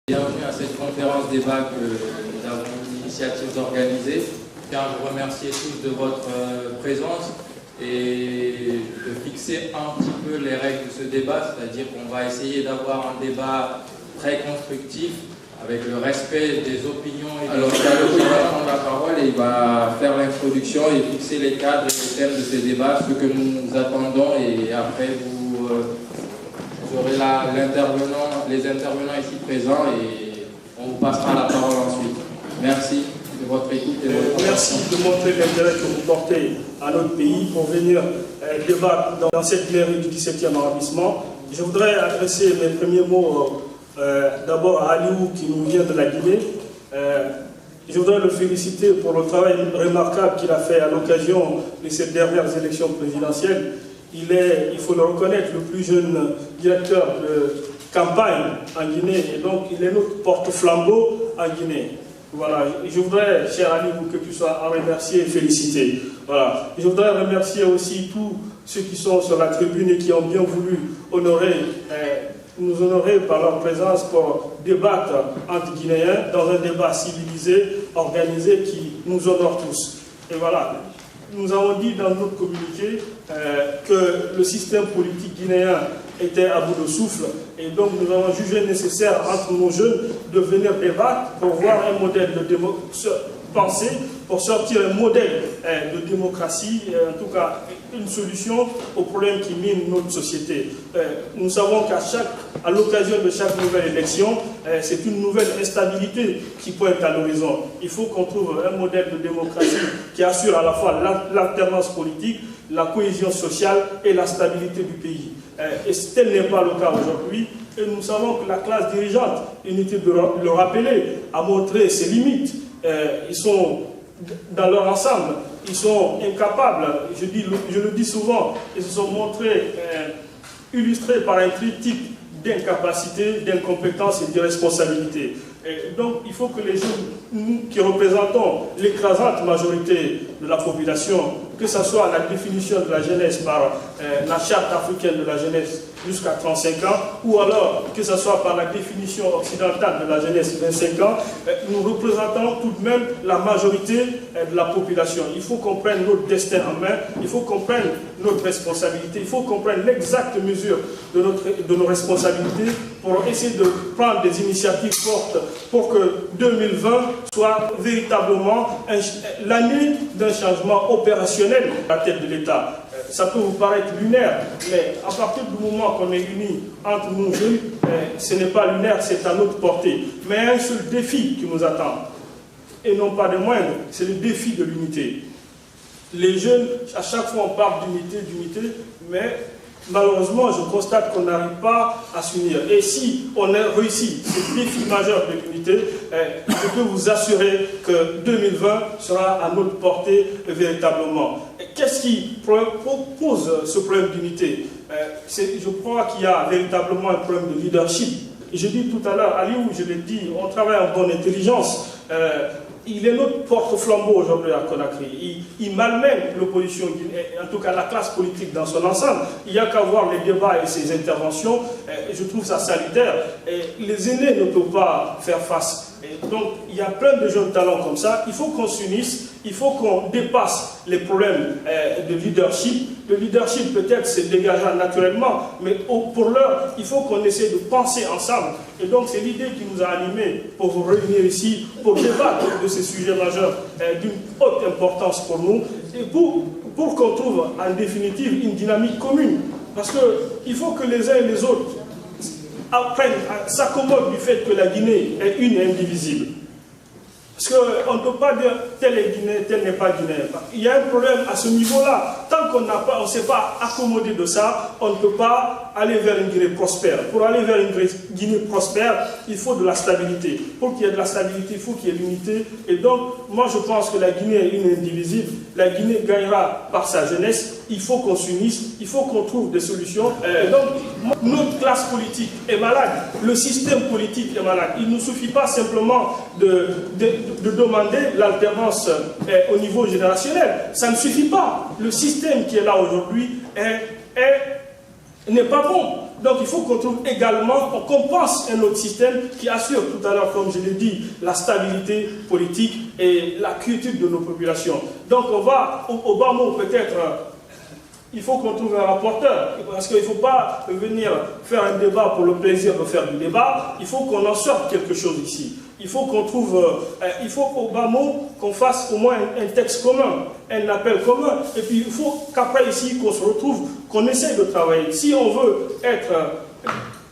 Bienvenue à cette conférence débat que nous avons l'initiative d'organiser. Je tiens à vous remercier tous de votre présence et de fixer un petit peu les règles de ce débat, c'est-à-dire qu'on va essayer d'avoir un débat très constructif avec le respect des opinions. Alors, Carlo va prendre la parole et il va faire l'introduction et fixer les cadres et les thèmes de ce débat, ce que nous attendons, et après vous aurez les intervenants ici présents et on vous passera la parole ensuite. Merci de votre écoute et de votre Merci de montrer l'intérêt que vous portez à notre pays pour venir débattre dans cette mairie du 17e arrondissement. Je voudrais adresser mes premiers mots d'abord à Aliou qui nous vient de la Guinée. Je voudrais le féliciter pour le travail remarquable qu'il a fait à l'occasion de ces dernières élections présidentielles. Il est, il faut le reconnaître, le plus jeune directeur de campagne en Guinée, et donc il est notre porte-flambeau en Guinée. Voilà, je voudrais, cher ami, que tu sois remercié et félicité. Voilà. Je voudrais remercier aussi tous ceux qui sont sur la tribune et qui ont bien voulu nous honorer par leur présence pour débattre entre Guinéens dans un débat civilisé, organisé, qui nous honore tous. Et voilà. Nous avons dit dans notre communiqué que le système politique guinéen était à bout de souffle, et donc nous avons jugé nécessaire entre nos jeunes de venir débattre pour voir un modèle de penser, pour sortir un modèle de démocratie, en tout cas une solution aux problèmes qui minent notre société. Nous savons qu'à l'occasion de chaque nouvelle élection, c'est une nouvelle instabilité qui pointe à l'horizon. Il faut qu'on trouve un modèle de démocratie qui assure à la fois l'alternance politique, la cohésion sociale et la stabilité du pays. Et tel n'est pas le cas aujourd'hui. Et nous savons que la classe dirigeante, inutile de le rappeler, a montré ses limites. Ils sont dans leur ensemble, ils sont incapables, je le dis souvent, ils se sont montrés illustrés par un triptyque d'incapacité, d'incompétence et d'irresponsabilité. Donc il faut que les jeunes, nous qui représentons l'écrasante majorité de la population, que ce soit la définition de la jeunesse par la charte africaine de la jeunesse jusqu'à 35 ans, ou alors que ce soit par la définition occidentale de la jeunesse 25 ans, nous représentons tout de même la majorité de la population. Il faut qu'on prenne notre destin en main, il faut qu'on prenne notre responsabilité, il faut qu'on prenne l'exacte mesure de nos responsabilités pour essayer de prendre des initiatives fortes pour que 2020 soit véritablement l'année d'un changement opérationnel à la tête de l'État. Ça peut vous paraître lunaire, mais à partir du moment qu'on est unis entre nous jeunes, ce n'est pas lunaire, c'est à notre portée. Mais un seul défi qui nous attend, et non pas de moindre, c'est le défi de l'unité. Les jeunes, à chaque fois on parle d'unité, mais malheureusement, je constate qu'on n'arrive pas à s'unir. Et si on a réussi ce défi majeur de l'unité, je peux vous assurer que 2020 sera à notre portée véritablement. Qu'est-ce qui pose ce problème d'unité? Je crois qu'il y a véritablement un problème de leadership. Et je dis tout à l'heure, Aliou, je l'ai dit, on travaille en bonne intelligence. Il est notre porte-flambeau aujourd'hui à Conakry. Il malmène l'opposition, en tout cas la classe politique dans son ensemble. Il n'y a qu'à voir les débats et ses interventions. Je trouve ça salutaire. Et les aînés ne peuvent pas faire face. Et donc, il y a plein de jeunes talents comme ça. Il faut qu'on s'unisse. Il faut qu'on dépasse les problèmes de leadership. Le leadership, peut-être, c'est dégageant naturellement. Mais pour l'heure, il faut qu'on essaie de penser ensemble. Et donc, c'est l'idée qui nous a animés pour vous réunir ici, pour débattre de ces sujets majeurs d'une haute importance pour nous, et pour qu'on trouve en définitive une dynamique commune. Parce qu'il faut que les uns et les autres apprennent, s'accommodent du fait que la Guinée est une et indivisible. Parce qu'on ne peut pas dire tel est Guinéen, tel n'est pas Guinéen. Il y a un problème à ce niveau-là. Tant qu'on ne s'est pas accommodé de ça, on ne peut pas aller vers une Guinée prospère. Pour aller vers une Guinée prospère, il faut de la stabilité. Pour qu'il y ait de la stabilité, il faut qu'il y ait l'unité. Et donc, moi je pense que la Guinée est une indivisible. La Guinée gagnera par sa jeunesse. Il faut qu'on s'unisse, il faut qu'on trouve des solutions. Et donc, notre classe politique est malade. Le système politique est malade. Il ne suffit pas simplement de demander l'alternance au niveau générationnel. Ça ne suffit pas. Le système qui est là aujourd'hui est n'est pas bon. Donc il faut qu'on trouve également, qu'on pense un autre système qui assure tout à l'heure, comme je l'ai dit, la stabilité politique et la quiétude de nos populations. Donc on va, au bas mot peut-être, il faut qu'on trouve un rapporteur, parce qu'il ne faut pas venir faire un débat pour le plaisir de faire du débat, il faut qu'on en sorte quelque chose ici. Il faut qu'on trouve, il faut qu'au bas mot, qu'on fasse au moins un texte commun, un appel commun, et puis il faut qu'après ici, qu'on se retrouve, qu'on essaie de travailler. Si on veut être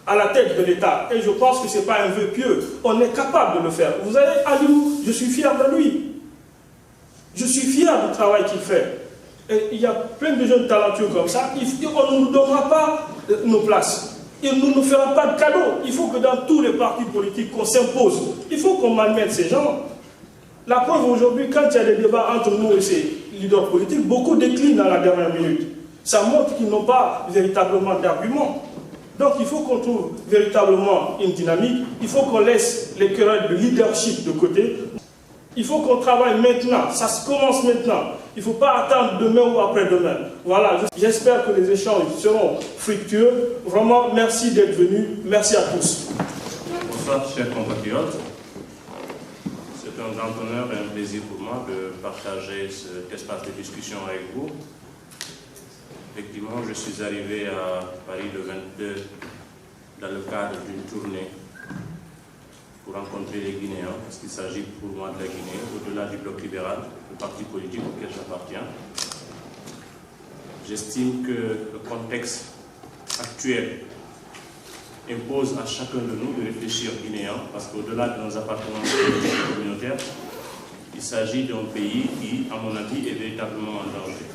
à la tête de l'État, et je pense que ce n'est pas un vœu pieux, on est capable de le faire. Vous avez Aliou, je suis fier de lui. Je suis fier du travail qu'il fait. Et il y a plein de jeunes talentueux comme ça, on ne nous donnera pas nos places. Et nous ne nous ferons pas de cadeaux. Il faut que dans tous les partis politiques, qu'on s'impose. Il faut qu'on malmette ces gens. La preuve aujourd'hui, quand il y a des débats entre nous et ces leaders politiques, beaucoup déclinent à la dernière minute. Ça montre qu'ils n'ont pas véritablement d'arguments. Donc il faut qu'on trouve véritablement une dynamique. Il faut qu'on laisse les querelles de leadership de côté. Il faut qu'on travaille maintenant. Ça se commence maintenant. Il ne faut pas attendre demain ou après-demain. Voilà, j'espère que les échanges seront fructueux. Vraiment, merci d'être venus. Merci à tous. Bonsoir, chers compatriotes. C'est un grand honneur et un plaisir pour moi de partager cet espace de discussion avec vous. Effectivement, je suis arrivé à Paris le 22 dans le cadre d'une tournée pour rencontrer les Guinéens, parce qu'il s'agit pour moi de la Guinée, au-delà du bloc libéral, le parti politique auquel j'appartiens. J'estime que le contexte actuel impose à chacun de nous de réfléchir guinéen, parce qu'au-delà de nos appartenances communautaires, il s'agit d'un pays qui, à mon avis, est véritablement en danger.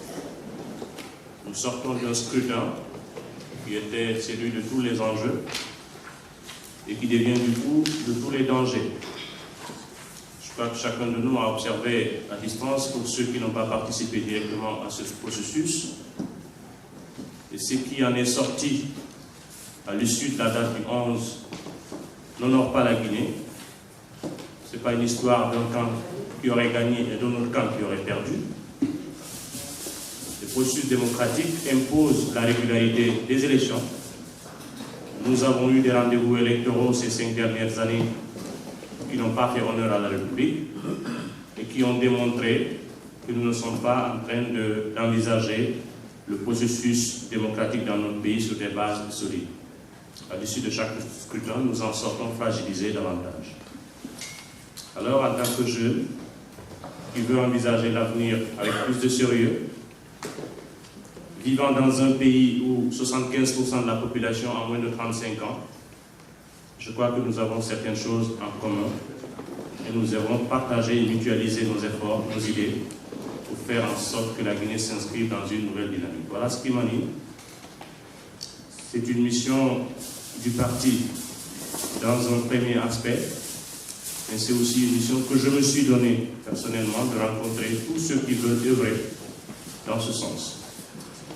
Nous sortons d'un scrutin qui était celui de tous les enjeux, et qui devient du coup de tous les dangers. Je crois que chacun de nous a observé à distance, pour ceux qui n'ont pas participé directement à ce processus, et ce qui en est sorti à l'issue de la date du 11 n'honore pas la Guinée. Ce n'est pas une histoire d'un camp qui aurait gagné et d'un autre camp qui aurait perdu. Le processus démocratique impose la régularité des élections. Nous avons eu des rendez-vous électoraux ces 5 dernières années qui n'ont pas fait honneur à la République et qui ont démontré que nous ne sommes pas en train d'envisager le processus démocratique dans notre pays sur des bases solides. À l'issue de chaque scrutin, nous en sortons fragilisés davantage. Alors, en tant que jeune qui veut envisager l'avenir avec plus de sérieux, vivant dans un pays où 75% de la population a moins de 35 ans, je crois que nous avons certaines choses en commun et nous devons partager et mutualiser nos efforts, nos idées, pour faire en sorte que la Guinée s'inscrive dans une nouvelle dynamique. Voilà ce qui m'anime. C'est une mission du parti dans un premier aspect, mais c'est aussi une mission que je me suis donnée personnellement de rencontrer tous ceux qui veulent œuvrer dans ce sens.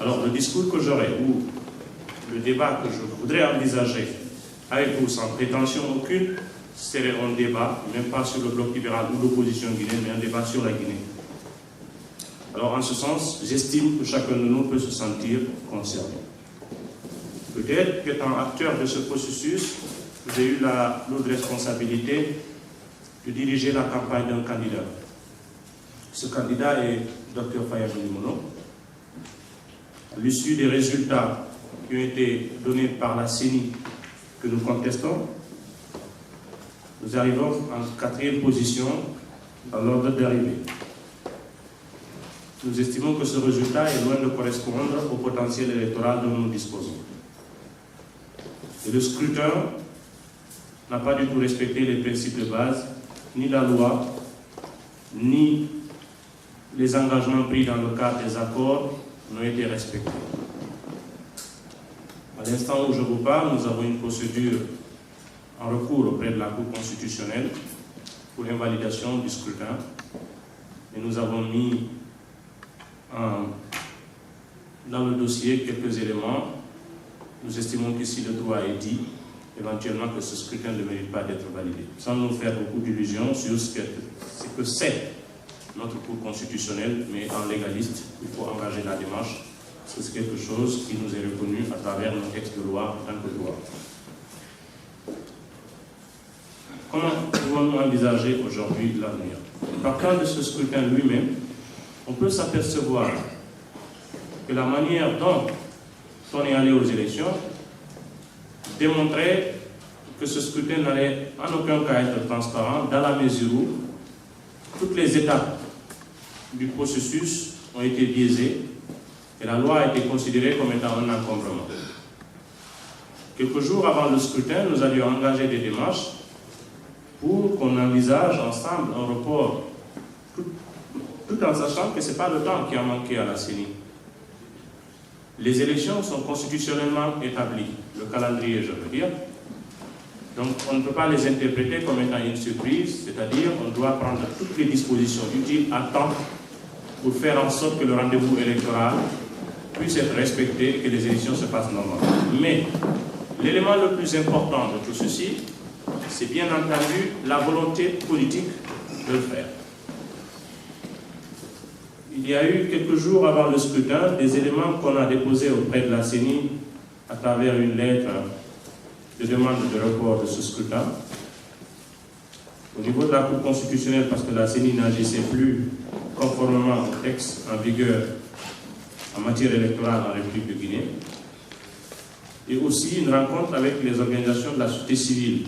Alors, le discours que j'aurai, ou le débat que je voudrais envisager avec vous, sans prétention aucune, serait un débat, même pas sur le bloc libéral ou l'opposition guinéenne, mais un débat sur la Guinée. Alors, en ce sens, j'estime que chacun de nous peut se sentir concerné. Peut-être qu'étant acteur de ce processus, j'ai eu la lourde responsabilité de diriger la campagne d'un candidat. Ce candidat est Dr Fayadou Limono. À l'issue des résultats qui ont été donnés par la CENI que nous contestons, nous arrivons en 4e position dans l'ordre d'arrivée. Nous estimons que ce résultat est loin de correspondre au potentiel électoral dont nous disposons. Et le scrutin n'a pas du tout respecté les principes de base, ni la loi, ni les engagements pris dans le cadre des accords n'ont été respectés. À l'instant où je vous parle, nous avons une procédure en recours auprès de la Cour constitutionnelle pour l'invalidation du scrutin. Et nous avons mis dans le dossier quelques éléments. Nous estimons que si le droit est dit, éventuellement que ce scrutin ne mérite pas d'être validé. Sans nous faire beaucoup d'illusions sur ce que c'est notre Cour constitutionnelle, mais en légaliste, il faut engager la démarche C'est quelque chose qui nous est reconnu à travers nos textes de loi en tant que loi. Comment pouvons-nous envisager aujourd'hui l'avenir? Partant de ce scrutin lui-même, on peut s'apercevoir que la manière dont on est allé aux élections démontrait que ce scrutin n'allait en aucun cas être transparent, dans la mesure où toutes les étapes du processus ont été biaisées et la loi a été considérée comme étant un encombrement. Quelques jours avant le scrutin, nous allions engager des démarches pour qu'on envisage ensemble un report, tout en sachant que ce n'est pas le temps qui a manqué à la CENI. Les élections sont constitutionnellement établies, le calendrier, je veux dire. Donc on ne peut pas les interpréter comme étant une surprise, c'est-à-dire on doit prendre toutes les dispositions utiles à temps pour faire en sorte que le rendez-vous électoral puisse être respecté et que les élections se passent normalement. Mais l'élément le plus important de tout ceci, c'est bien entendu la volonté politique de le faire. Il y a eu quelques jours avant le scrutin des éléments qu'on a déposés auprès de la CENI à travers une lettre de demande de report de ce scrutin. Au niveau de la Cour constitutionnelle, parce que la CENI n'agissait plus conformément au texte en vigueur en matière électorale en République de Guinée, et aussi une rencontre avec les organisations de la société civile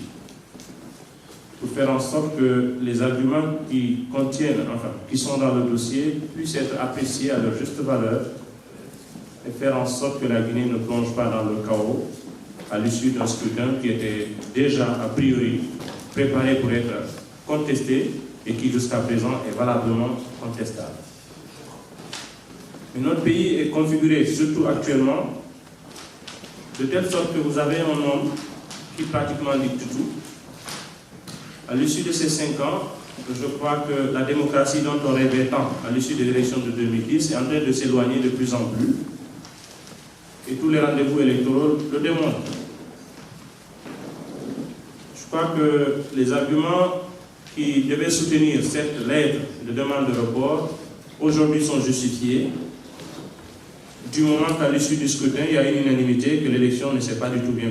pour faire en sorte que les arguments qui contiennent, enfin, qui sont dans le dossier puissent être appréciés à leur juste valeur et faire en sorte que la Guinée ne plonge pas dans le chaos à l'issue d'un scrutin qui était déjà a priori préparé pour être contesté et qui jusqu'à présent est valablement contestable. Mais notre pays est configuré, surtout actuellement, de telle sorte que vous avez un homme qui pratiquement dicte tout. À l'issue de ces 5 ans, je crois que la démocratie dont on rêvait tant à l'issue des élections de 2010 est en train de s'éloigner de plus en plus. Et tous les rendez-vous électoraux le démontrent. Je crois que les arguments qui devaient soutenir cette lettre de demande de report aujourd'hui sont justifiés. Du moment qu'à l'issue du scrutin, il y a une unanimité que l'élection ne s'est pas du tout bien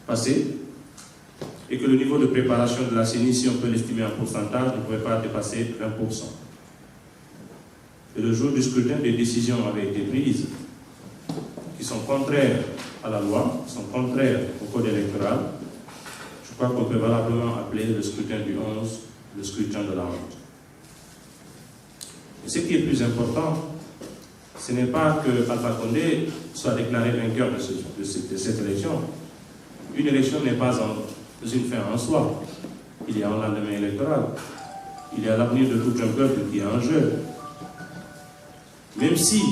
passée et que le niveau de préparation de la CENI, si on peut l'estimer en pourcentage, ne pouvait pas dépasser 20%. Et le jour du scrutin, des décisions avaient été prises qui sont contraires à la loi, qui sont contraires au code électoral. Je crois qu'on peut valablement appeler le scrutin du 11 le scrutin de la honte. Et ce qui est plus important, ce n'est pas que Alpha Condé soit déclaré vainqueur de cette élection. Une élection n'est pas une fin en soi. Il y a un lendemain électoral. Il y a l'avenir de tout un peuple qui est en jeu. Même si,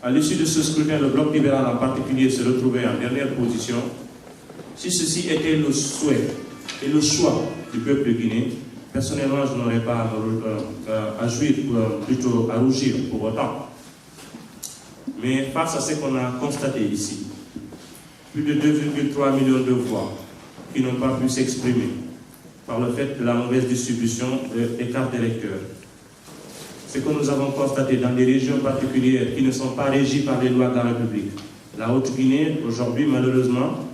à l'issue de ce scrutin, le Bloc libéral en particulier se retrouvait en dernière position, si ceci était le souhait et le choix du peuple guinéen, personnellement, je n'aurais pas à jouir, plutôt à rougir pour autant. Mais face à ce qu'on a constaté ici, plus de 2,3 millions de voix qui n'ont pas pu s'exprimer par le fait de la mauvaise distribution des cartes d'électeurs. Ce que nous avons constaté dans des régions particulières qui ne sont pas régies par les lois de la République. La Haute-Guinée, aujourd'hui, malheureusement,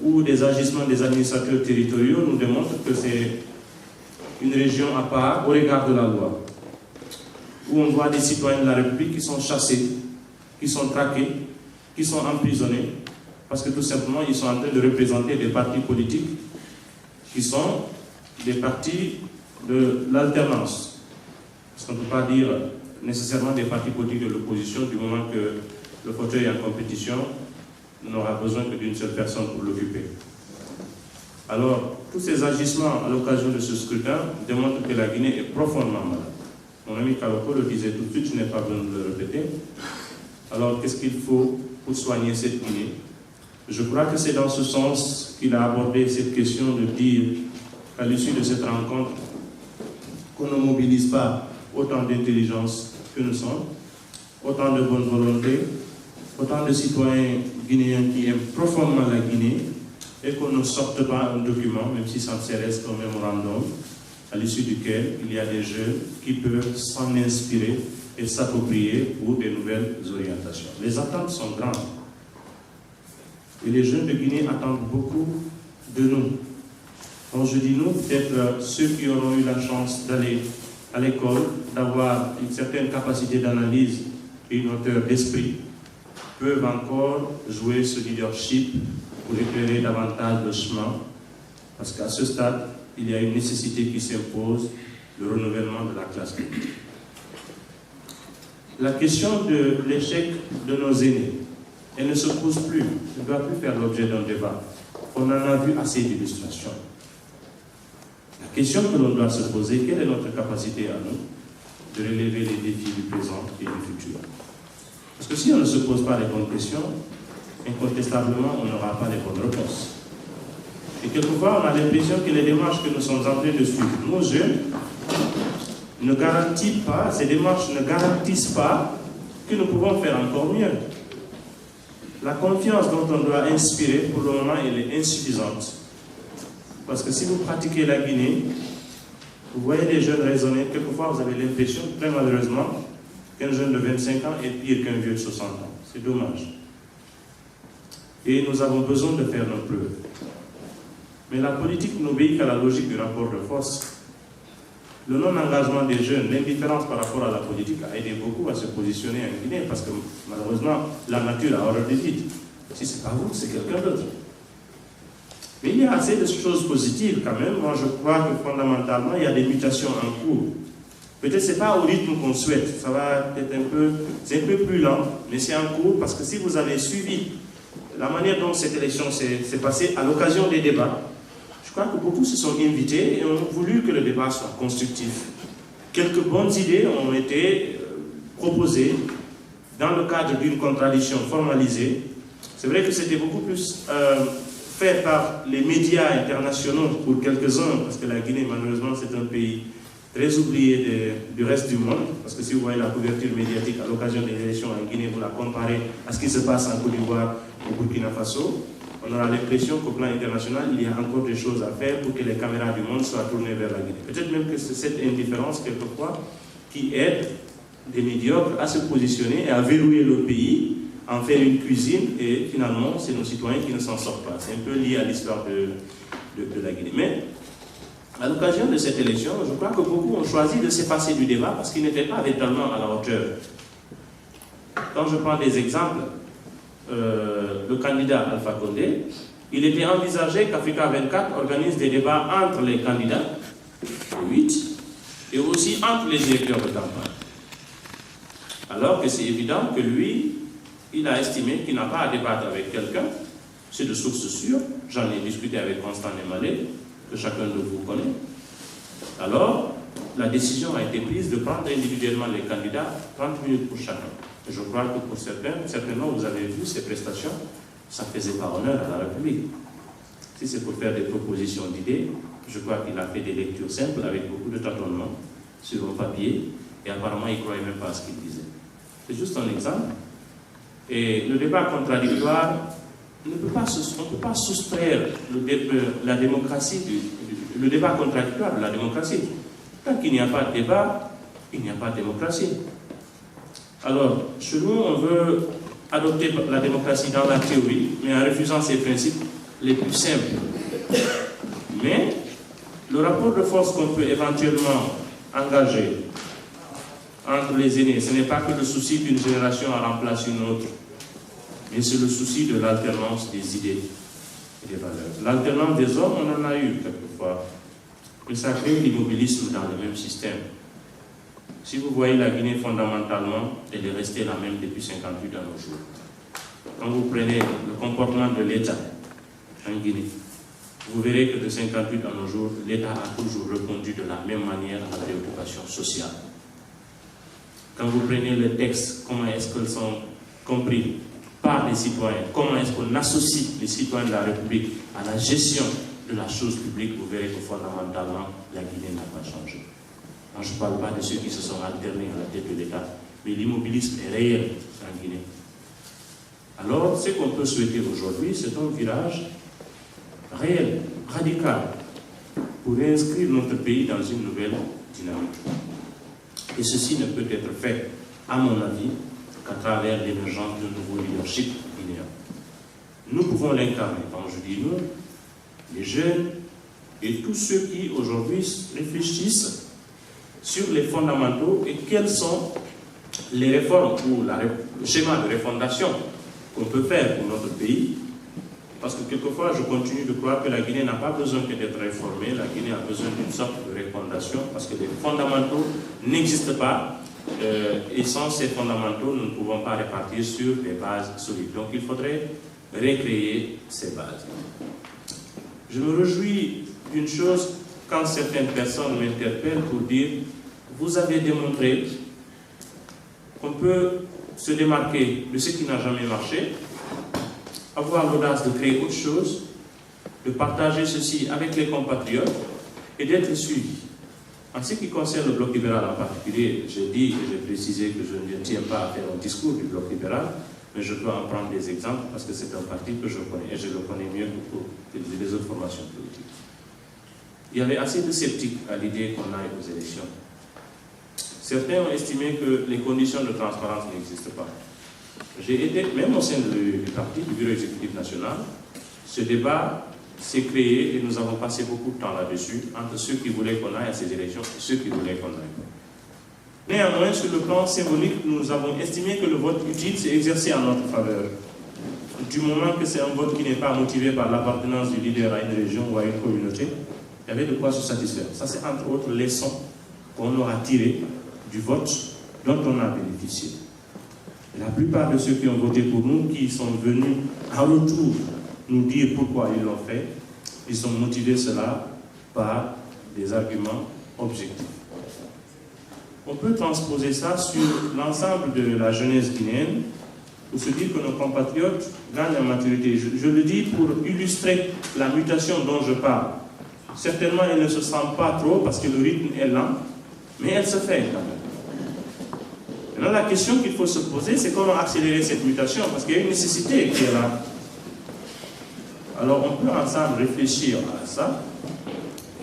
où des agissements des administrateurs territoriaux nous démontrent que c'est une région à part au regard de la loi, où on voit des citoyens de la République qui sont chassés, qui sont traqués, qui sont emprisonnés, parce que tout simplement ils sont en train de représenter des partis politiques qui sont des partis de l'alternance. Parce qu'on ne peut pas dire nécessairement des partis politiques de l'opposition du moment que le fauteuil est en compétition n'aura besoin que d'une seule personne pour l'occuper. Alors, tous ces agissements à l'occasion de ce scrutin démontrent que la Guinée est profondément malade. Mon ami Kaloko le disait tout de suite, je n'ai pas besoin de le répéter. Alors, qu'est-ce qu'il faut pour soigner cette Guinée? Je crois que c'est dans ce sens qu'il a abordé cette question de dire qu'à l'issue de cette rencontre, qu'on ne mobilise pas autant d'intelligence que nous sommes, autant de bonne volonté, autant de citoyens guinéens qui aiment profondément la Guinée, et qu'on ne sorte pas un document, même si ça ne reste qu'un mémorandum, à l'issue duquel il y a des jeunes qui peuvent s'en inspirer et s'approprier pour de nouvelles orientations. Les attentes sont grandes. Et les jeunes de Guinée attendent beaucoup de nous. Quand je dis nous, peut-être ceux qui auront eu la chance d'aller à l'école, d'avoir une certaine capacité d'analyse et une hauteur d'esprit, peuvent encore jouer ce leadership pour éclairer davantage le chemin, parce qu'à ce stade, il y a une nécessité qui s'impose, le renouvellement de la classe politique. La question de l'échec de nos aînés, elle ne se pose plus, elle ne doit plus faire l'objet d'un débat. On en a vu assez d'illustrations. La question que l'on doit se poser, quelle est notre capacité à nous de relever les défis du présent et du futur? Parce que si on ne se pose pas les bonnes questions, incontestablement, on n'aura pas les bonnes réponses. Et quelquefois, on a l'impression que les démarches que nous sommes en train de suivre, nos jeunes, ne garantissent pas, ces démarches ne garantissent pas que nous pouvons faire encore mieux. La confiance dont on doit inspirer, pour le moment, elle est insuffisante. Parce que si vous pratiquez la Guinée, vous voyez les jeunes raisonner, quelquefois vous avez l'impression, très malheureusement, qu'un jeune de 25 ans est pire qu'un vieux de 60 ans. C'est dommage. Et nous avons besoin de faire nos preuves. Mais la politique n'obéit qu'à la logique du rapport de force. Le non-engagement des jeunes, l'indifférence par rapport à la politique a aidé beaucoup à se positionner en Guinée, parce que malheureusement, la nature a horreur des vides. Si ce n'est pas vous, c'est quelqu'un d'autre. Mais il y a assez de choses positives quand même. Moi, je crois que fondamentalement, il y a des mutations en cours. Peut-être ce n'est pas au rythme qu'on souhaite. Ça va être c'est un peu plus lent, mais c'est en cours, parce que si vous avez suivi la manière dont cette élection s'est passée à l'occasion des débats, je crois que beaucoup se sont invités et ont voulu que le débat soit constructif. Quelques bonnes idées ont été proposées dans le cadre d'une contradiction formalisée. C'est vrai que c'était beaucoup plus fait par les médias internationaux pour quelques-uns, parce que la Guinée, malheureusement, c'est un pays très oublié du reste du monde, parce que si vous voyez la couverture médiatique à l'occasion des élections en Guinée, vous la comparez à ce qui se passe en Côte d'Ivoire ou au Burkina Faso, on aura l'impression qu'au plan international, il y a encore des choses à faire pour que les caméras du monde soient tournées vers la Guinée. Peut-être même que c'est cette indifférence, quelquefois, qui aide des médiocres à se positionner et à verrouiller le pays, en faire une cuisine, et finalement, c'est nos citoyens qui ne s'en sortent pas. C'est un peu lié à l'histoire de la Guinée. Mais, à l'occasion de cette élection, je crois que beaucoup ont choisi de s'effacer du débat parce qu'ils n'étaient pas véritablement à la hauteur. Quand je prends des exemples, le candidat Alpha Condé, il était envisagé qu'Africa 24 organise des débats entre les candidats, 8, et aussi entre les directeurs de campagne. Alors que c'est évident que lui, il a estimé qu'il n'a pas à débattre avec quelqu'un, c'est de source sûre, j'en ai discuté avec Constant Nemalé, que chacun de vous connaît. Alors, la décision a été prise de prendre individuellement les candidats, 30 minutes pour chacun. Et je crois que pour certains, certainement vous avez vu ces prestations, ça ne faisait pas honneur à la République. Si c'est pour faire des propositions d'idées, je crois qu'il a fait des lectures simples avec beaucoup de tâtonnements sur un papier, et apparemment il ne croyait même pas à ce qu'il disait. C'est juste un exemple. Et le débat contradictoire, on ne peut pas soustraire la démocratie, le débat contradictoire de la démocratie. Tant qu'il n'y a pas de débat, il n'y a pas de démocratie. Alors, chez nous, on veut adopter la démocratie dans la théorie, mais en refusant ses principes les plus simples. Mais, le rapport de force qu'on peut éventuellement engager entre les aînés, ce n'est pas que le souci d'une génération à remplacer une autre, mais c'est le souci de l'alternance des idées et des valeurs. L'alternance des hommes, on en a eu quelquefois, mais ça crée l'immobilisme dans le même système. Si vous voyez la Guinée fondamentalement, elle est restée la même depuis 58 à nos jours. Quand vous prenez le comportement de l'État en Guinée, vous verrez que de 58 à nos jours, l'État a toujours répondu de la même manière à la préoccupation sociale. Quand vous prenez les textes, comment est-ce qu'ils sont compris par les citoyens, comment est-ce qu'on associe les citoyens de la République à la gestion de la chose publique, vous verrez que fondamentalement, la Guinée n'a pas changé. Moi, je ne parle pas de ceux qui se sont alternés à la tête de l'État, mais l'immobilisme est réel en Guinée. Alors, ce qu'on peut souhaiter aujourd'hui, c'est un virage réel, radical, pour réinscrire notre pays dans une nouvelle dynamique. Et ceci ne peut être fait à mon avis, qu'à travers l'émergence d'un nouveau leadership guinéen. Nous pouvons l'incarner, quand je dis nous, les jeunes et tous ceux qui aujourd'hui réfléchissent sur les fondamentaux et quelles sont les réformes ou le schéma de refondation qu'on peut faire pour notre pays. Parce que quelquefois, je continue de croire que la Guinée n'a pas besoin que d'être réformée, la Guinée a besoin d'une sorte de refondation, parce que les fondamentaux n'existent pas, et sans ces fondamentaux, nous ne pouvons pas répartir sur des bases solides. Donc il faudrait recréer ces bases. Je me réjouis d'une chose quand certaines personnes m'interpellent pour dire « Vous avez démontré qu'on peut se démarquer de ce qui n'a jamais marché, avoir l'audace de créer autre chose, de partager ceci avec les compatriotes et d'être suivi. » En ce qui concerne le bloc libéral en particulier, j'ai dit et j'ai précisé que je ne tiens pas à faire un discours du bloc libéral, mais je peux en prendre des exemples parce que c'est un parti que je connais et je le connais mieux que les autres formations politiques. Il y avait assez de sceptiques à l'idée qu'on aille aux élections. Certains ont estimé que les conditions de transparence n'existent pas. J'ai été, même au sein du parti, du bureau exécutif national, ce débat s'est créé et nous avons passé beaucoup de temps là-dessus entre ceux qui voulaient qu'on aille à ces élections et ceux qui voulaient qu'on aille pas. Néanmoins, sur le plan symbolique, nous avons estimé que le vote utile s'est exercé en notre faveur. Du moment que c'est un vote qui n'est pas motivé par l'appartenance du leader à une région ou à une communauté, il y avait de quoi se satisfaire. Ça, c'est entre autres les leçons qu'on aura tirées du vote dont on a bénéficié. La plupart de ceux qui ont voté pour nous, qui sont venus en retour nous dire pourquoi ils l'ont fait, ils ont motivé cela par des arguments objectifs. On peut transposer ça sur l'ensemble de la jeunesse guinéenne pour se dire que nos compatriotes gagnent en maturité. Je le dis pour illustrer la mutation dont je parle. Certainement, elle ne se sent pas trop parce que le rythme est lent, mais elle se fait quand même. Maintenant, la question qu'il faut se poser, c'est comment accélérer cette mutation, parce qu'il y a une nécessité qui est là. Alors, on peut ensemble réfléchir à ça,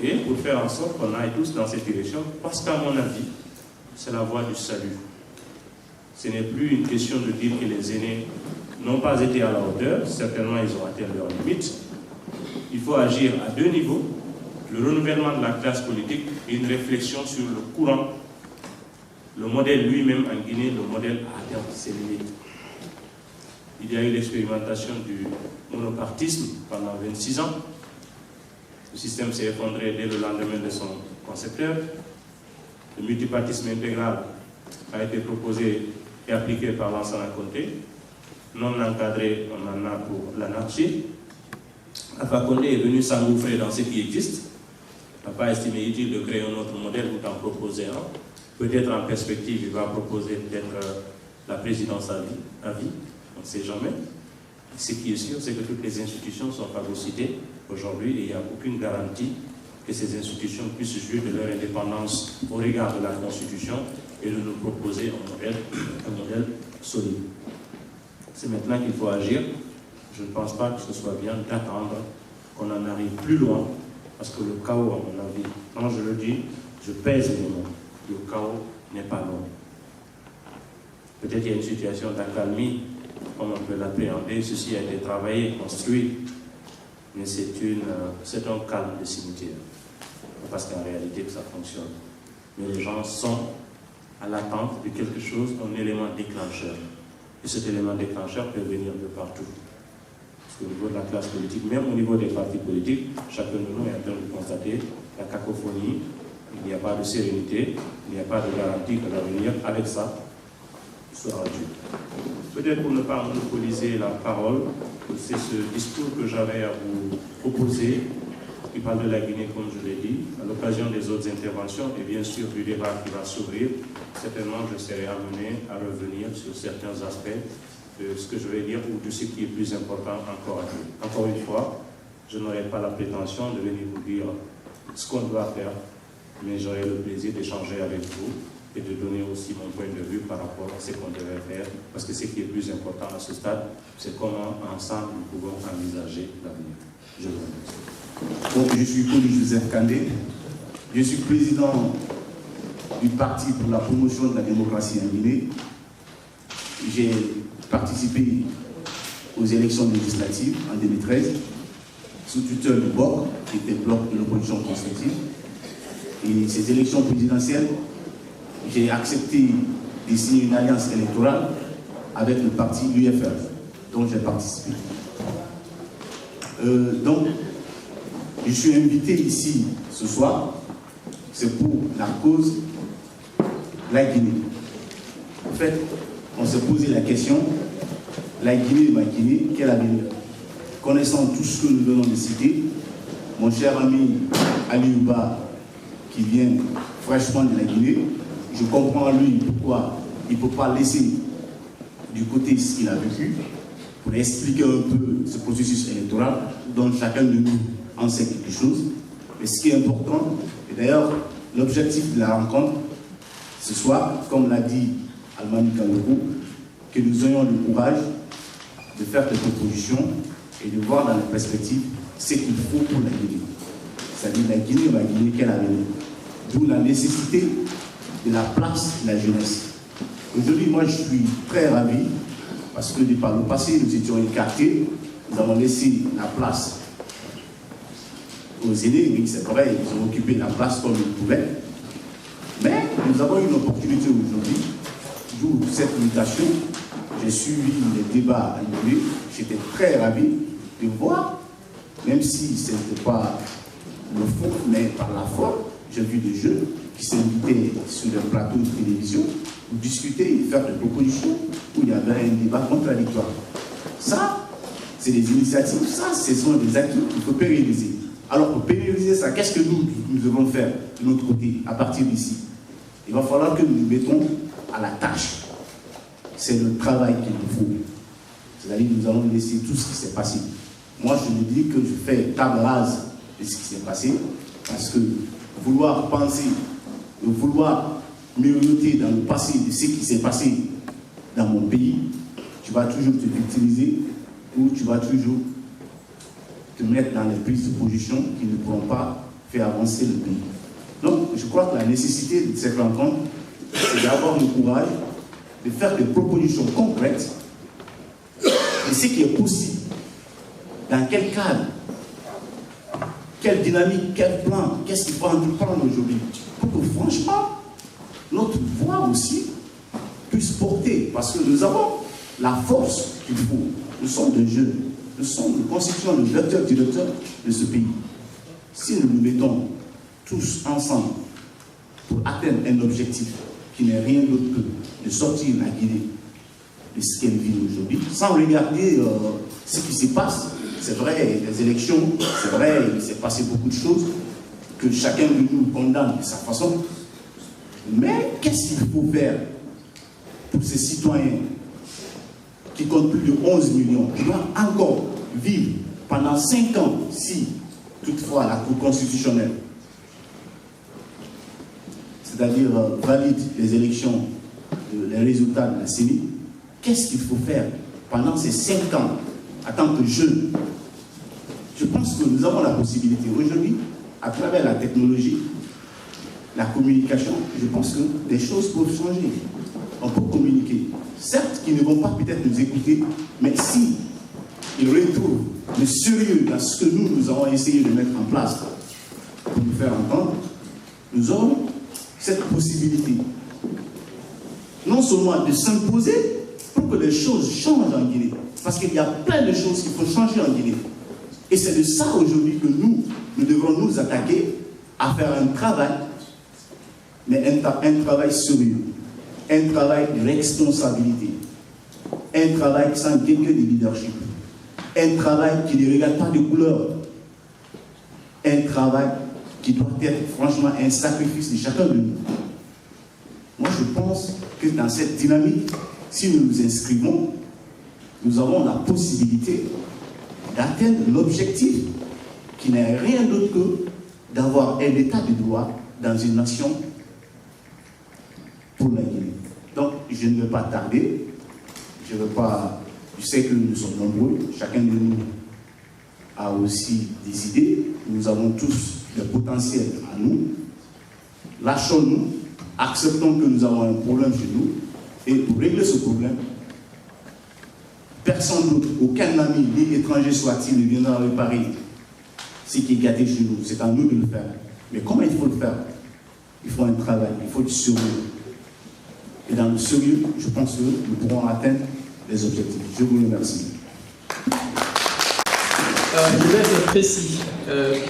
et pour faire en sorte qu'on aille tous dans cette direction, parce qu'à mon avis, c'est la voie du salut. Ce n'est plus une question de dire que les aînés n'ont pas été à la hauteur, certainement ils ont atteint leurs limites. Il faut agir à deux niveaux, le renouvellement de la classe politique et une réflexion sur le courant. Le modèle lui-même en Guinée, le modèle a atteint ses limites. Il y a eu l'expérimentation du monopartisme pendant 26 ans. Le système s'est effondré dès le lendemain de son concepteur. Le multipartisme intégral a été proposé et appliqué par Lansana Conté. Non encadré, on en a pour l'anarchie. Alpha Condé est venu s'engouffrer dans ce qui existe. Il n'a pas estimé utile de créer un autre modèle ou d'en proposer un. Peut-être en perspective, il va proposer d'être la présidence à vie. On ne sait jamais. Ce qui est sûr, c'est que toutes les institutions sont phagocytées aujourd'hui et il n'y a aucune garantie que ces institutions puissent jouir de leur indépendance au regard de la Constitution et de nous proposer un modèle solide. C'est maintenant qu'il faut agir. Je ne pense pas que ce soit bien d'attendre qu'on en arrive plus loin, parce que le chaos, à mon avis, quand je le dis, je pèse les mots, le chaos n'est pas long. Peut-être qu'il y a une situation d'accalmie, comme on peut l'appréhender, ceci a été travaillé, construit, mais c'est un calme de cimetière, parce qu'en réalité ça fonctionne. Mais les gens sont à l'attente de quelque chose, un élément déclencheur. Et cet élément déclencheur peut venir de partout. Parce qu'au niveau de la classe politique, même au niveau des partis politiques, chacun de nous est en train de constater la cacophonie, il n'y a pas de sérénité, il n'y a pas de garantie que l'avenir, avec ça, sera dur. Peut-être pour ne pas monopoliser la parole, c'est ce discours que j'avais à vous proposer, qui parle de la Guinée, comme je l'ai dit, à l'occasion des autres interventions et bien sûr du débat qui va s'ouvrir. Certainement, je serai amené à revenir sur certains aspects de ce que je vais dire ou de ce qui est plus important encore à dire. Encore une fois, je n'aurai pas la prétention de venir vous dire ce qu'on doit faire, mais j'aurai le plaisir d'échanger avec vous et de donner aussi mon point de vue par rapport à ce qu'on devrait faire, parce que ce qui est plus important à ce stade, c'est comment ensemble nous pouvons envisager l'avenir. Je vous remercie. Donc, je suis Paul Joseph Kandé, je suis président du Parti pour la promotion de la démocratie en Guinée. j'ai participé aux élections législatives en 2013, sous tutelle du BOC, qui était le bloc de l'opposition constructive. Et ces élections présidentielles, j'ai accepté de signer une alliance électorale avec le parti UFR, dont j'ai participé. Donc, je suis invité ici ce soir, c'est pour la cause de la Guinée. En fait, on s'est posé la question, la Guinée, ma Guinée, quel avenir? Connaissant tout ce que nous venons de citer, mon cher ami Aliouba, qui vient fraîchement de la Guinée, je comprends lui pourquoi il ne peut pas laisser du côté ce qu'il a vécu, pour expliquer un peu ce processus électoral dont chacun de nous en sait quelque chose. Mais ce qui est important, et d'ailleurs l'objectif de la rencontre ce soir, comme l'a dit Almani Kaloko, que nous ayons le courage de faire des propositions et de voir dans la perspective ce qu'il faut pour la Guinée. C'est-à-dire la Guinée va Guinée quel avenir. D'où la nécessité de la place de la jeunesse. Aujourd'hui, moi je suis très ravi parce que par le passé, nous étions écartés, nous avons laissé la place aux aînés, oui c'est vrai, ils ont occupé la place comme ils pouvaient. Mais nous avons une opportunité aujourd'hui, d'où cette mutation. J'ai suivi les débats à l'Union, j'étais très ravi de voir, même si ce n'était pas le fond, mais par la forme, j'ai vu des jeunes qui s'invitaient sur le plateau de télévision pour discuter et faire des propositions où il y avait un débat contradictoire. Ça, c'est des initiatives, ça, ce sont des acquis qu'il faut pérenniser. Alors pour pérenniser ça, qu'est-ce que nous devons faire de notre côté à partir d'ici? Il va falloir que nous nous mettons à la tâche. C'est le travail qu'il nous faut. C'est-à-dire que nous allons laisser tout ce qui s'est passé. Moi, je me dis que je fais table rase de ce qui s'est passé, parce que vouloir penser, vouloir miroiter dans le passé de ce qui s'est passé dans mon pays, tu vas toujours te victimiser ou tu vas toujours te mettre dans les prises de position qui ne pourront pas faire avancer le pays. Donc, je crois que la nécessité de cette rencontre, c'est d'avoir le courage de faire des propositions concrètes de ce qui est possible, dans quel cadre, quelle dynamique, quel plan, qu'est-ce qu'il faut entreprendre aujourd'hui, pour que franchement, notre voix aussi puisse porter, parce que nous avons la force qu'il faut. Nous sommes des jeunes, nous constituons le vecteur directeur de ce pays. Si nous nous mettons tous ensemble pour atteindre un objectif qui n'est rien d'autre que de sortir la Guinée de ce qu'elle vit aujourd'hui, sans regarder ce qui se passe. C'est vrai, les élections, c'est vrai, il s'est passé beaucoup de choses que chacun de nous condamne de sa façon. Mais qu'est-ce qu'il faut faire pour ces citoyens qui comptent plus de 11 millions, qui doivent encore vivre pendant 5 ans, si toutefois la Cour constitutionnelle, c'est-à-dire valide les élections, les résultats de la CENI, qu'est-ce qu'il faut faire pendant ces 5 ans en tant que jeunes? Je pense que nous avons la possibilité aujourd'hui, à travers la technologie, la communication, je pense que des choses peuvent changer. On peut communiquer. Certes, qu'ils ne vont pas peut-être nous écouter, mais si ils retrouvent le sérieux dans ce que nous avons essayé de mettre en place pour nous faire entendre, nous aurons cette possibilité. Non seulement de s'imposer pour que les choses changent en Guinée, parce qu'il y a plein de choses qu'il faut changer en Guinée. Et c'est de ça aujourd'hui que nous devrons nous attaquer à faire un travail, mais un travail sérieux, un travail de responsabilité, un travail sans quelques de leadership, un travail qui ne regarde pas de couleur, un travail qui doit être franchement un sacrifice de chacun de nous. Moi je pense que dans cette dynamique, si nous nous inscrivons, nous avons la possibilité d'atteindre l'objectif qui n'est rien d'autre que d'avoir un état de droit dans une nation pour la Guinée. Donc, je ne vais pas tarder. Je sais que nous sommes nombreux. Chacun de nous a aussi des idées. Nous avons tous le potentiel à nous. Lâchons-nous. Acceptons que nous avons un problème chez nous. Et pour régler ce problème, personne d'autre, aucun ami, ni étranger soit-il, ne viendra réparer ce qui est gâté chez nous. C'est à nous de le faire. Mais comment il faut le faire? Il faut un travail, il faut du sérieux. Et dans le sérieux, je pense que nous pourrons atteindre les objectifs. Je vous remercie. Je vais être précis,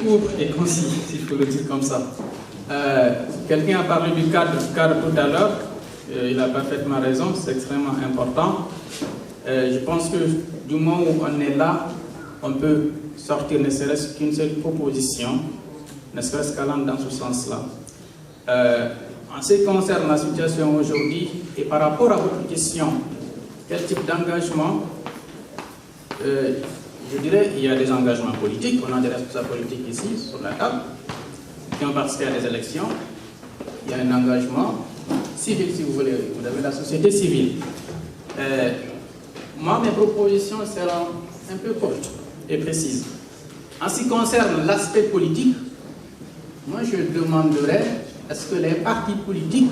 court et concis, s'il faut le dire comme ça. Quelqu'un a parlé du cadre tout à l'heure. Il a parfaitement raison, c'est extrêmement important. Je pense que du moment où on est là, on peut sortir ne serait-ce qu'une seule proposition, ne serait-ce qu'allant dans ce sens-là. En ce qui concerne la situation aujourd'hui, et par rapport à votre question, quel type d'engagement, je dirais qu'il y a des engagements politiques, on a des responsables politiques ici, sur la table, qui ont participé à des élections. Il y a un engagement civil, si vous voulez, vous avez la société civile. Moi, mes propositions seront un peu courtes et précises. En ce qui concerne l'aspect politique, moi je demanderais à ce que les partis politiques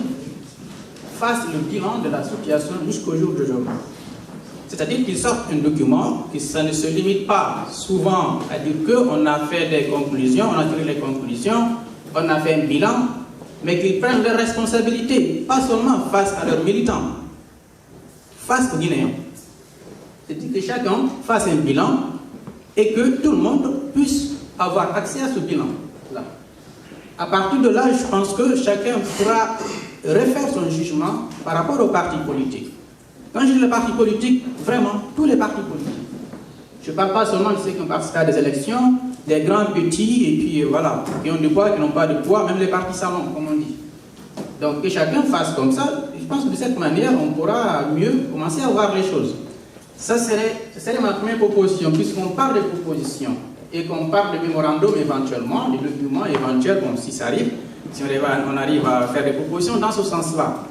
fassent le bilan de la situation jusqu'au jour d'aujourd'hui. C'est-à-dire qu'ils sortent un document, que ça ne se limite pas souvent à dire qu'on a fait des conclusions, on a tiré les conclusions, on a fait un bilan, mais qu'ils prennent leurs responsabilités, pas seulement face à leurs militants, face aux Guinéens. C'est-à-dire que chacun fasse un bilan et que tout le monde puisse avoir accès à ce bilan-là. À partir de là, je pense que chacun pourra refaire son jugement par rapport aux partis politiques. Quand je dis les partis politiques, vraiment, tous les partis politiques. Je ne parle pas seulement de ceux qui ont participé à des élections, des grands, petits, et puis voilà, qui ont du poids, qui n'ont pas de poids, même les partis salons, comme on dit. Donc que chacun fasse comme ça, je pense que de cette manière, on pourra mieux commencer à voir les choses. Ça serait ma première proposition, puisqu'on parle de propositions, et qu'on parle de mémorandum éventuellement, de documents éventuels, bon, si ça arrive, si on arrive à faire des propositions dans ce sens-là.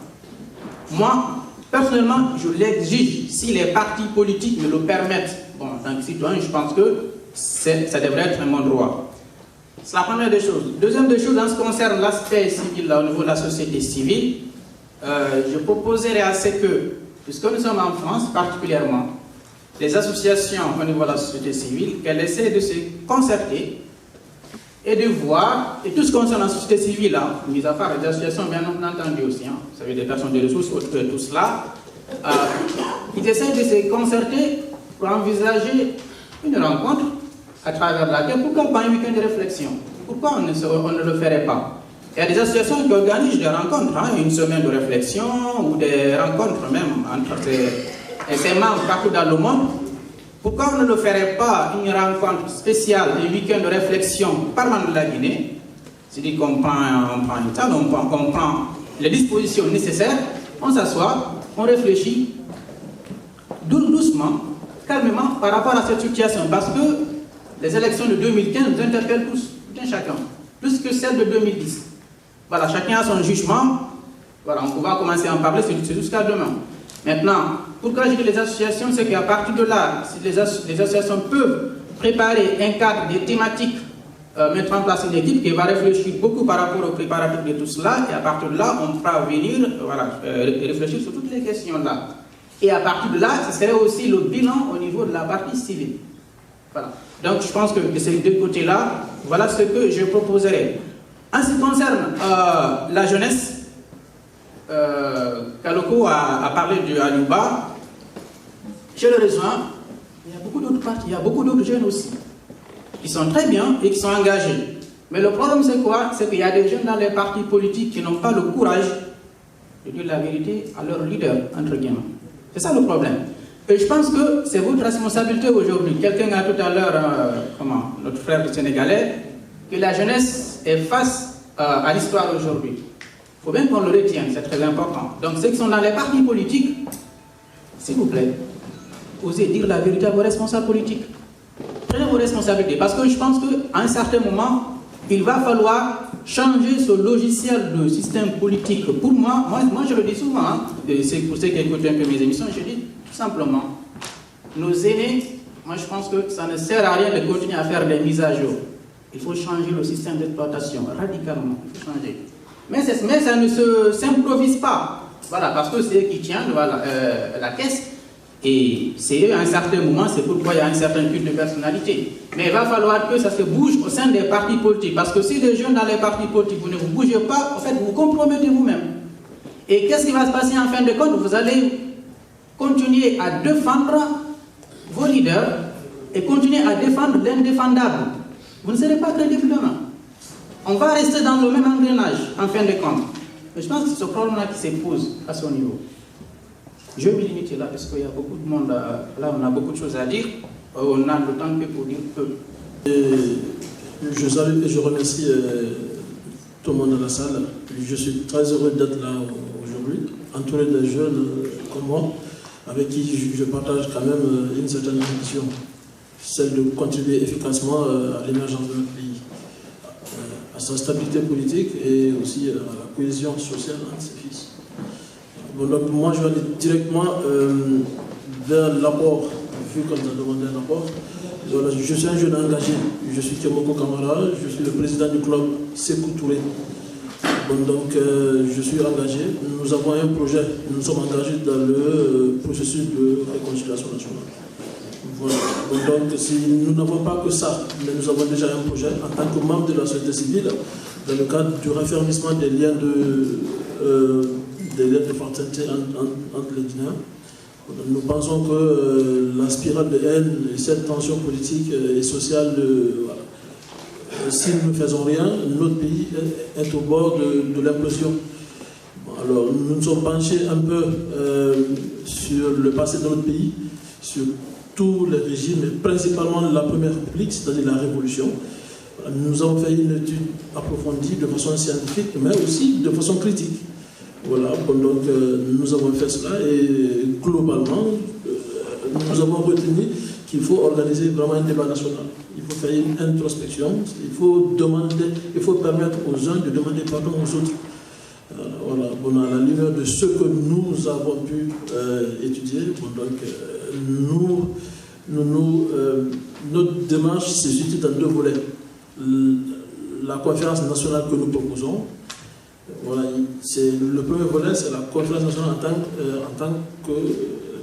Moi, personnellement, je l'exige, si les partis politiques me le permettent. Bon, en tant que citoyen, je pense que ça devrait être un bon droit. C'est la première des choses. Deuxième des choses, en ce qui concerne l'aspect civil, là, au niveau de la société civile, je proposerais à ce que, puisque nous sommes en France particulièrement, les associations au niveau de la société civile, qu'elles essaient de se concerter et de voir, et tout ce qui concerne la société civile, là, mis à part les associations bien entendu aussi, hein, vous savez, des personnes de ressources, tout cela, ils essaient de se concerter pour envisager une rencontre à travers laquelle, pourquoi pas un week-end de réflexion? Pourquoi on ne le ferait pas? Il y a des associations qui organisent des rencontres, hein, une semaine de réflexion ou des rencontres même entre ces membres partout dans le monde. Pourquoi on ne le ferait pas une rencontre spéciale, un week-end de réflexion parlant de la Guinée? C'est-à-dire qu'on prend une table, on prend les dispositions nécessaires, on s'assoit, on réfléchit doucement, calmement par rapport à cette situation. Parce que les élections de 2015 nous interpellent tous, tout un chacun, plus que celles de 2010. Voilà, chacun a son jugement. Voilà, on va commencer à en parler, c'est jusqu'à demain. Maintenant, pourquoi je dis les associations, c'est qu'à partir de là, si les associations peuvent préparer un cadre des thématiques, mettre en place une équipe qui va réfléchir beaucoup par rapport au préparatif de tout cela, et à partir de là, on pourra venir réfléchir sur toutes les questions-là. Et à partir de là, ce serait aussi le bilan au niveau de la partie civile. Voilà. Donc, je pense que de ces deux côtés-là, voilà ce que je proposerais. En ce qui concerne la jeunesse, Kaloko a parlé de Aluba. Je le rejoins. Il y a beaucoup d'autres partis, il y a beaucoup d'autres jeunes aussi, qui sont très bien et qui sont engagés. Mais le problème, c'est quoi? C'est qu'il y a des jeunes dans les partis politiques qui n'ont pas le courage de dire la vérité à leur leader, entre guillemets. C'est ça le problème. Et je pense que c'est votre responsabilité aujourd'hui. Quelqu'un a tout à l'heure, notre frère sénégalais, que la jeunesse est face à l'histoire aujourd'hui. Il faut bien qu'on le retienne, c'est très important. Donc ceux qui sont dans les partis politiques, s'il vous plaît, osez dire la vérité à vos responsables politiques. Prenez vos responsabilités, parce que je pense qu'à un certain moment, il va falloir changer ce logiciel de système politique. Pour moi je le dis souvent, hein, c'est pour ceux qui écoutent un peu mes émissions, je dis tout simplement, nos aînés, moi je pense que ça ne sert à rien de continuer à faire des mises à jour. Il faut changer le système d'exploitation, radicalement, il faut changer. Mais ça ne s'improvise pas, voilà, parce que c'est eux qui tiennent la caisse. Et c'est à un certain moment, c'est pourquoi il y a un certain culte de personnalité. Mais il va falloir que ça se bouge au sein des partis politiques. Parce que si les jeunes dans les partis politiques, vous ne vous bougez pas, en fait, vous compromettez vous-même. Et qu'est-ce qui va se passer en fin de compte? Vous allez continuer à défendre vos leaders et continuer à défendre l'indéfendable. Vous ne serez pas crédible demain. On va rester dans le même engrenage en fin de compte. Mais je pense que c'est ce problème-là qui se pose à ce niveau. Je vais me limiter là parce qu'il y a beaucoup de monde là, on a beaucoup de choses à dire. On a le temps que pour dire peu. Je salue et je remercie tout le monde dans la salle. Je suis très heureux d'être là aujourd'hui, entouré de jeunes comme moi, avec qui je partage quand même une certaine ambition, celle de contribuer efficacement à l'émergence de notre pays, à sa stabilité politique et aussi à la cohésion sociale entre ses fils. Bon, donc moi je vais aller directement vers l'apport, vu qu'on a demandé un apport. Voilà, je suis un jeune engagé, je suis Thiemoko Kamara, je suis le président du club Sékou Touré. Bon, donc je suis engagé, nous avons un projet, nous sommes engagés dans le processus de réconciliation nationale. Voilà. Bon, donc si nous n'avons pas que ça, mais nous avons déjà un projet en tant que membre de la société civile, dans le cadre du raffermissement des liens de fraternité entre les Guinéens. Nous pensons que la spirale de haine et cette tension politique et sociale, voilà, si nous ne faisons rien, notre pays est au bord de l'implosion. Alors, nous nous sommes penchés un peu sur le passé de notre pays, sur tous les régimes, mais principalement la Première République, c'est-à-dire la Révolution. Nous avons fait une étude approfondie de façon scientifique, mais aussi de façon critique. Voilà, donc nous avons fait cela et globalement, nous avons retenu qu'il faut organiser vraiment un débat national. Il faut faire une introspection, il faut permettre aux uns de demander pardon aux autres. Voilà, bon, à la lumière de ce que nous avons pu étudier, bon, donc, notre démarche se situe dans deux volets. La conférence nationale que nous proposons, voilà, le premier volet, c'est la conférence nationale en tant que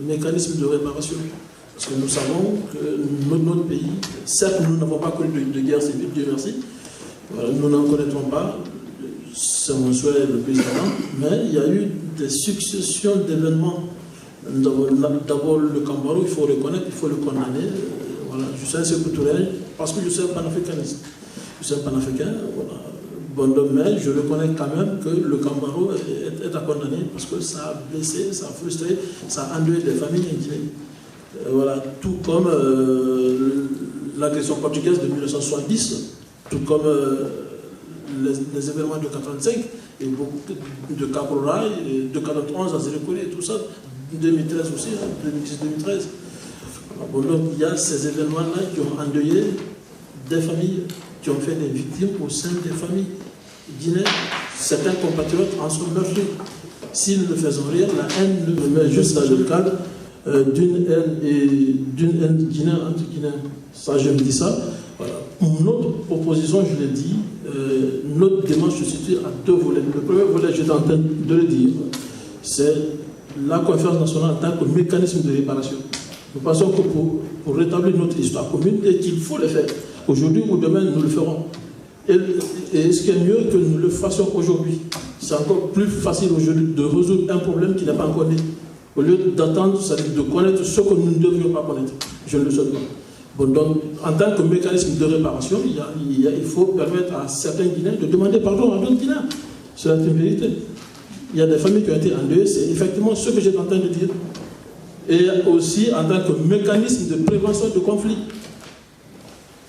mécanisme de réparation. Parce que nous savons que notre pays, certes, nous n'avons pas connu de guerre civile, Dieu merci, voilà, nous n'en connaîtrons pas, c'est mon souhait le plus important, mais il y a eu des successions d'événements. D'abord le Kambaro, il faut reconnaître, il faut le condamner. Voilà, je suis un Sékou Touré parce que je suis un panafricaniste. Je suis un panafricain, voilà. Bon, mais je reconnais quand même que le Kambaro est à condamner parce que ça a blessé, ça a frustré, ça a endeuillé des familles indigènes. Voilà, tout comme l'agression portugaise de 1970, tout comme les événements de 1985, et de Caporal, de 1991 à Zérékoré, tout ça, 2013 aussi, 2010-2013. Bon, donc il y a ces événements-là qui ont endeuillé des familles, qui ont fait des victimes au sein des familles guinéennes. Certains compatriotes en sont meurtris. Si nous ne faisons rien, la haine nous met juste dans le cadre d'une haine guinéenne entre Guinéens. Ça, je me dis ça. Voilà. Notre proposition, je l'ai dit, notre démarche se situe à deux volets. Le premier volet, j'étais en train de le dire, c'est la conférence nationale en tant que mécanisme de réparation. Nous pensons que pour rétablir notre histoire commune, et qu'il faut le faire. Aujourd'hui ou demain, nous le ferons. Et ce qui est mieux que nous le fassions aujourd'hui. C'est encore plus facile aujourd'hui de résoudre un problème qui n'est pas encore né. Au lieu d'attendre, c'est-à-dire de connaître ce que nous ne devrions pas connaître. Je ne le souhaite pas. Bon, donc, en tant que mécanisme de réparation, il faut permettre à certains Guinéens de demander pardon à d'autres Guinéens. C'est la vérité. Il y a des familles qui ont été endeuillées, c'est effectivement ce que j'étais en train de dire. Et aussi en tant que mécanisme de prévention de conflits.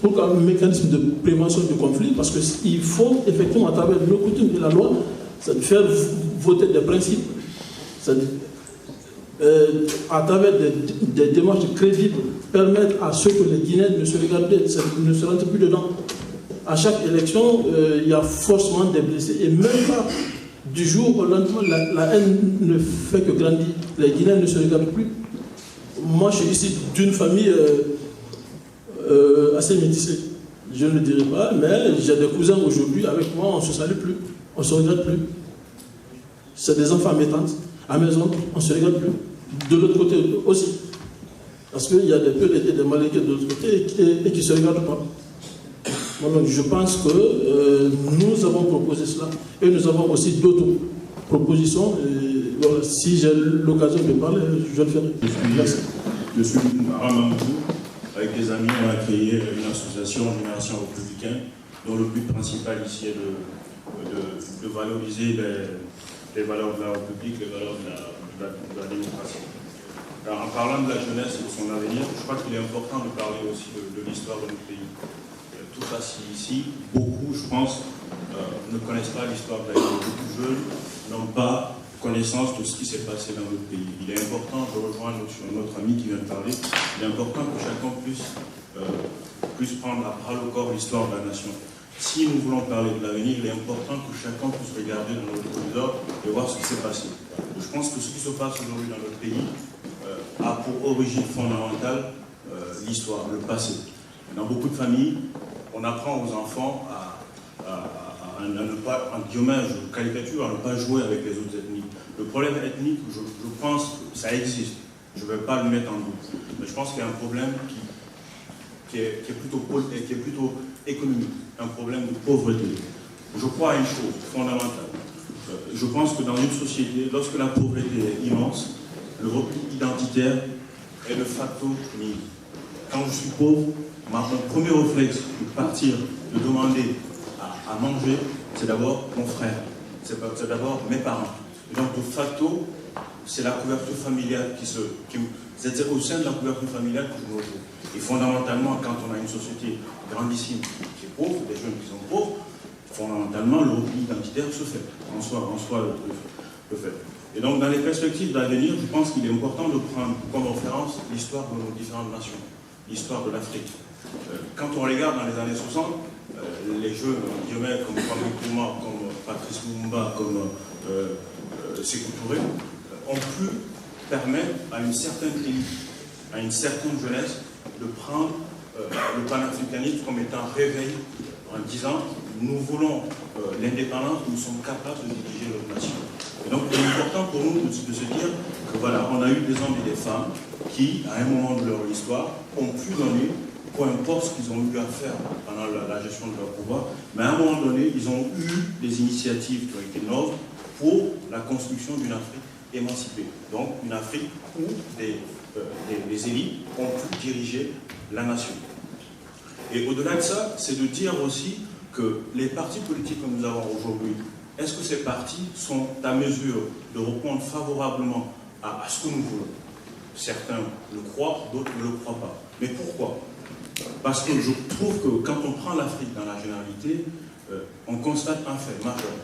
Pourquoi un mécanisme de prévention de conflits? Parce qu'il faut effectivement, à travers nos coutumes et la loi, faire voter des principes. C'est-à-dire, à travers des démarches crédibles, permettre à ceux que les Guinéens ne se rentrent plus dedans. À chaque élection, il y a forcément des blessés. Et même pas du jour au lendemain, la haine ne fait que grandir. Les Guinéens ne se regardent plus. Moi, je suis ici d'une famille assez métissée. Je ne le dirai pas, mais j'ai des cousins aujourd'hui avec moi, on ne se salue plus, on ne se regarde plus. C'est des enfants à mes tantes, à mes oncles, on ne se regarde plus. De l'autre côté aussi. Parce qu'il y a des peuples et des Maliens de l'autre côté et qui ne se regardent pas. Donc, je pense que nous avons proposé cela et nous avons aussi d'autres propositions. Et voilà, si j'ai l'occasion de parler, je le ferai. Merci. Je suis Ramamou. Avec des amis, on a créé une association Génération Républicaine dont le but principal ici est de valoriser les valeurs de la République, les valeurs de la démocratie. Alors, en parlant de la jeunesse et de son avenir, je crois qu'il est important de parler aussi de l'histoire de notre pays. Tout assis ici, beaucoup, je pense, ne connaissent pas l'histoire de la vie. Beaucoup de jeunes n'ont pas connaissance de ce qui s'est passé dans notre pays. Il est important, je rejoins notre ami qui vient de parler, il est important que chacun puisse prendre à bras le corps l'histoire de la nation. Si nous voulons parler de l'avenir, il est important que chacun puisse regarder dans notre corridor et voir ce qui s'est passé. Je pense que ce qui se passe aujourd'hui dans notre pays a pour origine fondamentale l'histoire, le passé. Dans beaucoup de familles, on apprend aux enfants à ne pas, en guillemets, je caricature, à ne pas jouer avec les autres ethnies. Le problème ethnique, je pense que ça existe. Je ne vais pas le mettre en doute. Mais je pense qu'il y a un problème qui est plutôt économique, un problème de pauvreté. Je crois à une chose fondamentale. Je pense que dans une société, lorsque la pauvreté est immense, le repli identitaire est de facto minime. Quand je suis pauvre, mon premier réflexe de partir, de demander à manger, c'est d'abord mon frère, c'est d'abord mes parents. Et donc, de facto, c'est la couverture familiale c'est au sein de la couverture familiale que je me retrouve. Et fondamentalement, quand on a une société grandissime qui est pauvre, des jeunes qui sont pauvres, fondamentalement, le repli identitaire se fait, en soi le fait. Et donc, dans les perspectives d'avenir, je pense qu'il est important de prendre comme référence l'histoire de nos différentes nations, l'histoire de l'Afrique. Quand on regarde dans les années 60, les jeunes, comme Kwame Nkrumah, comme Patrice Lumumba, comme Sékou Touré, ont pu permettre à une certaine élite, à une certaine jeunesse, de prendre le panafricanisme comme étant réveil en disant nous voulons l'indépendance, nous sommes capables de diriger notre nation. Et donc il est important pour nous de se dire que voilà, on a eu des hommes et des femmes qui, à un moment de leur histoire, ont pu donner, peu importe ce qu'ils ont eu à faire pendant la gestion de leur pouvoir, mais à un moment donné, ils ont eu des initiatives qui ont été nobles pour la construction d'une Afrique émancipée. Donc une Afrique où des élites ont pu diriger la nation. Et au-delà de ça, c'est de dire aussi que les partis politiques que nous avons aujourd'hui, est-ce que ces partis sont à mesure de répondre favorablement à ce que nous voulons? Certains le croient, d'autres ne le croient pas. Mais pourquoi? Parce que je trouve que quand on prend l'Afrique dans la généralité, on constate un fait majeur.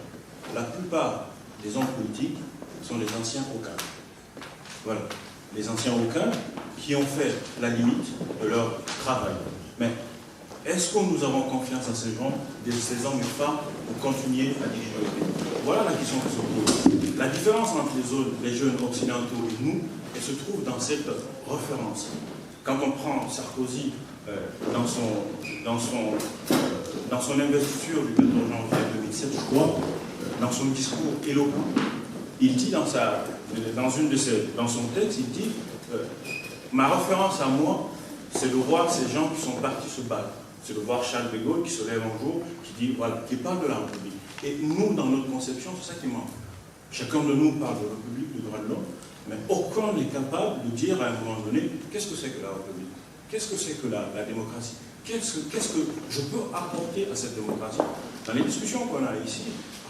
La plupart des hommes politiques sont les anciens Okans. Voilà. Les anciens Okans qui ont fait la limite de leur travail. Mais est-ce que nous avons confiance à ces gens, ces hommes et femmes, pour continuer à diriger le pays? Voilà la question qui se pose. La différence entre les jeunes occidentaux et nous, elle se trouve dans cette référence. Quand on prend Sarkozy dans son investiture du 14 janvier 2007, je crois, dans son discours éloquent, il dit dans son texte, il dit ma référence à moi, c'est de voir ces gens qui sont partis se battre. C'est de voir Charles de Gaulle qui se lève un jour, qui parle de la République. Et nous, dans notre conception, c'est ça qui manque. Chacun de nous parle de République, de droits de l'homme, mais aucun n'est capable de dire à un moment donné, qu'est-ce que c'est que la République? Qu'est-ce que c'est que la démocratie? Qu'est-ce que je peux apporter à cette démocratie? Dans les discussions qu'on a ici,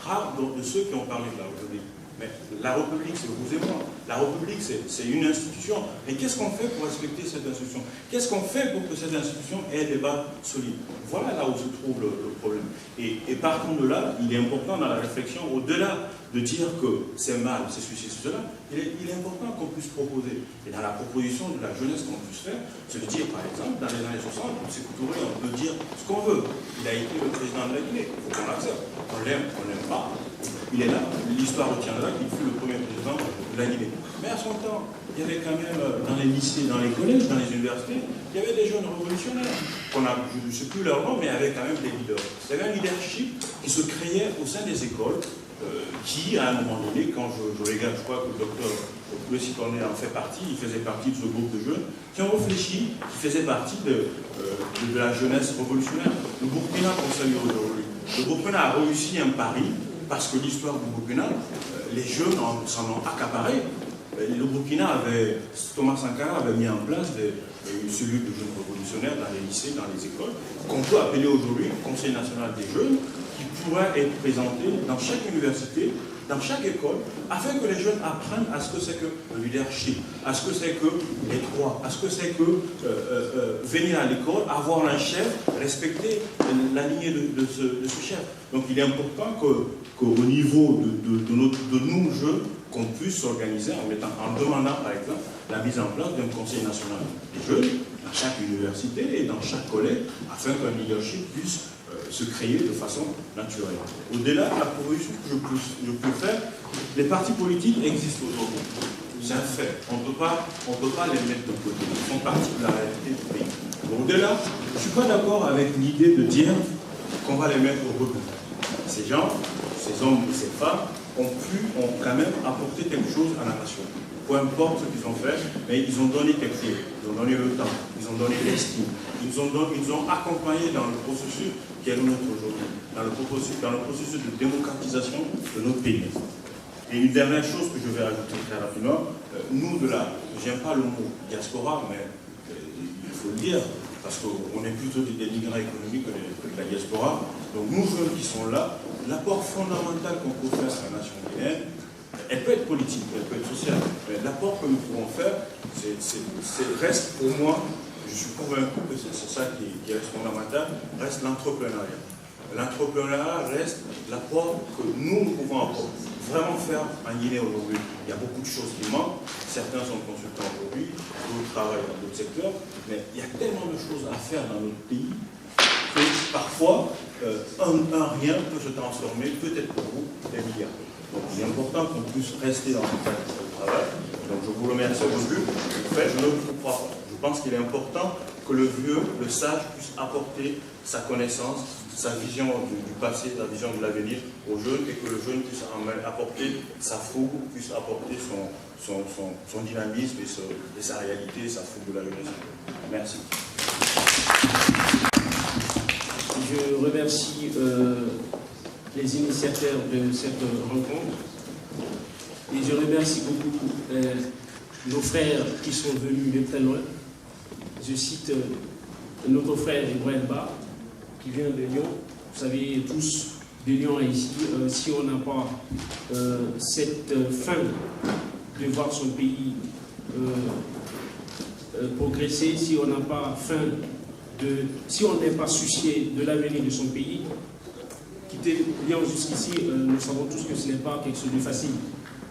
rares de ceux qui ont parlé de la République. Mais la République, c'est vous et moi. La République, c'est une institution. Et qu'est-ce qu'on fait pour respecter cette institution? Qu'est-ce qu'on fait pour que cette institution ait des bases solides? Voilà là où se trouve le problème. Et partant de là, il est important dans la réflexion, au-delà de dire que c'est mal, c'est ceci, c'est cela, il est important qu'on puisse proposer. Et dans la proposition de la jeunesse qu'on puisse faire, c'est de dire, par exemple, dans les années 60, Sékou Touré, on peut dire ce qu'on veut. Il a été le président de la Guinée. Il faut qu'on l'accepte. On l'aime, on l'aime pas. Il est là, l'histoire retiendra qu'il fut le premier président de la Guinée. Mais à son temps, il y avait quand même dans les lycées, dans les collèges, dans les universités, il y avait des jeunes révolutionnaires, je ne sais plus leur nom, mais il y avait quand même des leaders. Il y avait un leadership qui se créait au sein des écoles, qui, à un moment donné, quand je regarde, je crois que le docteur Poulet-Sitorné en fait partie, il faisait partie de ce groupe de jeunes, qui ont réfléchi, qui faisaient partie de la jeunesse révolutionnaire. Le Burkina qu'on salue aujourd'hui. Le Burkina a réussi un pari, parce que l'histoire du Burkina, les jeunes s'en ont accaparé. Le Burkina Thomas Sankara avait mis en place une cellule de jeunes révolutionnaires dans les lycées, dans les écoles, qu'on peut appeler aujourd'hui Conseil national des jeunes, qui pourrait être présenté dans chaque université, dans chaque école, afin que les jeunes apprennent à ce que c'est que le leadership, à ce que c'est que les droits, à ce que c'est que venir à l'école, avoir un chef, respecter la lignée de ce chef. Donc il est important qu'au niveau de nous jeunes, qu'on puisse s'organiser en demandant par exemple la mise en place d'un conseil national des jeunes dans chaque université et dans chaque collège, afin qu'un leadership puisse se créer de façon naturelle. Au-delà de la proposition que je peux faire, les partis politiques existent aujourd'hui. C'est un fait. On ne peut pas les mettre de côté. Ils font partie de la réalité du pays. Au-delà, je ne suis pas d'accord avec l'idée de dire qu'on va les mettre au rebut. Ces gens, ces hommes et ces femmes, ont quand même apporté quelque chose à la nation. Peu importe ce qu'ils ont fait, mais ils ont donné quelque chose. Ils ont donné le temps, ils ont donné l'estime. Ils ont accompagné dans le processus qui est le nôtre aujourd'hui, dans le processus de démocratisation de notre pays. Et une dernière chose que je vais ajouter très rapidement, nous j'aime pas le mot diaspora, mais il faut le dire, parce qu'on est plutôt des migrants économiques que de la diaspora. Donc nous jeunes qui sont là, l'apport fondamental qu'on peut faire à la nation guinéenne, elle peut être politique, elle peut être sociale, mais l'apport que nous pouvons faire, reste pour moi, je suis convaincu que c'est ça qui reste fondamental, reste l'entrepreneuriat. L'entrepreneuriat reste l'apport que nous pouvons vraiment faire en Guinée aujourd'hui. Il y a beaucoup de choses qui manquent, certains sont consultants aujourd'hui, d'autres travaillent dans d'autres secteurs, mais il y a tellement de choses à faire dans notre pays que parfois, un rien peut se transformer, peut-être pour vous, des milliards. Donc il est important qu'on puisse rester dans ce travail. Donc je vous remercie aujourd'hui. En fait, je ne vous crois pas. Je pense qu'il est important que le vieux, le sage, puisse apporter sa connaissance, sa vision du passé, sa vision de l'avenir aux jeunes, et que le jeune puisse apporter sa fougue, puisse apporter son dynamisme et sa réalité, sa fougue de la jeunesse. Merci. Je remercie les initiateurs de cette rencontre et je remercie beaucoup nos frères qui sont venus de très loin. Je cite notre frère Ibrahim Ba qui vient de Lyon. Vous savez tous, de Lyon à ici, si on n'a pas cette faim de voir son pays progresser, si on n'a pas faim si on n'est pas soucié de l'avenir de son pays, quitter Lyon jusqu'ici, nous savons tous que ce n'est pas quelque chose de facile.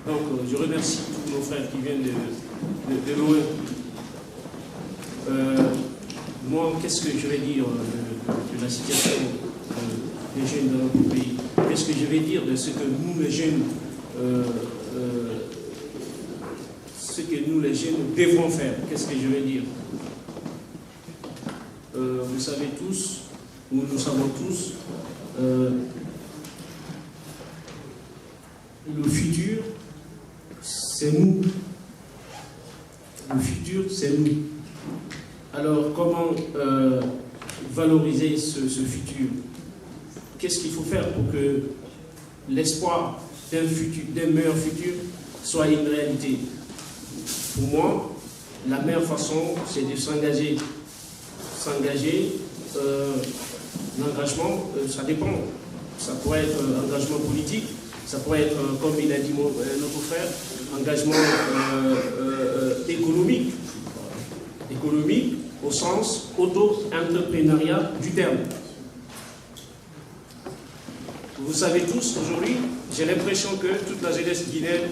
Donc je remercie tous nos frères qui viennent de loin. Moi, qu'est-ce que je vais dire de la situation des jeunes dans notre pays? Qu'est-ce que je vais dire de ce que nous les jeunes devrons faire? Qu'est-ce que je vais dire? Vous savez tous, ou nous savons tous, le futur, c'est nous. Le futur, c'est nous. Alors, comment valoriser ce futur? Qu'est-ce qu'il faut faire pour que l'espoir d'un meilleur futur soit une réalité? Pour moi, la meilleure façon, c'est de s'engager. L'engagement, ça dépend. Ça pourrait être un engagement politique, ça pourrait être, comme il a dit notre frère, engagement économique. Économique au sens auto-entrepreneuriat du terme. Vous savez tous, aujourd'hui, j'ai l'impression que toute la jeunesse guinéenne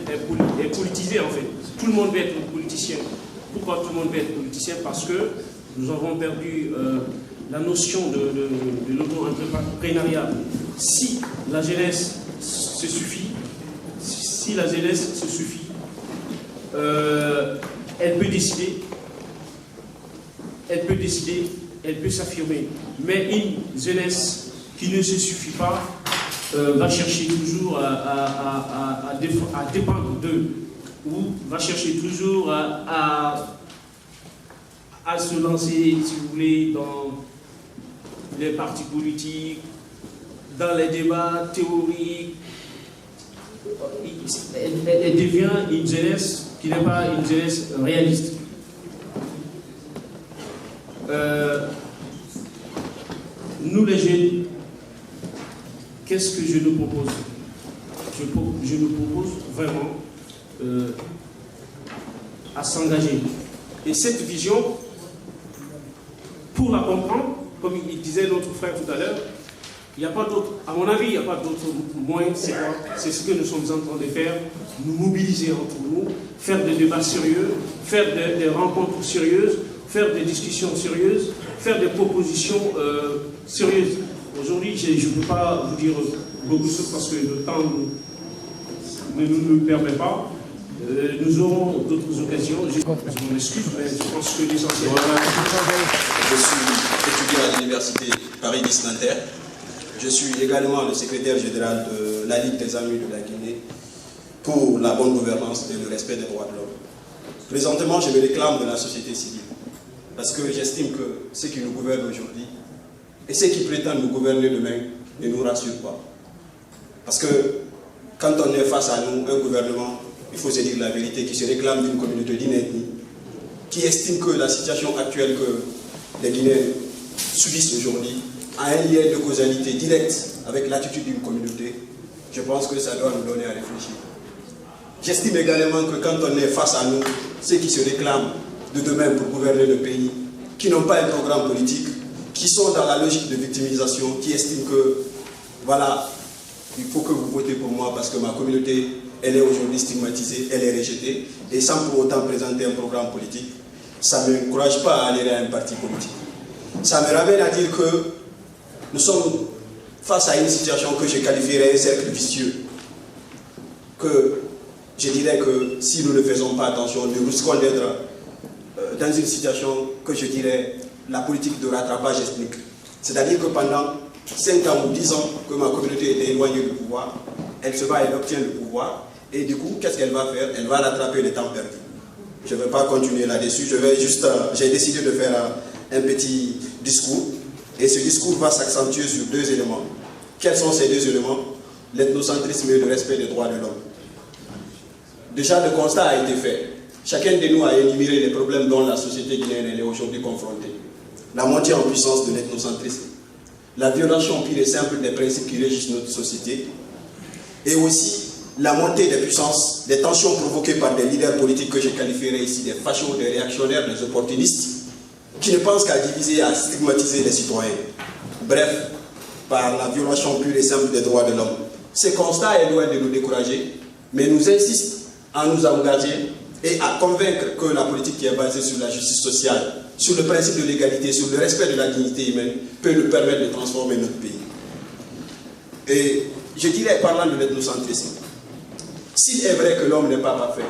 est politisée en fait. Tout le monde veut être politicien. Pourquoi tout le monde veut être politicien? Parce que nous avons perdu la notion de l'auto-entrepreneuriat. Si la jeunesse se suffit, elle peut décider, elle peut s'affirmer. Mais une jeunesse qui ne se suffit pas, va chercher toujours à dépendre d'eux, ou va chercher toujours à se lancer, si vous voulez, dans les partis politiques, dans les débats théoriques. Elle devient une jeunesse qui n'est pas une jeunesse réaliste. Nous les jeunes, qu'est-ce que je nous propose? Je nous propose vraiment à s'engager. Et cette vision, pour la comprendre, comme il disait notre frère tout à l'heure, il n'y a pas d'autre, à mon avis, il n'y a pas d'autre moyen. C'est ce que nous sommes en train de faire, nous mobiliser entre nous, faire des débats sérieux, faire des rencontres sérieuses, faire des discussions sérieuses, faire des propositions sérieuses. Aujourd'hui, je ne peux pas vous dire beaucoup de choses parce que le temps ne nous permet pas. Nous aurons d'autres occasions. Je m'en excuse, mais je pense que l'essentiel. Je suis étudiant à l'université Paris-Nanterre. Je suis également le secrétaire général de la Ligue des Amis de la Guinée pour la bonne gouvernance et le respect des droits de l'homme. Présentement, je me réclame de la société civile parce que j'estime que ceux qui nous gouvernent aujourd'hui et ceux qui prétendent nous gouverner demain ne nous rassurent pas. Parce que quand on est face à nous, un gouvernement, il faut se dire la vérité, qui se réclame d'une communauté, d'une ethnie, qui estime que la situation actuelle que les Guinéens subissent aujourd'hui a un lien de causalité directe avec l'attitude d'une communauté, je pense que ça doit nous donner à réfléchir. J'estime également que quand on est face à nous, ceux qui se réclament de demain pour gouverner le pays, qui n'ont pas un programme politique, qui sont dans la logique de victimisation, qui estiment que, voilà, il faut que vous votez pour moi parce que ma communauté, elle est aujourd'hui stigmatisée, elle est rejetée, et sans pour autant présenter un programme politique, ça ne m'encourage pas à aller à un parti politique. Ça me ramène à dire que nous sommes face à une situation que je qualifierais un cercle vicieux. Que je dirais que si nous ne faisons pas attention, nous risquons d'être dans une situation que je dirais la politique de rattrapage ethnique. C'est-à-dire que pendant 5 ans ou 10 ans que ma communauté était éloignée du pouvoir, elle se bat, elle obtient le pouvoir, et du coup, qu'est-ce qu'elle va faire? Elle va rattraper le temps perdu. Je ne vais pas continuer là-dessus, j'ai décidé de faire un petit discours, et ce discours va s'accentuer sur 2 éléments. Quels sont ces 2 éléments? L'ethnocentrisme et le respect des droits de l'homme. Déjà, le constat a été fait. Chacun de nous a énuméré les problèmes dont la société guinéenne est aujourd'hui confrontée. La montée en puissance de l'ethnocentrisme, la violation pure et simple des principes qui régissent notre société, et aussi la montée des puissances, des tensions provoquées par des leaders politiques que je qualifierais ici des fachos, des réactionnaires, des opportunistes, qui ne pensent qu'à diviser, à stigmatiser les citoyens. Bref, par la violation pure et simple des droits de l'homme. Ce constat est loin de nous décourager, mais nous insiste à nous engager et à convaincre que la politique qui est basée sur la justice sociale, sur le principe de l'égalité, sur le respect de la dignité humaine, peut nous permettre de transformer notre pays. Et je dirais, parlant de l'ethnocentrisme, s'il est vrai que l'homme n'est pas parfait,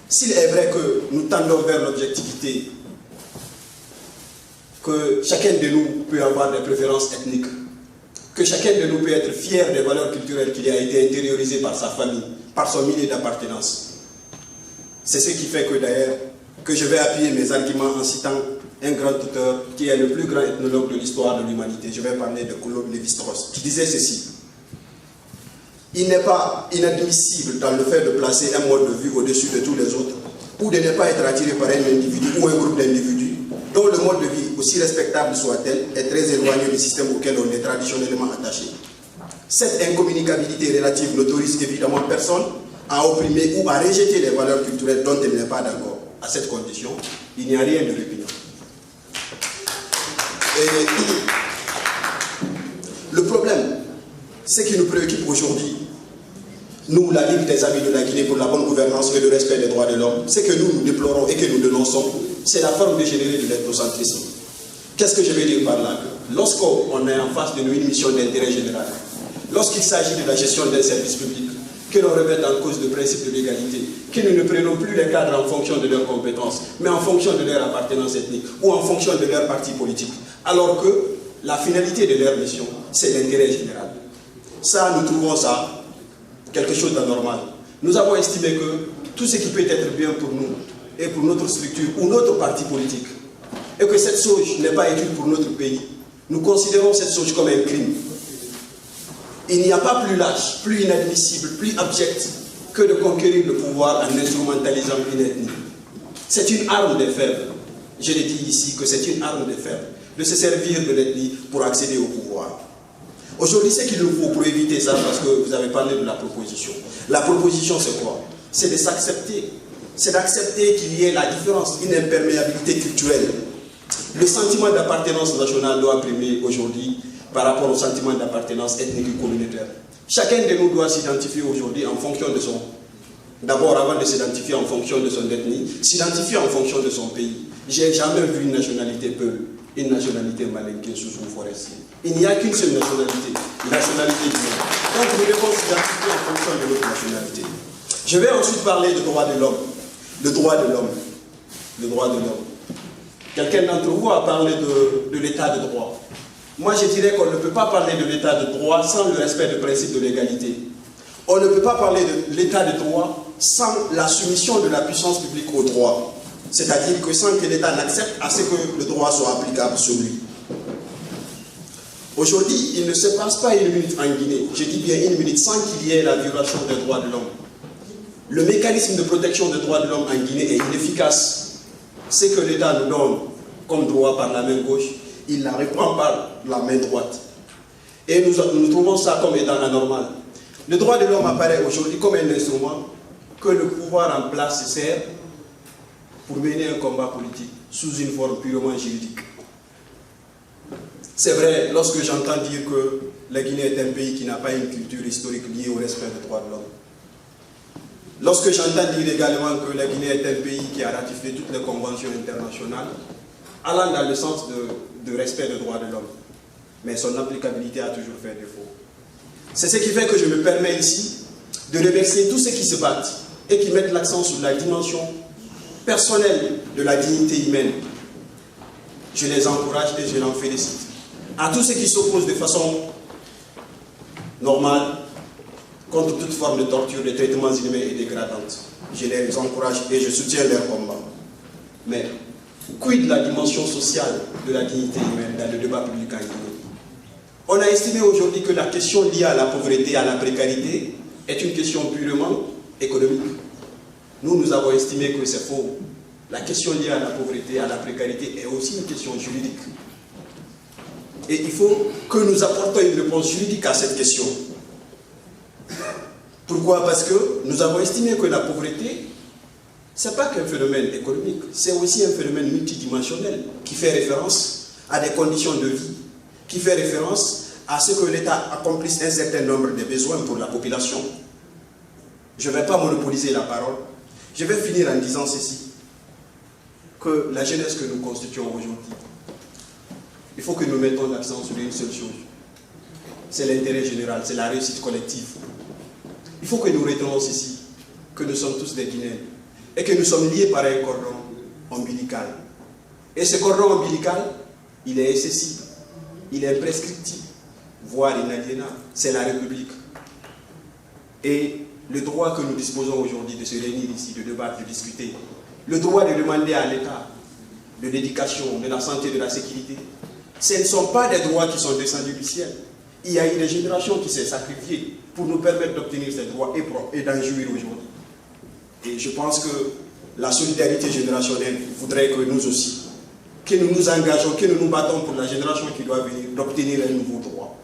s'il est vrai que nous tendons vers l'objectivité, que chacun de nous peut avoir des préférences ethniques, que chacun de nous peut être fier des valeurs culturelles qu'il a été intériorisées par sa famille, par son milieu d'appartenance. C'est ce qui fait que d'ailleurs, que je vais appuyer mes arguments en citant un grand auteur qui est le plus grand ethnologue de l'histoire de l'humanité. Je vais parler de Claude Lévi-Strauss, qui disait ceci: il n'est pas inadmissible dans le fait de placer un mode de vue au-dessus de tous les autres, ou de ne pas être attiré par un individu ou un groupe d'individus, dont le mode de vie, aussi respectable soit-elle, est très éloigné du système auquel on est traditionnellement attaché. Cette incommunicabilité relative n'autorise évidemment personne à opprimer ou à rejeter les valeurs culturelles dont elle n'est pas d'accord. À cette condition, il n'y a rien de répugnant. Et le problème, ce qui nous préoccupe aujourd'hui, nous, la Ligue des Amis de la Guinée pour la bonne gouvernance et le respect des droits de l'homme, ce que nous déplorons et que nous dénonçons, c'est la forme dégénérée de l'ethnocentrisme. Qu'est-ce que je veux dire par là? Lorsqu'on est en face de nous une mission d'intérêt général, lorsqu'il s'agit de la gestion d'un service public, que l'on remette en cause le principe de l'égalité, que nous ne prenons plus les cadres en fonction de leurs compétences, mais en fonction de leur appartenance ethnique ou en fonction de leur parti politique, alors que la finalité de leur mission, c'est l'intérêt général. ça, nous trouvons ça quelque chose d'anormal. Nous avons estimé que tout ce qui peut être bien pour nous et pour notre structure ou notre parti politique, et que cette chose n'est pas utile pour notre pays, nous considérons cette chose comme un crime. Il n'y a pas plus lâche, plus inadmissible, plus abject que de conquérir le pouvoir en instrumentalisant une ethnie. C'est une arme des faibles. Je l'ai dit ici que c'est une arme des faibles, de se servir de l'ethnie pour accéder au pouvoir. Aujourd'hui, ce qu'il nous faut pour éviter ça, parce que vous avez parlé de la proposition. La proposition, c'est quoi? C'est de s'accepter. C'est d'accepter qu'il y ait la différence, une imperméabilité culturelle. Le sentiment d'appartenance nationale doit primer aujourd'hui par rapport au sentiment d'appartenance ethnique et communautaire. Chacun de nous doit s'identifier aujourd'hui en fonction de son... D'abord, avant de s'identifier en fonction de son ethnie, s'identifier en fonction de son pays. J'ai jamais vu une nationalité Peul, une nationalité malinké, sous forestier. Il n'y a qu'une seule nationalité, la nationalité du monde. Donc nous devons s'identifier en fonction de notre nationalité. Je vais ensuite parler de droit de l'homme. Le droit de l'homme. Le droit de l'homme. Quelqu'un d'entre vous a parlé de l'état de droit. Moi, je dirais qu'on ne peut pas parler de l'état de droit sans le respect du principe de l'égalité. On ne peut pas parler de l'état de droit sans la soumission de la puissance publique au droit. C'est-à-dire que sans que l'État n'accepte à ce que le droit soit applicable sur lui. Aujourd'hui, il ne se passe pas une minute en Guinée, je dis bien une minute, sans qu'il y ait la violation des droits de l'homme. Le mécanisme de protection des droits de l'homme en Guinée est inefficace. Ce que l'État nous donne comme droit par la main gauche, il la reprend par la main droite. Et nous trouvons ça comme étant anormal. Le droit de l'homme apparaît aujourd'hui comme un instrument que le pouvoir en place sert pour mener un combat politique sous une forme purement juridique. C'est vrai, lorsque j'entends dire que la Guinée est un pays qui n'a pas une culture historique liée au respect des droits de l'homme. Lorsque j'entends dire également que la Guinée est un pays qui a ratifié toutes les conventions internationales, allant dans le sens de respect des droits de l'homme. Mais son applicabilité a toujours fait défaut. C'est ce qui fait que je me permets ici de remercier tous ceux qui se battent et qui mettent l'accent sur la dimension personnelle de la dignité humaine. Je les encourage et je les félicite. À tous ceux qui s'opposent de façon normale contre toute forme de torture, de traitements inhumains et dégradantes, je les encourage et je soutiens leur combat. Mais quid de la dimension sociale de la dignité humaine dans le débat public en Guinée? On a estimé aujourd'hui que la question liée à la pauvreté, à la précarité, est une question purement économique. Nous avons estimé que c'est faux. La question liée à la pauvreté, à la précarité est aussi une question juridique. Et il faut que nous apportions une réponse juridique à cette question. Pourquoi? Parce que nous avons estimé que la pauvreté, ce n'est pas qu'un phénomène économique, c'est aussi un phénomène multidimensionnel qui fait référence à des conditions de vie, qui fait référence à ce que l'État accomplisse un certain nombre de besoins pour la population. Je ne vais pas monopoliser la parole. Je vais finir en disant ceci, que la jeunesse que nous constituons aujourd'hui, il faut que nous mettions l'accent sur une seule chose. C'est l'intérêt général, c'est la réussite collective. Il faut que nous retenons ceci, que nous sommes tous des Guinéens et que nous sommes liés par un cordon ombilical. Et ce cordon ombilical, il est excessif, il est imprescriptible, voire inaliénable. C'est la République. Et le droit que nous disposons aujourd'hui de se réunir ici, de débattre, de discuter, le droit de demander à l'État de l'éducation, de la santé, de la sécurité, ce ne sont pas des droits qui sont descendus du ciel. Il y a eu des générations qui s'est sacrifiées pour nous permettre d'obtenir ces droits et d'en jouir aujourd'hui. Et je pense que la solidarité générationnelle voudrait que nous aussi, que nous nous engageons, que nous nous battons pour la génération qui doit venir, d'obtenir un nouveau droit.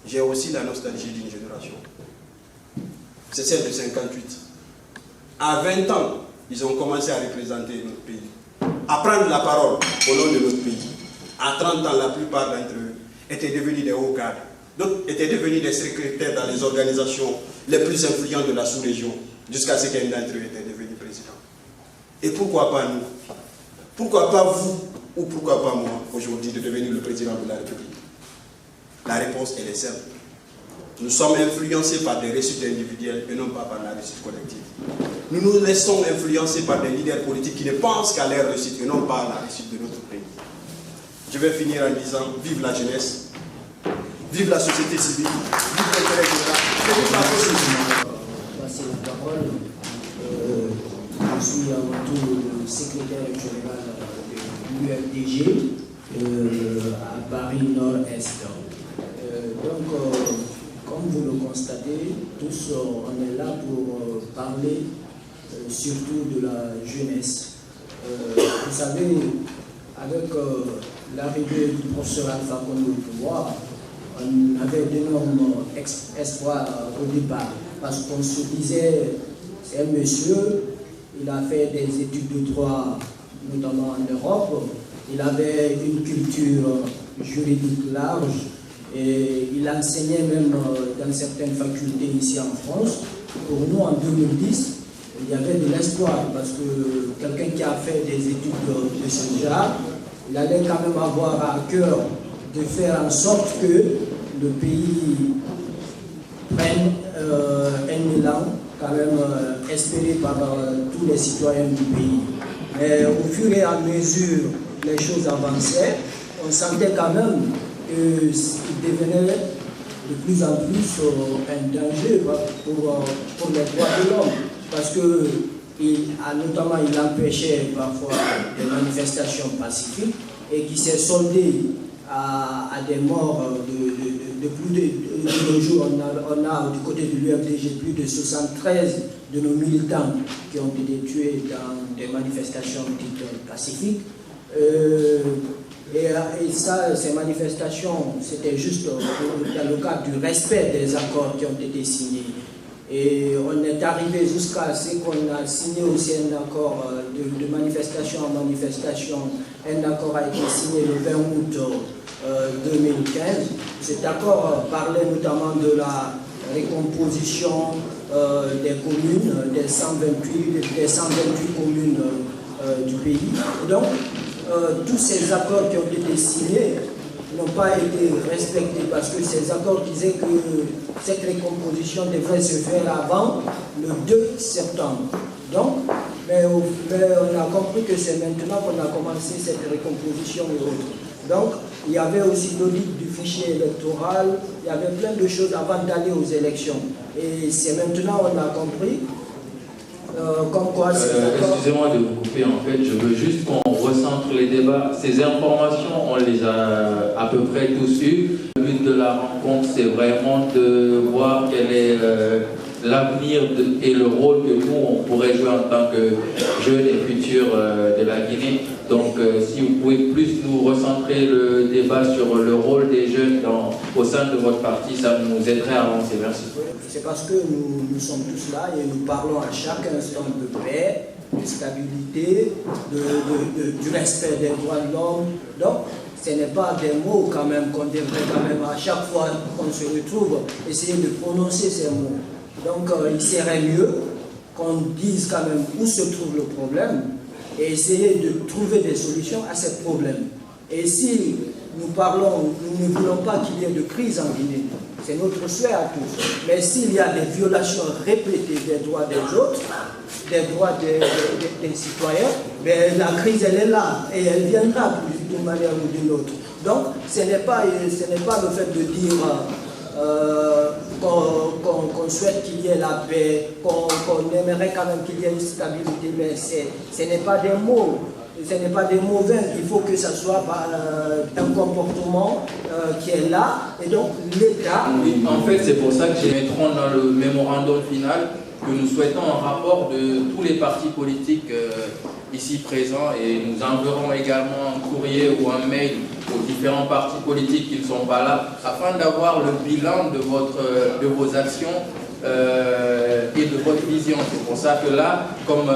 J'ai aussi la nostalgie d'une génération. C'est celle de 58. À 20 ans, ils ont commencé à représenter notre pays, à prendre la parole au nom de notre pays. À 30 ans, la plupart d'entre eux étaient devenus des hauts cadres. D'autres étaient devenus des secrétaires dans les organisations les plus influentes de la sous-région, jusqu'à ce qu'un d'entre eux était devenu président. Et pourquoi pas nous? Pourquoi pas vous ou pourquoi pas moi aujourd'hui de devenir le président de la République? La réponse, elle est simple. Nous sommes influencés par des réussites individuelles et non pas par la réussite collective. Nous nous laissons influencer par des leaders politiques qui ne pensent qu'à leur réussite et non pas à la réussite de notre pays. Je vais finir en disant vive la jeunesse, vive la société civile, vive l'intérêt général. Passer la parole. Je suis avant tout le secrétaire général de l'UFDG à Paris Nord-Est. Donc, comme vous le constatez, tous on est là pour parler surtout de la jeunesse. Vous savez, avec l'arrivée du professeur Alpha Condé au pouvoir, on avait d'énormes espoirs au départ, parce qu'on se disait, c'est un monsieur, il a fait des études de droit, notamment en Europe, il avait une culture juridique large, et il enseignait même dans certaines facultés ici en France. Pour nous, en 2010, il y avait de l'espoir, parce que quelqu'un qui a fait des études de ce genre, il allait quand même avoir à cœur de faire en sorte que le pays prenne un élan quand même espéré par tous les citoyens du pays. Mais au fur et à mesure les choses avançaient, on sentait quand même qu'il devenait de plus en plus un danger pour les droits de l'homme, parce que notamment il empêchait parfois des manifestations pacifiques et qui s'est soldé à des morts de plus de nos jours. On a du côté de l'UFDG plus de 73 de nos militants qui ont été tués dans des manifestations dites pacifiques. Et ça, ces manifestations, c'était juste dans le cadre du respect des accords qui ont été signés. Et on est arrivé jusqu'à ce qu'on a signé aussi un accord de manifestation en manifestation. Un accord a été signé le 20 août 2015. Cet accord parlait notamment de la récomposition des communes, des 128 communes du pays. Et donc, tous ces accords qui ont été signés n'ont pas été respectés, parce que ces accords disaient que cette récomposition devrait se faire avant le 2 septembre. Donc, mais on a compris que c'est maintenant qu'on a commencé cette récomposition et autres. Donc, il y avait aussi l'audit du fichier électoral, il y avait plein de choses avant d'aller aux élections. Et c'est maintenant qu'on a compris comme quoi... Excusez-moi de vous couper, en fait, je veux juste qu'on recentre les débats. Ces informations, on les a à peu près tous eues. Le but de la rencontre, c'est vraiment de voir quel est l'avenir et le rôle que nous, on pourrait jouer en tant que jeunes et futurs de la Guinée. Donc, si vous pouvez plus nous recentrer le débat sur le rôle des jeunes au sein de votre parti, ça nous aiderait à avancer. Merci. C'est parce que nous sommes tous là et nous parlons à chaque instant de paix, de stabilité, du respect des droits de l'homme. Donc, ce n'est pas des mots quand même qu'on devrait quand même à chaque fois qu'on se retrouve essayer de prononcer ces mots. Donc, il serait mieux qu'on dise quand même où se trouve le problème et essayer de trouver des solutions à ce problème. Et si nous parlons, nous ne voulons pas qu'il y ait de crise en Guinée, c'est notre souhait à tous. Mais s'il y a des violations répétées des droits des autres, des droits des citoyens, ben la crise elle est là et elle viendra d'une manière ou d'une autre. Donc ce n'est pas le fait de dire qu'on souhaite qu'il y ait la paix, qu'on aimerait quand même qu'il y ait une stabilité, mais ce n'est pas des mots. Ce n'est pas des mots vains, il faut que ce soit un comportement qui est là, et donc l'État... Oui, en fait, c'est pour ça que nous mettrons dans le mémorandum final que nous souhaitons un rapport de tous les partis politiques ici présents, et nous enverrons également un courrier ou un mail aux différents partis politiques qui ne sont pas là, afin d'avoir le bilan de vos actions et de votre vision. C'est pour ça que là, comme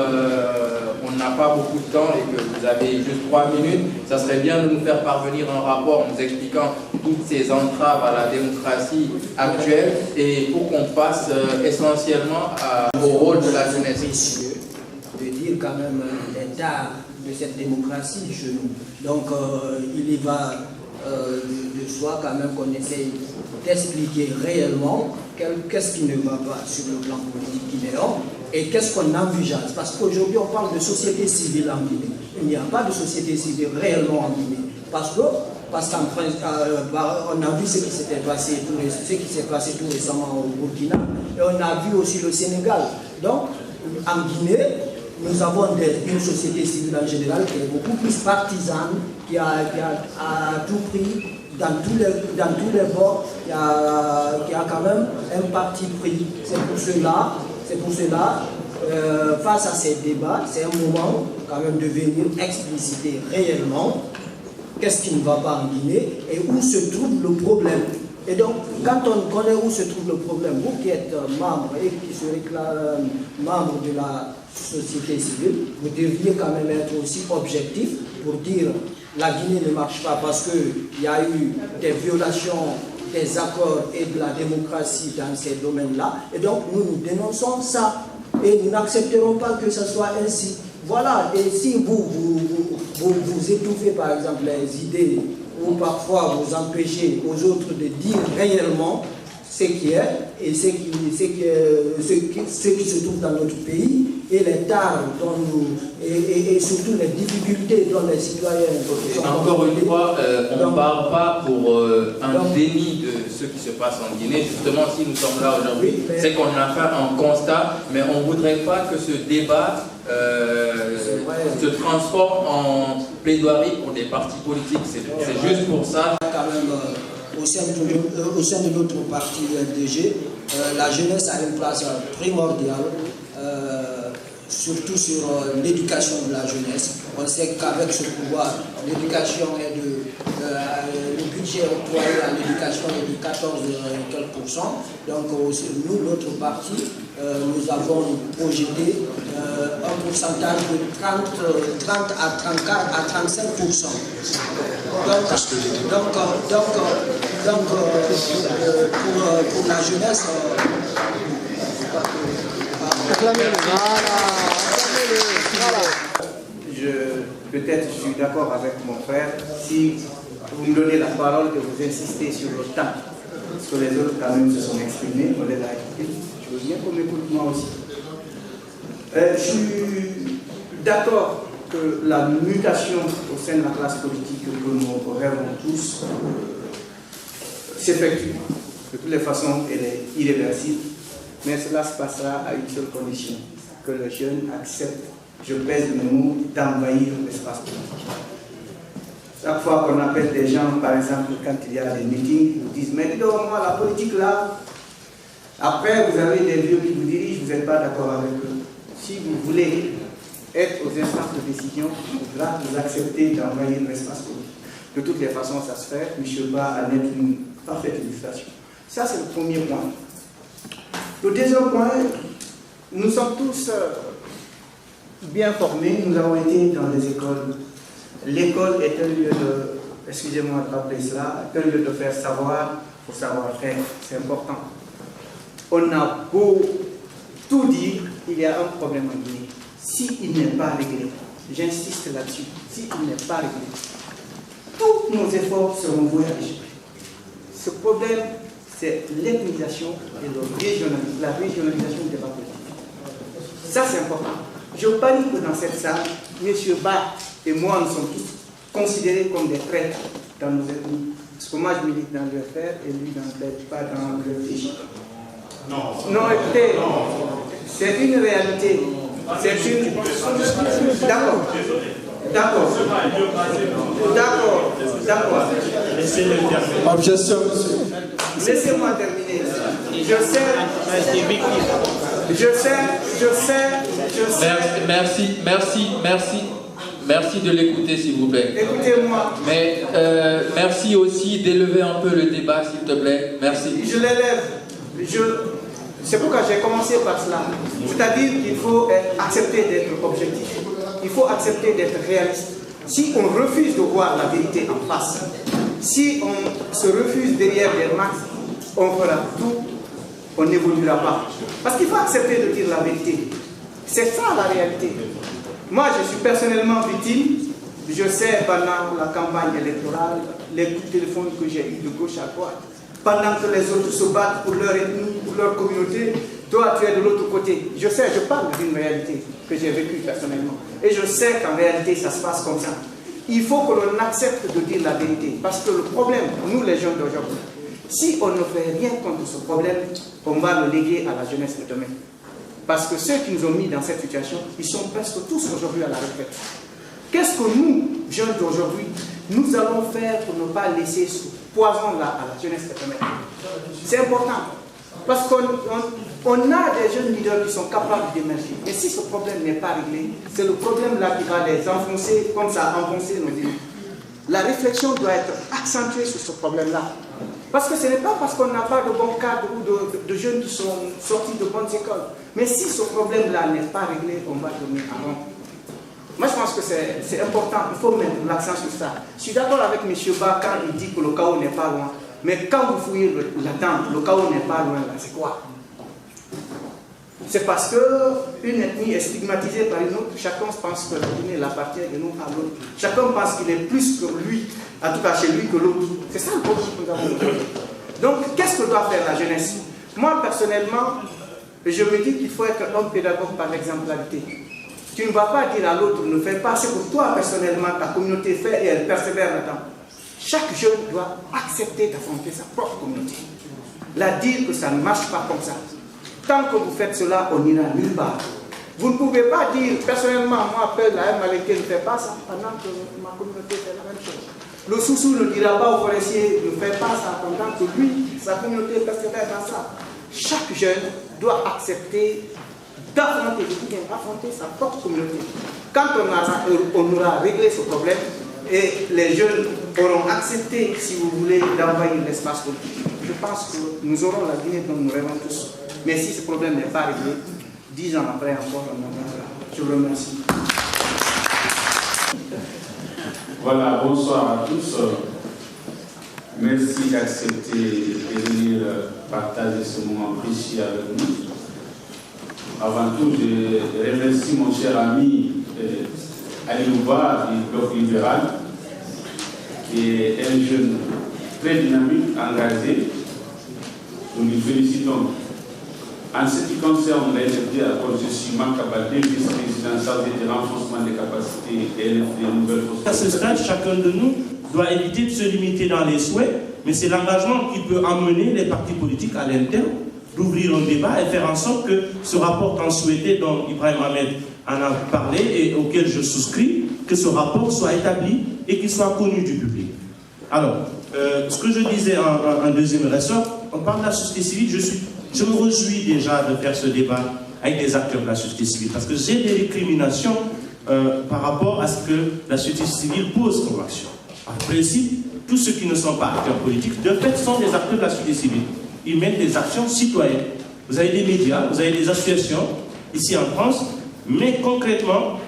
on n'a pas beaucoup de temps et que vous avez juste 3 minutes, ça serait bien de nous faire parvenir un rapport nous expliquant toutes ces entraves à la démocratie actuelle, et pour qu'on passe essentiellement au rôle de la jeunesse. De dire quand même l'état de cette démocratie chez nous. Donc il y va de soi quand même qu'on essaye d'expliquer réellement qu'est-ce qui ne va pas sur le plan politique guinéen et qu'est-ce qu'on envisage. Parce qu'aujourd'hui on parle de société civile en Guinée. Il n'y a pas de société civile réellement en Guinée. Parce que parce qu'on a vu ce qui s'est passé tout récemment au Burkina, et on a vu aussi le Sénégal. Donc, en Guinée, nous avons une société civile en général qui est beaucoup plus partisane, qui a tout pris dans tous les bords, qui a quand même un parti pris. C'est pour cela, face à ces débats, c'est un moment quand même de venir expliciter réellement qu'est-ce qui ne va pas en Guinée et où se trouve le problème. Et donc, quand on connaît où se trouve le problème, vous qui êtes membre et qui serez membre de la société civile, vous devriez quand même être aussi objectif pour dire la Guinée ne marche pas parce qu'il y a eu des violations des accords et de la démocratie dans ces domaines-là. Et donc, nous dénonçons ça et nous n'accepterons pas que ce soit ainsi. Voilà, et si vous étouffez par exemple les idées ou parfois vous empêchez aux autres de dire réellement ce qui est et ce qui se trouve dans notre pays et les tares et surtout les difficultés dont les citoyens sont encore une fois, on ne parle pas pour un déni de ce qui se passe en Guinée. Justement, si nous sommes là aujourd'hui, c'est qu'on a fait un constat, mais on ne voudrait pas que ce débat se transforme en plaidoirie pour des partis politiques. C'est juste pour ça. Quand même, au sein de notre parti UNDG, la jeunesse a une place primordiale, surtout sur l'éducation de la jeunesse. On sait qu'avec ce pouvoir, l'éducation est le budget octroyé à l'éducation est de 14 et quelques %. Donc nous, notre parti, nous avons projeté un pourcentage de 30 à 34 à 35%. Donc, pour la jeunesse, peut-être je suis d'accord avec mon frère si vous me donnez la parole et vous insistez sur le temps. Parce que les autres quand même se sont exprimés, on les a écoutés. Je veux bien qu'on m'écoute moi aussi. Je suis d'accord que la mutation au sein de la classe politique que nous rêvons tous s'effectue. De toutes les façons, elle est irréversible. Mais cela se passera à une seule condition, que les jeunes acceptent, je pèse mes mots, d'envahir l'espace politique. Chaque fois qu'on appelle des gens, par exemple, quand il y a des meetings, ils vous disent, mais dis donc, moi, la politique là, après vous avez des vieux qui vous dirigent, vous n'êtes pas d'accord avec eux. Si vous voulez être aux instances de décision, là, vous acceptez d'envahir l'espace politique. De toutes les façons, ça se fait. M. Ba en est une parfaite illustration. Ça, c'est le premier point. Le deuxième point, nous sommes tous bien formés, nous avons été dans les écoles. L'école est un lieu de, excusez-moi de rappeler cela, un lieu de faire savoir pour savoir faire, c'est important. On a beau tout dire, il y a un problème en Guinée. S'il n'est pas réglé, j'insiste là-dessus, s'il n'est pas réglé, tous nos efforts seront voués à l'échec. Ce problème, c'est l'ethnisation et la régionalisation du débat politique. Ça, c'est important. Je parie que dans cette salle, M. Ba et moi, nous sommes tous considérés comme des traîtres dans nos ethnies. Parce que moi, je milite dans l'UFR et lui, pas dans le FJ. Non, écoutez, c'est une réalité. C'est une... D'accord. Objection, monsieur. Laissez-moi terminer. Merci de l'écouter, s'il vous plaît. Écoutez-moi. Mais merci aussi d'élever un peu le débat, s'il te plaît. Merci. Je l'élève. C'est pourquoi j'ai commencé par cela. C'est-à-dire qu'il faut accepter d'être objectif. Il faut accepter d'être réaliste. Si on refuse de voir la vérité en face, si on se refuse derrière les masques, on fera tout, on n'évoluera pas. Parce qu'il faut accepter de dire la vérité. C'est ça la réalité. Moi, je suis personnellement victime. Je sais pendant la campagne électorale, les coups de téléphone que j'ai eu de gauche à droite. Pendant que les autres se battent pour leur ethnie, pour leur communauté, toi tu es de l'autre côté. Je sais, je parle d'une réalité que j'ai vécue personnellement. Et je sais qu'en réalité ça se passe comme ça. il faut que l'on accepte de dire la vérité. Parce que le problème, nous les jeunes d'aujourd'hui, si on ne fait rien contre ce problème, on va le léguer à la jeunesse de demain. Parce que ceux qui nous ont mis dans cette situation, ils sont presque tous aujourd'hui à la retraite. Qu'est-ce que nous, jeunes d'aujourd'hui, nous allons faire pour ne pas laisser ce poison-là à la jeunesse de demain? C'est important. Parce qu'on a des jeunes leaders qui sont capables d'émerger. Mais si ce problème n'est pas réglé, c'est le problème-là qui va les enfoncer, comme ça a enfoncé nos élus. La réflexion doit être accentuée sur ce problème-là. Parce que ce n'est pas parce qu'on n'a pas de bons cadres ou de jeunes qui sont sortis de bonnes écoles. Mais si ce problème-là n'est pas réglé, on va tourner à rond. Moi, je pense que c'est important, il faut mettre l'accent sur ça. Je suis d'accord avec M. Ba quand il dit que le chaos n'est pas loin. Mais quand vous fouillez là-dedans, le chaos n'est pas loin, c'est quoi? C'est parce qu'une ethnie est stigmatisée par une autre, chacun pense que la Guinée appartient de nous à l'autre. Chacun pense qu'il est plus que lui, en tout cas chez lui, que l'autre. C'est ça le problème que nous avons aujourd'hui. Donc, qu'est-ce que doit faire la jeunesse? Moi, personnellement, je me dis qu'il faut être homme pédagogue par l'exemplarité. Tu ne vas pas dire à l'autre, ne fais pas ce que toi, personnellement, ta communauté fait et elle persévère là-dedans. Chaque jeune doit accepter d'affronter sa propre communauté. La dire que ça ne marche pas comme ça. Tant que vous faites cela, on n'ira nulle part. Vous ne pouvez pas dire, personnellement, moi, appelle la Malaiké ne fait pas ça, pendant que ma communauté fait la même chose. Le Soussou ne dira pas au forestier, ne fait pas ça, pendant que lui, sa communauté persévère dans ça. Chaque jeune doit accepter d'affronter sa propre communauté. Quand on aura réglé ce problème, et les jeunes auront accepté, si vous voulez, d'envahir l'espace politique, je pense que nous aurons la Guinée dont nous rêvons tous. Mais si ce problème n'est pas réglé, 10 ans après encore, on en aura. Je vous remercie. Voilà, bonsoir à tous. Merci d'accepter de venir partager ce moment précieux avec nous. Avant tout, je remercie mon cher ami Ali Louba du Bloc libéral, qui est un jeune très dynamique, engagé. Nous lui félicitons. En ce qui concerne l'NFD, je suis Marc Abadé, vice-président chargé du renforcement des capacités et des nouvelles forces. À ce stade, chacun de nous doit éviter de se limiter dans les souhaits, mais c'est l'engagement qui peut amener les partis politiques à l'interne d'ouvrir un débat et faire en sorte que ce rapport tant souhaité dont Ibrahim Ahmed en a parlé et auquel je souscris, que ce rapport soit établi et qu'il soit connu du public. Alors, ce que je disais en deuxième ressort, on parle de la société civile, je me réjouis déjà de faire ce débat avec des acteurs de la société civile, parce que j'ai des récriminations par rapport à ce que la société civile pose comme action. En principe, tous ceux qui ne sont pas acteurs politiques, de fait, sont des acteurs de la société civile. Ils mènent des actions citoyennes. Vous avez des médias, vous avez des associations, ici en France, mais concrètement,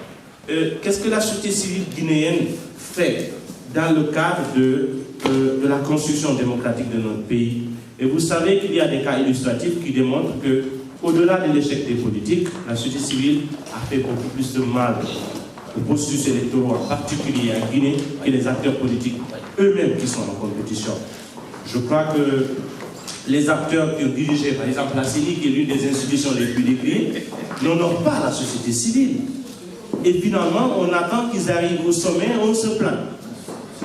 qu'est-ce que la société civile guinéenne fait dans le cadre de la construction démocratique de notre pays? Et vous savez qu'il y a des cas illustratifs qui démontrent que, au-delà de l'échec des politiques, la société civile a fait beaucoup plus de mal aux processus électoraux, en particulier en Guinée, que les acteurs politiques eux-mêmes qui sont en compétition. Je crois que les acteurs qui ont dirigé, par exemple la CENI, qui est l'une des institutions les plus décriées, n'honorent pas la société civile. Et finalement, on attend qu'ils arrivent au sommet, on se plaint.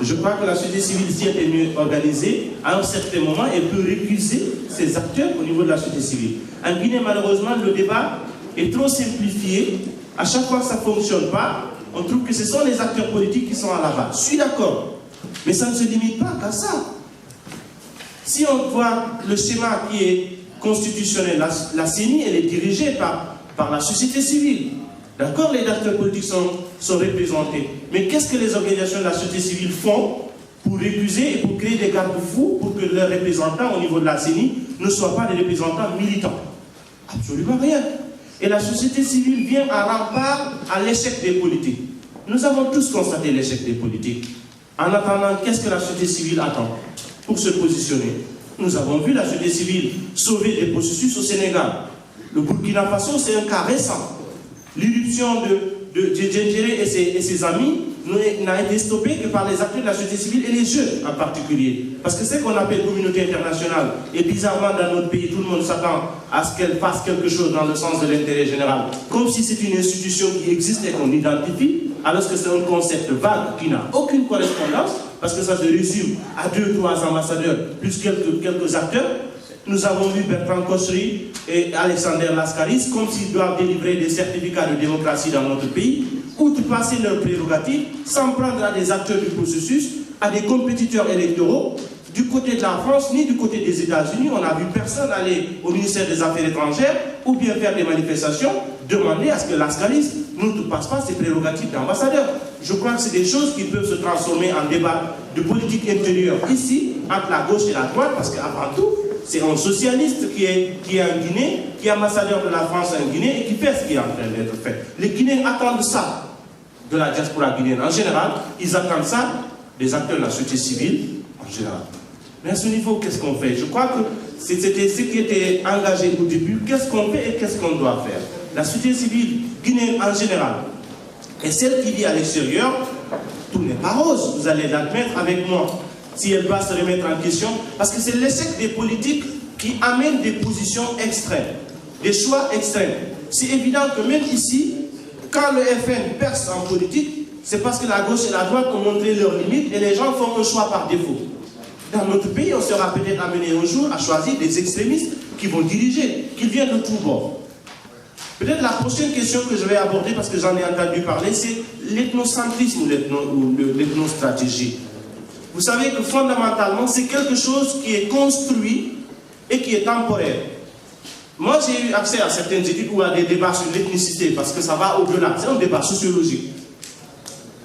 Je crois que la société civile, si elle est mieux organisée, à un certain moment, elle peut récuser ses acteurs au niveau de la société civile. En Guinée, malheureusement, le débat est trop simplifié. À chaque fois que ça ne fonctionne pas, on trouve que ce sont les acteurs politiques qui sont à la base. Je suis d'accord. Mais ça ne se limite pas qu'à ça. Si on voit le schéma qui est constitutionnel, la CENI, elle est dirigée par la société civile. D'accord, les acteurs politiques sont représentés. Mais qu'est-ce que les organisations de la société civile font pour récuser et pour créer des garde-fous pour que leurs représentants au niveau de la CENI ne soient pas des représentants militants? Absolument rien. Et la société civile vient à rempart à l'échec des politiques. Nous avons tous constaté l'échec des politiques. En attendant, qu'est-ce que la société civile attend pour se positionner? Nous avons vu la société civile sauver des processus au Sénégal. Le Burkina Faso, c'est un cas récent. L'irruption de Djendjere et ses amis n'a été stoppée que par les acteurs de la société civile et les jeunes en particulier. Parce que c'est ce qu'on appelle communauté internationale. Et bizarrement, dans notre pays, tout le monde s'attend à ce qu'elle fasse quelque chose dans le sens de l'intérêt général. Comme si c'est une institution qui existe et qu'on identifie, alors que c'est un concept vague qui n'a aucune correspondance, parce que ça se résume à 2 ou 3 ambassadeurs, plus quelques acteurs. Nous avons vu Bertrand Kossery et Alexander Laskaris comme s'ils doivent délivrer des certificats de démocratie dans notre pays, outrepasser leurs prérogatives, s'en prendre à des acteurs du processus, à des compétiteurs électoraux, du côté de la France ni du côté des États-Unis. On n'a vu personne aller au ministère des Affaires étrangères ou bien faire des manifestations, demander à ce que Laskaris n'outrepasse pas ses prérogatives d'ambassadeur. Je crois que c'est des choses qui peuvent se transformer en débat de politique intérieure ici, entre la gauche et la droite, parce qu'avant tout, c'est un socialiste qui est en Guinée, qui est ambassadeur de la France en Guinée et qui fait ce qui est en train d'être fait. Les Guinéens attendent ça de la diaspora guinéenne en général, ils attendent ça des acteurs de la société civile en général. Mais à ce niveau, qu'est-ce qu'on fait? Je crois que c'était ce qui était engagé au début. Qu'est-ce qu'on fait et qu'est-ce qu'on doit faire? La société civile guinéenne en général et celle qui vit à l'extérieur, tout n'est pas rose, vous allez l'admettre avec moi. Si elle doit se remettre en question, parce que c'est l'échec des politiques qui amène des positions extrêmes, des choix extrêmes. C'est évident que même ici, quand le FN perce en politique, c'est parce que la gauche et la droite ont montré leurs limites et les gens font un choix par défaut. Dans notre pays, on sera peut-être amené un jour à choisir des extrémistes qui vont diriger, qui viennent de tous bords. Peut-être la prochaine question que je vais aborder, parce que j'en ai entendu parler, c'est l'ethnocentrisme ou l'ethnostratégie. Vous savez que fondamentalement, c'est quelque chose qui est construit et qui est temporaire. Moi, j'ai eu accès à certaines études ou à des débats sur l'ethnicité, parce que ça va au-delà. C'est un débat sociologique.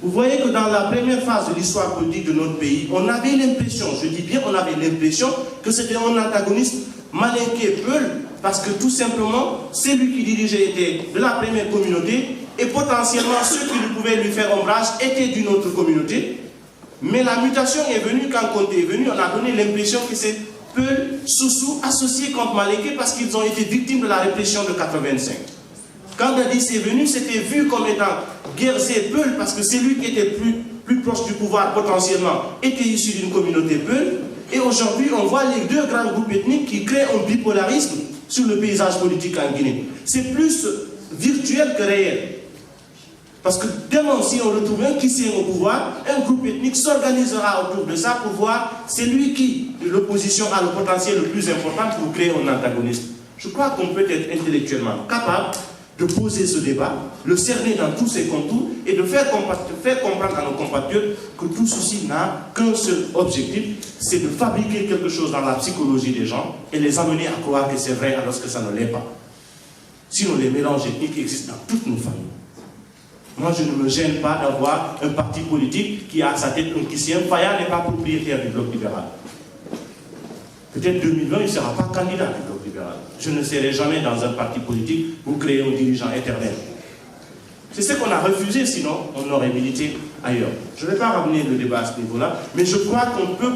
Vous voyez que dans la première phase de l'histoire politique de notre pays, on avait l'impression, je dis bien on avait l'impression, que c'était un antagoniste Malinké-Peul, parce que tout simplement, celui qui dirigeait était de la première communauté, et potentiellement ceux qui pouvaient lui faire ombrage étaient d'une autre communauté. Mais la mutation est venue, quand Conté est venu, on a donné l'impression que c'est Peul, Soussou, associés contre Malinké parce qu'ils ont été victimes de la répression de 85. Quand Dadis est venu, c'était vu comme étant Guerzé Peul parce que c'est lui qui était plus proche du pouvoir potentiellement, était issu d'une communauté Peul. Et aujourd'hui, on voit les deux grands groupes ethniques qui créent un bipolarisme sur le paysage politique en Guinée. C'est plus virtuel que réel. Parce que demain, si on retrouve un qui est au pouvoir, un groupe ethnique s'organisera autour de ça pour voir c'est lui qui, l'opposition, a le potentiel le plus important pour créer un antagoniste. Je crois qu'on peut être intellectuellement capable de poser ce débat, le cerner dans tous ses contours et de faire comprendre à nos compatriotes que tout ceci n'a qu'un seul objectif, c'est de fabriquer quelque chose dans la psychologie des gens et les amener à croire que c'est vrai alors que ça ne l'est pas. Sinon, les mélanges ethniques existent dans toutes nos familles. Moi, je ne me gêne pas d'avoir un parti politique qui a à sa tête un Kissien. Faya n'est pas propriétaire du Bloc libéral. Peut-être 2020, il ne sera pas candidat du Bloc libéral. Je ne serai jamais dans un parti politique pour créer un dirigeant éternel. C'est ce qu'on a refusé, sinon on aurait milité ailleurs. Je ne vais pas ramener le débat à ce niveau-là, mais je crois qu'on peut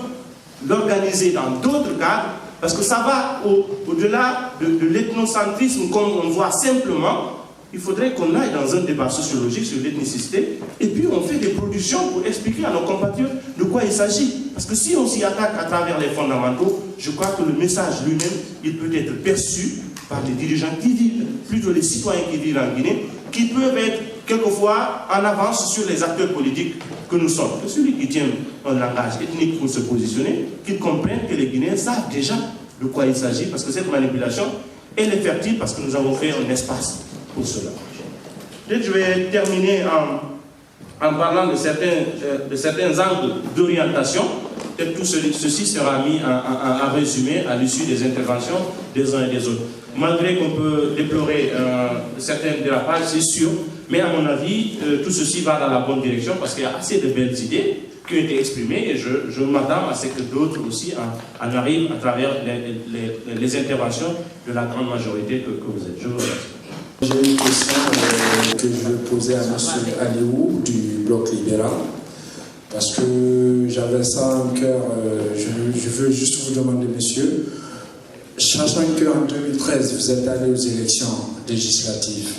l'organiser dans d'autres cadres, parce que ça va au-delà de l'ethnocentrisme, comme on voit simplement. Il faudrait qu'on aille dans un débat sociologique sur l'ethnicité et puis on fait des productions pour expliquer à nos compatriotes de quoi il s'agit. Parce que si on s'y attaque à travers les fondamentaux, je crois que le message lui-même, il peut être perçu par les dirigeants qui vivent, plutôt les citoyens qui vivent en Guinée, qui peuvent être quelquefois en avance sur les acteurs politiques que nous sommes. Que celui qui tient un langage ethnique pour se positionner, qu'il comprenne que les Guinéens savent déjà de quoi il s'agit, parce que cette manipulation, elle est fertile parce que nous avons fait un espace pour cela. Peut-être je vais terminer en parlant de certains angles d'orientation. Peut-être tout ceci sera mis en résumé à l'issue des interventions des uns et des autres. Malgré qu'on peut déplorer certains dérapages, c'est sûr, mais à mon avis, tout ceci va dans la bonne direction parce qu'il y a assez de belles idées qui ont été exprimées et je m'attends à ce que d'autres aussi en arrivent à travers les interventions de la grande majorité que vous êtes. Je vous remercie. J'ai une question que je veux poser à M. Aliou du Bloc libéral, parce que j'avais ça en cœur. Je veux juste vous demander, monsieur, sachant qu'en 2013, vous êtes allé aux élections législatives.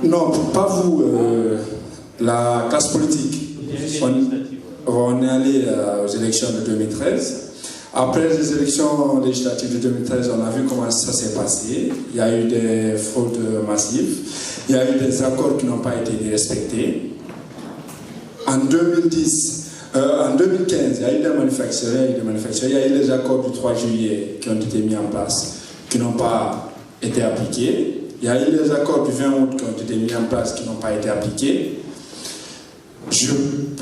Non, pas vous, la classe politique. On est allé aux élections de 2013. Après les élections législatives de 2013, on a vu comment ça s'est passé. Il y a eu des fraudes massives, il y a eu des accords qui n'ont pas été respectés. En 2015, il y a eu des manufacturiers, il y a eu les accords du 3 juillet qui ont été mis en place, qui n'ont pas été appliqués. Il y a eu les accords du 20 août qui ont été mis en place, qui n'ont pas été appliqués. Je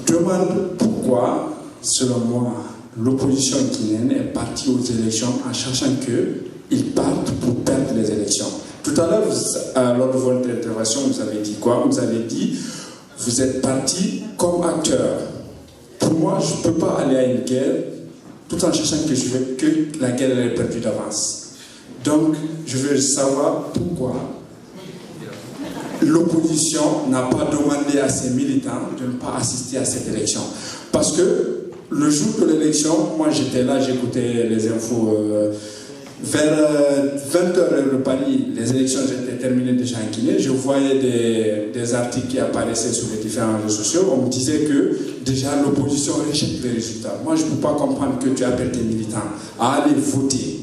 demande pourquoi, selon moi, l'opposition guinéenne est partie aux élections en cherchant qu'ils partent pour perdre les élections. Tout à l'heure, lors de votre intervention, vous avez dit quoi? Vous avez dit, vous êtes parti comme acteur. Pour moi, je ne peux pas aller à une guerre tout en cherchant que la guerre est perdue d'avance. Donc, je veux savoir pourquoi l'opposition n'a pas demandé à ses militants de ne pas assister à cette élection. Parce que le jour de l'élection, moi j'étais là, j'écoutais les infos. Vers 20h de Paris, les élections étaient terminées déjà en Guinée. Je voyais des articles qui apparaissaient sur les différents réseaux sociaux. On me disait que déjà l'opposition rejette les résultats. Moi je ne peux pas comprendre que tu appelles tes militants à aller voter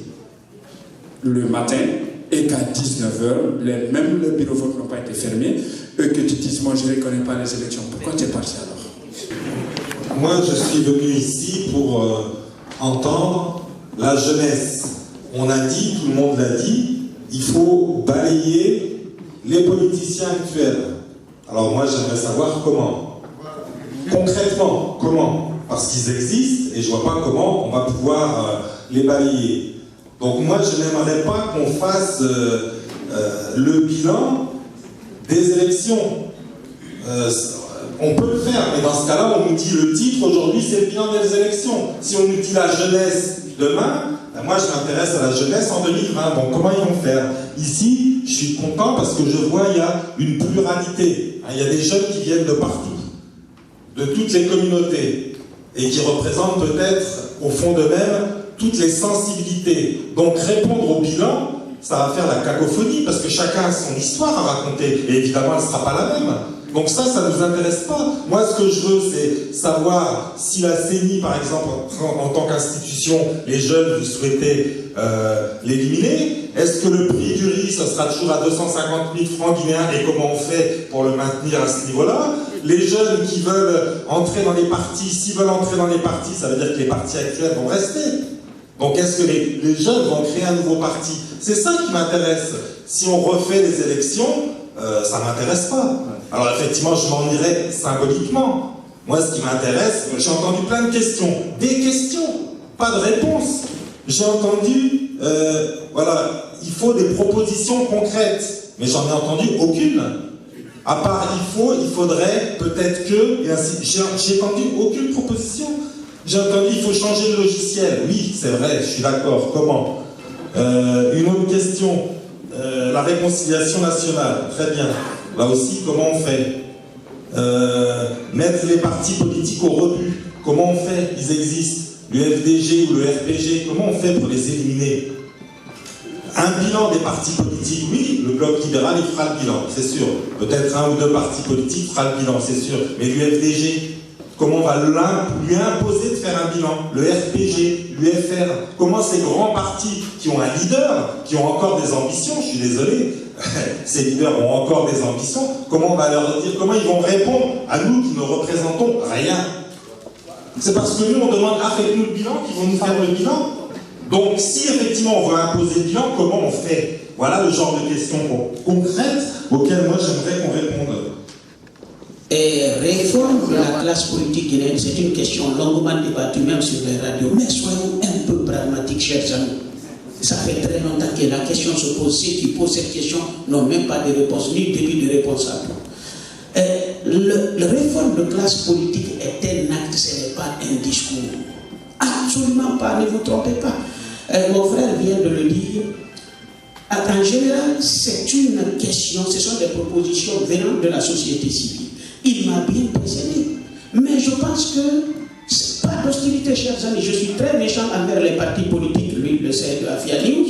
le matin et qu'à 19h, même le bureau de vote n'a pas été fermé, et que tu dises, moi je ne reconnais pas les élections. Pourquoi tu es parti alors? Moi je suis venu ici pour entendre la jeunesse. On a dit, tout le monde l'a dit, il faut balayer les politiciens actuels. Alors moi j'aimerais savoir comment. Concrètement, comment? Parce qu'ils existent et je ne vois pas comment on va pouvoir les balayer. Donc moi, je n'aimerais pas qu'on fasse le bilan des élections. On peut le faire, mais dans ce cas-là, on nous dit le titre, aujourd'hui, c'est le bilan des élections. Si on nous dit la jeunesse demain, ben moi, je m'intéresse à la jeunesse en 2020. Donc comment ils vont faire? Ici, je suis content parce que je vois il y a une pluralité. Il y a des jeunes qui viennent de partout, de toutes les communautés, et qui représentent peut-être, au fond d'eux-mêmes, toutes les sensibilités. Donc répondre au bilan, ça va faire la cacophonie, parce que chacun a son histoire à raconter, et évidemment elle ne sera pas la même. Donc ça ne nous intéresse pas. Moi ce que je veux, c'est savoir si la CENI, par exemple, en tant qu'institution, les jeunes, vous souhaitez l'éliminer. Est-ce que le prix du riz, ce sera toujours à 250 000 francs guinéens, et comment on fait pour le maintenir à ce niveau-là? Les jeunes qui veulent entrer dans les partis, s'ils veulent entrer dans les partis, ça veut dire que les partis actuels vont rester. Donc est-ce que les jeunes vont créer un nouveau parti? C'est ça qui m'intéresse. Si on refait les élections, ça ne m'intéresse pas. Alors effectivement, je m'en irai symboliquement. Moi, ce qui m'intéresse, j'ai entendu plein de questions. Des questions, pas de réponses. J'ai entendu, voilà, il faut des propositions concrètes. Mais j'en ai entendu aucune. À part il faudrait, peut-être que, et ainsi, j'ai entendu aucune proposition. J'ai entendu il faut changer le logiciel. Oui, c'est vrai, je suis d'accord. Comment? Une autre question. La réconciliation nationale. Très bien. Là aussi, comment on fait? Mettre les partis politiques au rebut. Comment on fait? Ils existent. Le FDG ou le RPG, comment on fait pour les éliminer? Un bilan des partis politiques, oui, le bloc libéral, il fera le bilan, c'est sûr. Peut-être un ou deux partis politiques fera le bilan, c'est sûr. Mais l'UFDG, comment on va lui imposer de faire un bilan? Le RPG, l'UFR, comment ces grands partis qui ont un leader, qui ont encore des ambitions, je suis désolé, ces leaders ont encore des ambitions, comment on va leur dire, comment ils vont répondre à nous qui ne représentons rien? C'est parce que nous, on demande, ah, faites-nous le bilan, qu'ils vont nous faire le bilan. Donc, si effectivement on veut imposer le bilan, comment on fait? Voilà le genre de questions concrètes auxquelles moi j'aimerais qu'on réponde. Et réforme de la classe politique guinéenne, c'est une question longuement débattue même sur les radios. Mais soyons un peu pragmatiques, chers amis. Ça fait très longtemps que la question se pose. Ceux qui posent cette question n'ont même pas de réponse, ni début de réponse à tout. La réforme de classe politique est un acte, ce n'est pas un discours. Absolument pas, ne vous trompez pas. Mon frère vient de le dire. En général, c'est une question, ce sont des propositions venant de la société civile. Il m'a bien précédé. Mais je pense que ce n'est pas d'hostilité, chers amis. Je suis très méchant envers les partis politiques, lui le sait de Afia News.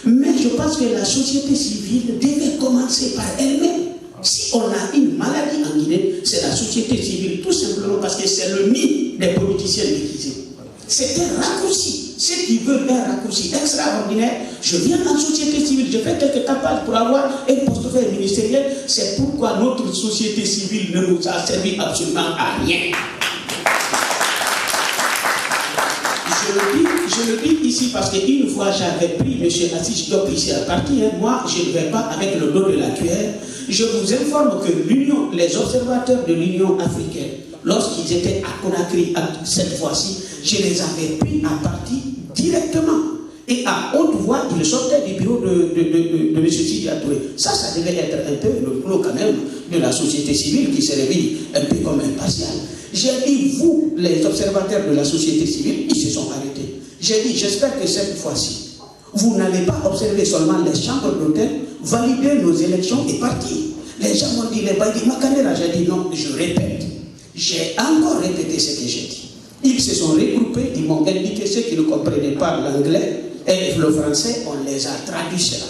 Mais je pense que la société civile devait commencer par elle-même. Si on a une maladie en Guinée, c'est la société civile, tout simplement parce que c'est le nid des politiciens déguisés. C'est un raccourci. Ceux qui veulent un raccourci extraordinaire, je viens en société civile, je fais quelques campagnes pour avoir un portefeuille ministériel. C'est pourquoi notre société civile ne nous a servi absolument à rien. Je le dis ici parce qu'une fois j'avais pris M. Assis Diop ici à partir, moi je ne vais pas avec le dos de la cuillère. Je vous informe que les observateurs de l'Union africaine, lorsqu'ils étaient à Conakry cette fois-ci, je les avais pris à partie directement. Et à haute voix, ils sortaient du bureau de M. Sidi Touré. Ça devait être un peu le boulot quand même de la société civile qui se réveille un peu comme impartial. J'ai dit, vous, les observateurs de la société civile, ils se sont arrêtés. J'ai dit, j'espère que cette fois-ci, vous n'allez pas observer seulement les chambres d'hôtel, valider nos élections et partir. Les gens m'ont dit, les Badi Makanera, j'ai dit non, je répète. J'ai encore répété ce que j'ai dit. Ils se sont regroupés, ils m'ont indiqué ceux qui ne comprenaient pas l'anglais et le français, on les a traduits cela.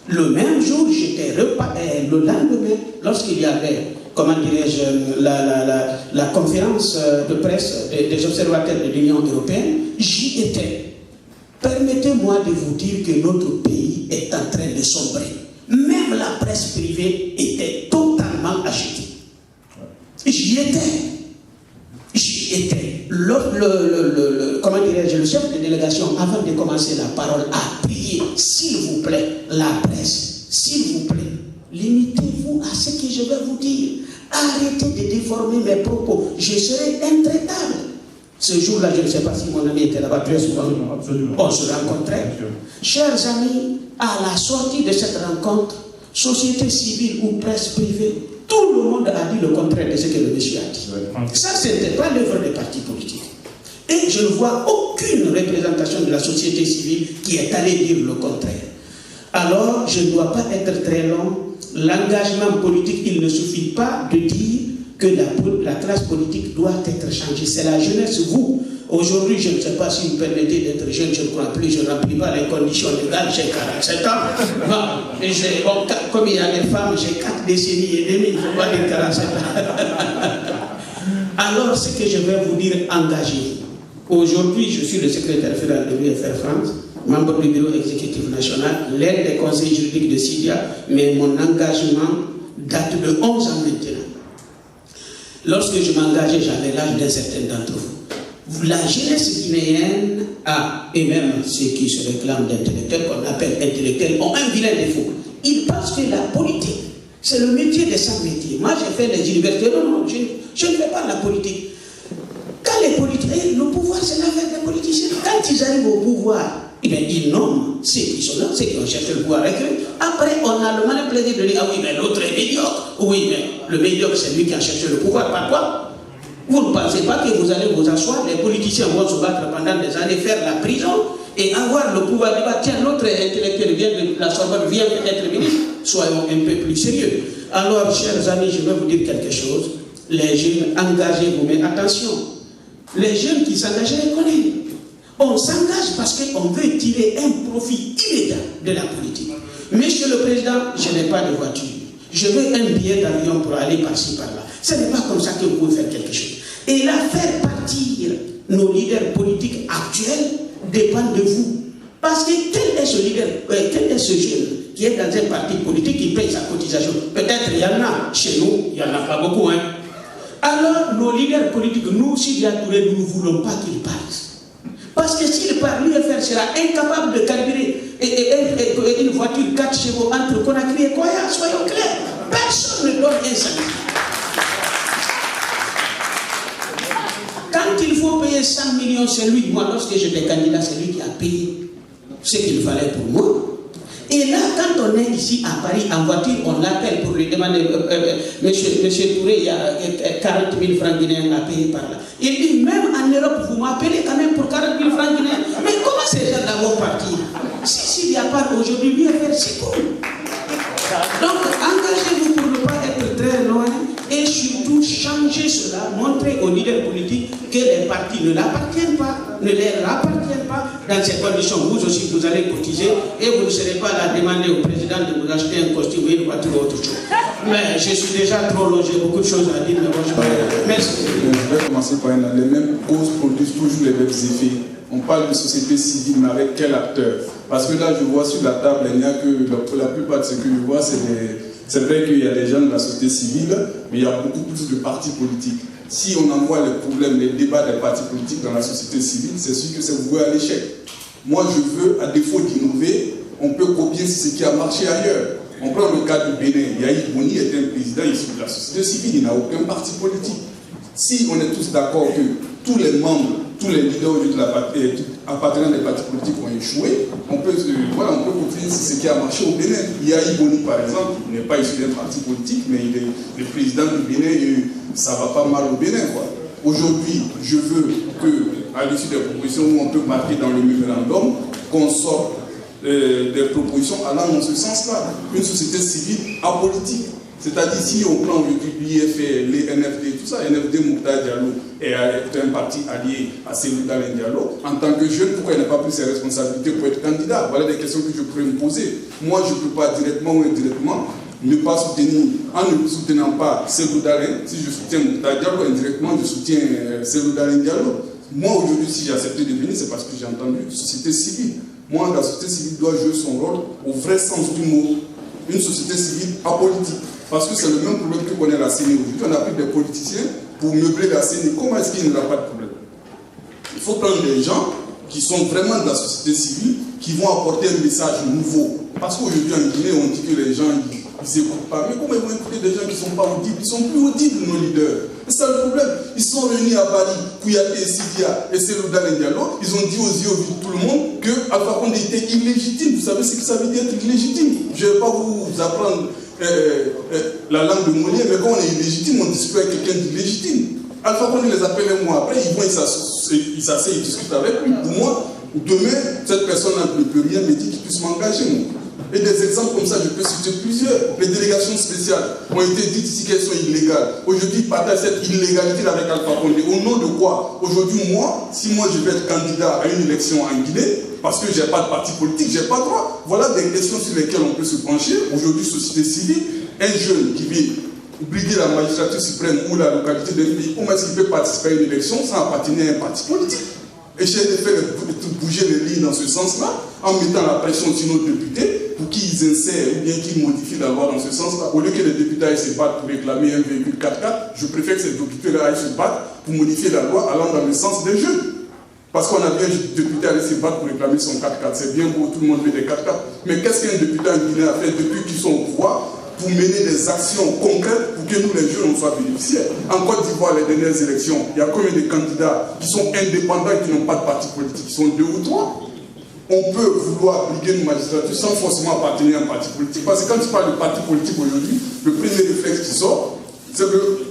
Le même jour, le lendemain, lorsqu'il y avait, comment dirais-je, la conférence de presse des observateurs de l'Union européenne, j'y étais. Permettez-moi de vous dire que notre pays est en train de sombrer. Même la presse privée était totalement agitée. J'y étais. Comment dirais-je, le chef de délégation, avant de commencer la parole, a prié, s'il vous plaît, la presse, s'il vous plaît, limitez-vous à ce que je vais vous dire. Arrêtez de déformer mes propos. Je serai intraitable. Ce jour-là, je ne sais pas si mon ami était là-bas très souvent. On se rencontrait. Chers amis, à la sortie de cette rencontre, société civile ou presse privée, tout le monde a dit le contraire de ce que le monsieur a dit. Ça, ce n'était pas l'œuvre des partis politiques. Et je ne vois aucune représentation de la société civile qui est allée dire le contraire. Alors, je ne dois pas être très long. L'engagement politique, il ne suffit pas de dire que la classe politique doit être changée. C'est la jeunesse, vous. Aujourd'hui, je ne sais pas si vous permettez d'être jeune, je ne crois plus, je ne remplis pas les conditions légales, j'ai 47 ans. Bon, comme il y a des femmes, j'ai 4 décennies et demie, il ne faut pas dire 47 ans. Alors, ce que je vais vous dire, engagez-vous. Aujourd'hui, je suis le secrétaire fédéral de l'UFR France, membre du bureau exécutif national, l'aide des conseils juridiques de Sidia, mais mon engagement date de 11 ans maintenant. Lorsque je m'engageais, j'avais l'âge d'un certain d'entre vous. La jeunesse guinéenne et même ceux qui se réclament d'intellectuels, qu'on appelle intellectuels, ont un vilain défaut. Ils pensent que la politique, c'est le métier des sans métiers. Moi, j'ai fait les universités. Non, je ne fais pas la politique. Quand les politiciens, le pouvoir, c'est l'affaire des politiciens. Quand ils arrivent au pouvoir, eh bien, ils nomment ceux qui sont là, ceux qui ont cherché le pouvoir avec eux. Après, on a le malin plaisir de dire, ah oui, mais l'autre est médiocre. Oui, mais le médiocre, c'est lui qui a cherché le pouvoir. Par quoi? Vous ne pensez pas que vous allez vous asseoir, les politiciens vont se battre pendant des années, faire la prison et avoir le pouvoir de dire, tiens, l'autre intellectuel vient de la Sorbonne, vient d'être ministre. Soyons un peu plus sérieux. Alors, chers amis, je vais vous dire quelque chose. Les jeunes, engagez-vous, mais attention, les jeunes qui s'engagent, les connaissent. On s'engage parce qu'on veut tirer un profit immédiat de la politique. Monsieur le Président, je n'ai pas de voiture. Je veux un billet d'avion pour aller par-ci, par-là. Ce n'est pas comme ça que vous pouvez faire quelque chose. Et là, faire partir nos leaders politiques actuels dépend de vous. Parce que quel est ce leader, quel est ce jeune qui est dans un parti politique qui paye sa cotisation? Peut-être il y en a chez nous, il n'y en a pas beaucoup. Hein. Alors, nos leaders politiques, nous, Sidi Touré, nous ne voulons pas qu'ils partent. Parce que s'il part, l'UFR sera incapable de carburer une voiture 4 chevaux entre Conakry et Koya, soyons clairs. Personne ne donne un salaire. Quand il faut payer 100 millions, c'est lui. Moi, lorsque j'étais candidat, c'est lui qui a payé ce qu'il fallait pour moi. Et là, quand on est ici à Paris en voiture, on l'appelle pour lui demander, monsieur Touré, il y a 40 000 francs guinéens à payer par là. Il dit, même en Europe, vous m'appelez quand même pour 40 000 francs guinéens. Mais comment ces gens-là vont partir? S'il n'y a pas aujourd'hui, lui faire, c'est cool. Donc, engagez-vous pour ne pas être très loin et surtout changer cela, montrer aux leaders politiques que les partis ne l'appartiennent pas, ne leur appartiennent pas. Dans ces conditions, vous aussi, vous allez cotiser et vous ne serez pas là à demander au président de vous acheter un costume et une voiture ou autre chose. Mais je suis déjà trop long, j'ai beaucoup de choses à dire, mais bon, merci. Je vais commencer par une. Les mêmes causes produisent toujours les mêmes effets. On parle de société civile, mais avec quel acteur? Parce que là, je vois sur la table, il n'y a que la plupart de ce que je vois, c'est vrai qu'il y a des gens de la société civile, mais il y a beaucoup plus de partis politiques. Si on envoie les problèmes, les débats des partis politiques dans la société civile, c'est sûr que c'est voué à l'échec. Moi, je veux, à défaut d'innover, on peut copier ce qui a marché ailleurs. On prend le cas du Bénin. Yahi Boni était un président issu de la société civile, il n'a aucun parti politique. Si on est tous d'accord que tous les membres, tous les leaders appartenant des partis politiques ont échoué, on peut copier ce qui a marché au Bénin. Yahi Boni, par exemple, il n'est pas issu d'un parti politique, mais il est le président du Bénin et ça ne va pas mal au Bénin, quoi. Aujourd'hui, je veux qu'à l'issue des propositions où on peut marquer dans le mémorandum, qu'on sorte des propositions allant dans ce sens-là. Une société civile apolitique. C'est-à-dire, si on prend l'IF, les NFD, tout ça, NFD Moukta Diallo est un parti allié à Cellou Dalein Diallo, en tant que jeune, pourquoi il n'a pas pris ses responsabilités pour être candidat? Voilà des questions que je pourrais me poser. Moi, je ne peux pas directement ou indirectement ne pas soutenir, en ne soutenant pas Cellou Dalein. Si je soutiens Moukta Diallo, indirectement, je soutiens Cellou Dalein Diallo. Moi, aujourd'hui, si j'ai accepté de venir, c'est parce que j'ai entendu société civile. Moi, la société civile doit jouer son rôle au vrai sens du mot. Une société civile apolitique. Parce que c'est le même problème que connaît la CENI aujourd'hui. On a pris des politiciens pour meubler la CENI. Comment est-ce qu'il n'y aura pas de problème? Il faut prendre des gens qui sont vraiment de la société civile, qui vont apporter un message nouveau. Parce qu'aujourd'hui, en Guinée, on dit que les gens, ils n'écoutent pas. Mais comment ils vont écouter des gens qui ne sont pas audibles? Ils ne sont plus audibles, nos leaders. C'est ça le problème. Ils sont réunis à Paris, Kouyaté, Sidia et Cellou Dalein Diallo. Ils ont dit aux yeux de tout le monde que Alpha Condé était illégitime. Vous savez ce que ça veut dire être illégitime? Je ne vais pas vous apprendre la langue de Molière, mais quand on est illégitime, on discute avec quelqu'un d'illégitime. Alpha Condé les appelle un mois après, ils s'asseyent, ils discutent avec lui. Pour moi, demain, cette personne ne peut rien me dire qu'il puisse m'engager. Et des exemples comme ça, je peux citer plusieurs. Les délégations spéciales ont été dites ici qu'elles sont illégales. Aujourd'hui, ils partagent cette illégalité avec Alpha Condé. Au nom de quoi? Aujourd'hui, moi, si moi je vais être candidat à une élection en Guinée, parce que je n'ai pas de parti politique, je n'ai pas droit. Voilà des questions sur lesquelles on peut se pencher. Aujourd'hui, société civile, un jeune qui vient briguer la magistrature suprême ou la localité de pays, comment est-ce qu'il peut participer à une élection sans appartenir à un parti politique? Essayer de faire bouger les lignes dans ce sens-là, en mettant la pression sur nos députés pour qu'ils insèrent ou bien qu'ils modifient la loi dans ce sens-là. Au lieu que les députés aillent se battre pour réclamer un véhicule 4x4, je préfère que ces députés-là aillent se battre pour modifier la loi allant dans le sens des jeunes. Parce qu'on a bien un député aller se battre pour réclamer son 4x4. C'est bien beau, tout le monde veut des 4x4. Mais qu'est-ce qu'un député en Guinée a fait depuis qu'ils sont au pouvoir pour mener des actions concrètes pour que nous, les jeunes, on soit bénéficiaires? En Côte d'Ivoire, les dernières élections, il y a combien de candidats qui sont indépendants et qui n'ont pas de parti politique? Ils sont 2 ou 3. On peut vouloir briguer une magistrature sans forcément appartenir à un parti politique. Parce que quand tu parles de parti politique aujourd'hui, le premier réflexe qui sort, c'est que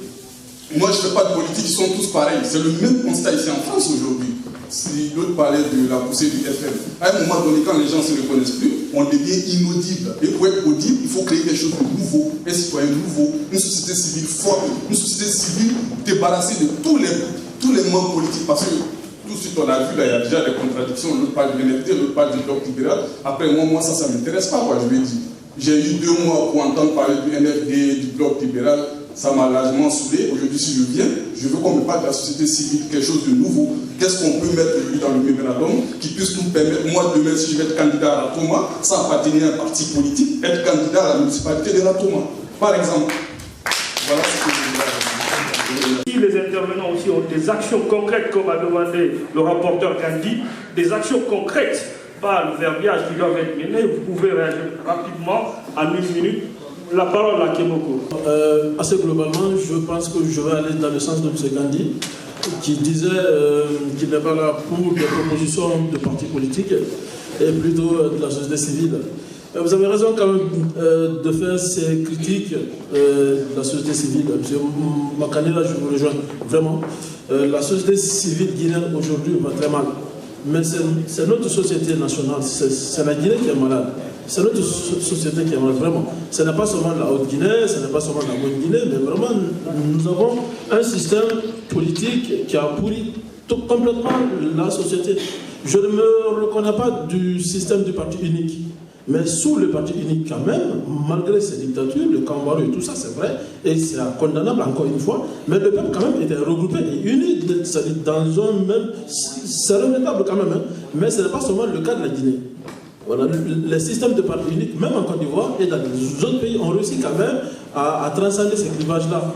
moi, je ne fais pas de politique, ils sont tous pareils. C'est le même constat ici en France aujourd'hui. Si l'autre parlait de la poussée du FM, à un moment donné, quand les gens ne se reconnaissent plus, on devient inaudible. Et pour être audible, il faut créer quelque chose de nouveau, un citoyen nouveau, une société civile forte, une société civile débarrassée de tous les membres politiques. Parce que tout de suite, on a vu, là, il y a déjà des contradictions. L'autre parle du NFD, l'autre parle du bloc libéral. Après, moi, ça ne m'intéresse pas, quoi, je vais dire. J'ai eu 2 mois pour entendre parler du NFD, du bloc libéral. Ça m'a largement saoulé. Aujourd'hui, si je viens, je veux qu'on me parle de la société civile, quelque chose de nouveau. Qu'est-ce qu'on peut mettre dans le mémorandum qui puisse nous permettre, moi demain, si je vais être candidat à Ratoma, sans appartenir à un parti politique, être candidat à la municipalité de Ratoma, par exemple. Voilà ce que je veux dire. Si les intervenants aussi ont des actions concrètes, comme a demandé le rapporteur Gandhi, des actions concrètes, pas le verbiage qui doivent être menées, vous pouvez réagir rapidement en 1 minute. La parole à Kemoko. Assez globalement, je pense que je vais aller dans le sens de M. Gandhi, qui disait qu'il n'est pas là pour des propositions de partis politiques, et plutôt de la société civile. Vous avez raison quand même de faire ces critiques de la société civile. M. Makane, là, je vous rejoins vraiment. La société civile guinéenne aujourd'hui va très mal. Mais c'est notre société nationale, c'est la Guinée qui est malade. C'est notre société qui est malade, vraiment. Ce n'est pas seulement la Haute-Guinée, ce n'est pas seulement la Moyenne-Guinée, mais vraiment, nous avons un système politique qui a pourri complètement la société. Je ne me reconnais pas du système du parti unique. Mais sous le parti unique quand même, malgré ces dictatures, le Cambarou et tout ça, c'est vrai, et c'est condamnable encore une fois, mais le peuple quand même était regroupé et uni, c'est-à-dire dans un même... C'est regrettable quand même, hein, mais ce n'est pas seulement le cas de la Guinée. Voilà, les systèmes de parti unique, même en Côte d'Ivoire et dans les autres pays, ont réussi quand même à transcender ces clivages-là.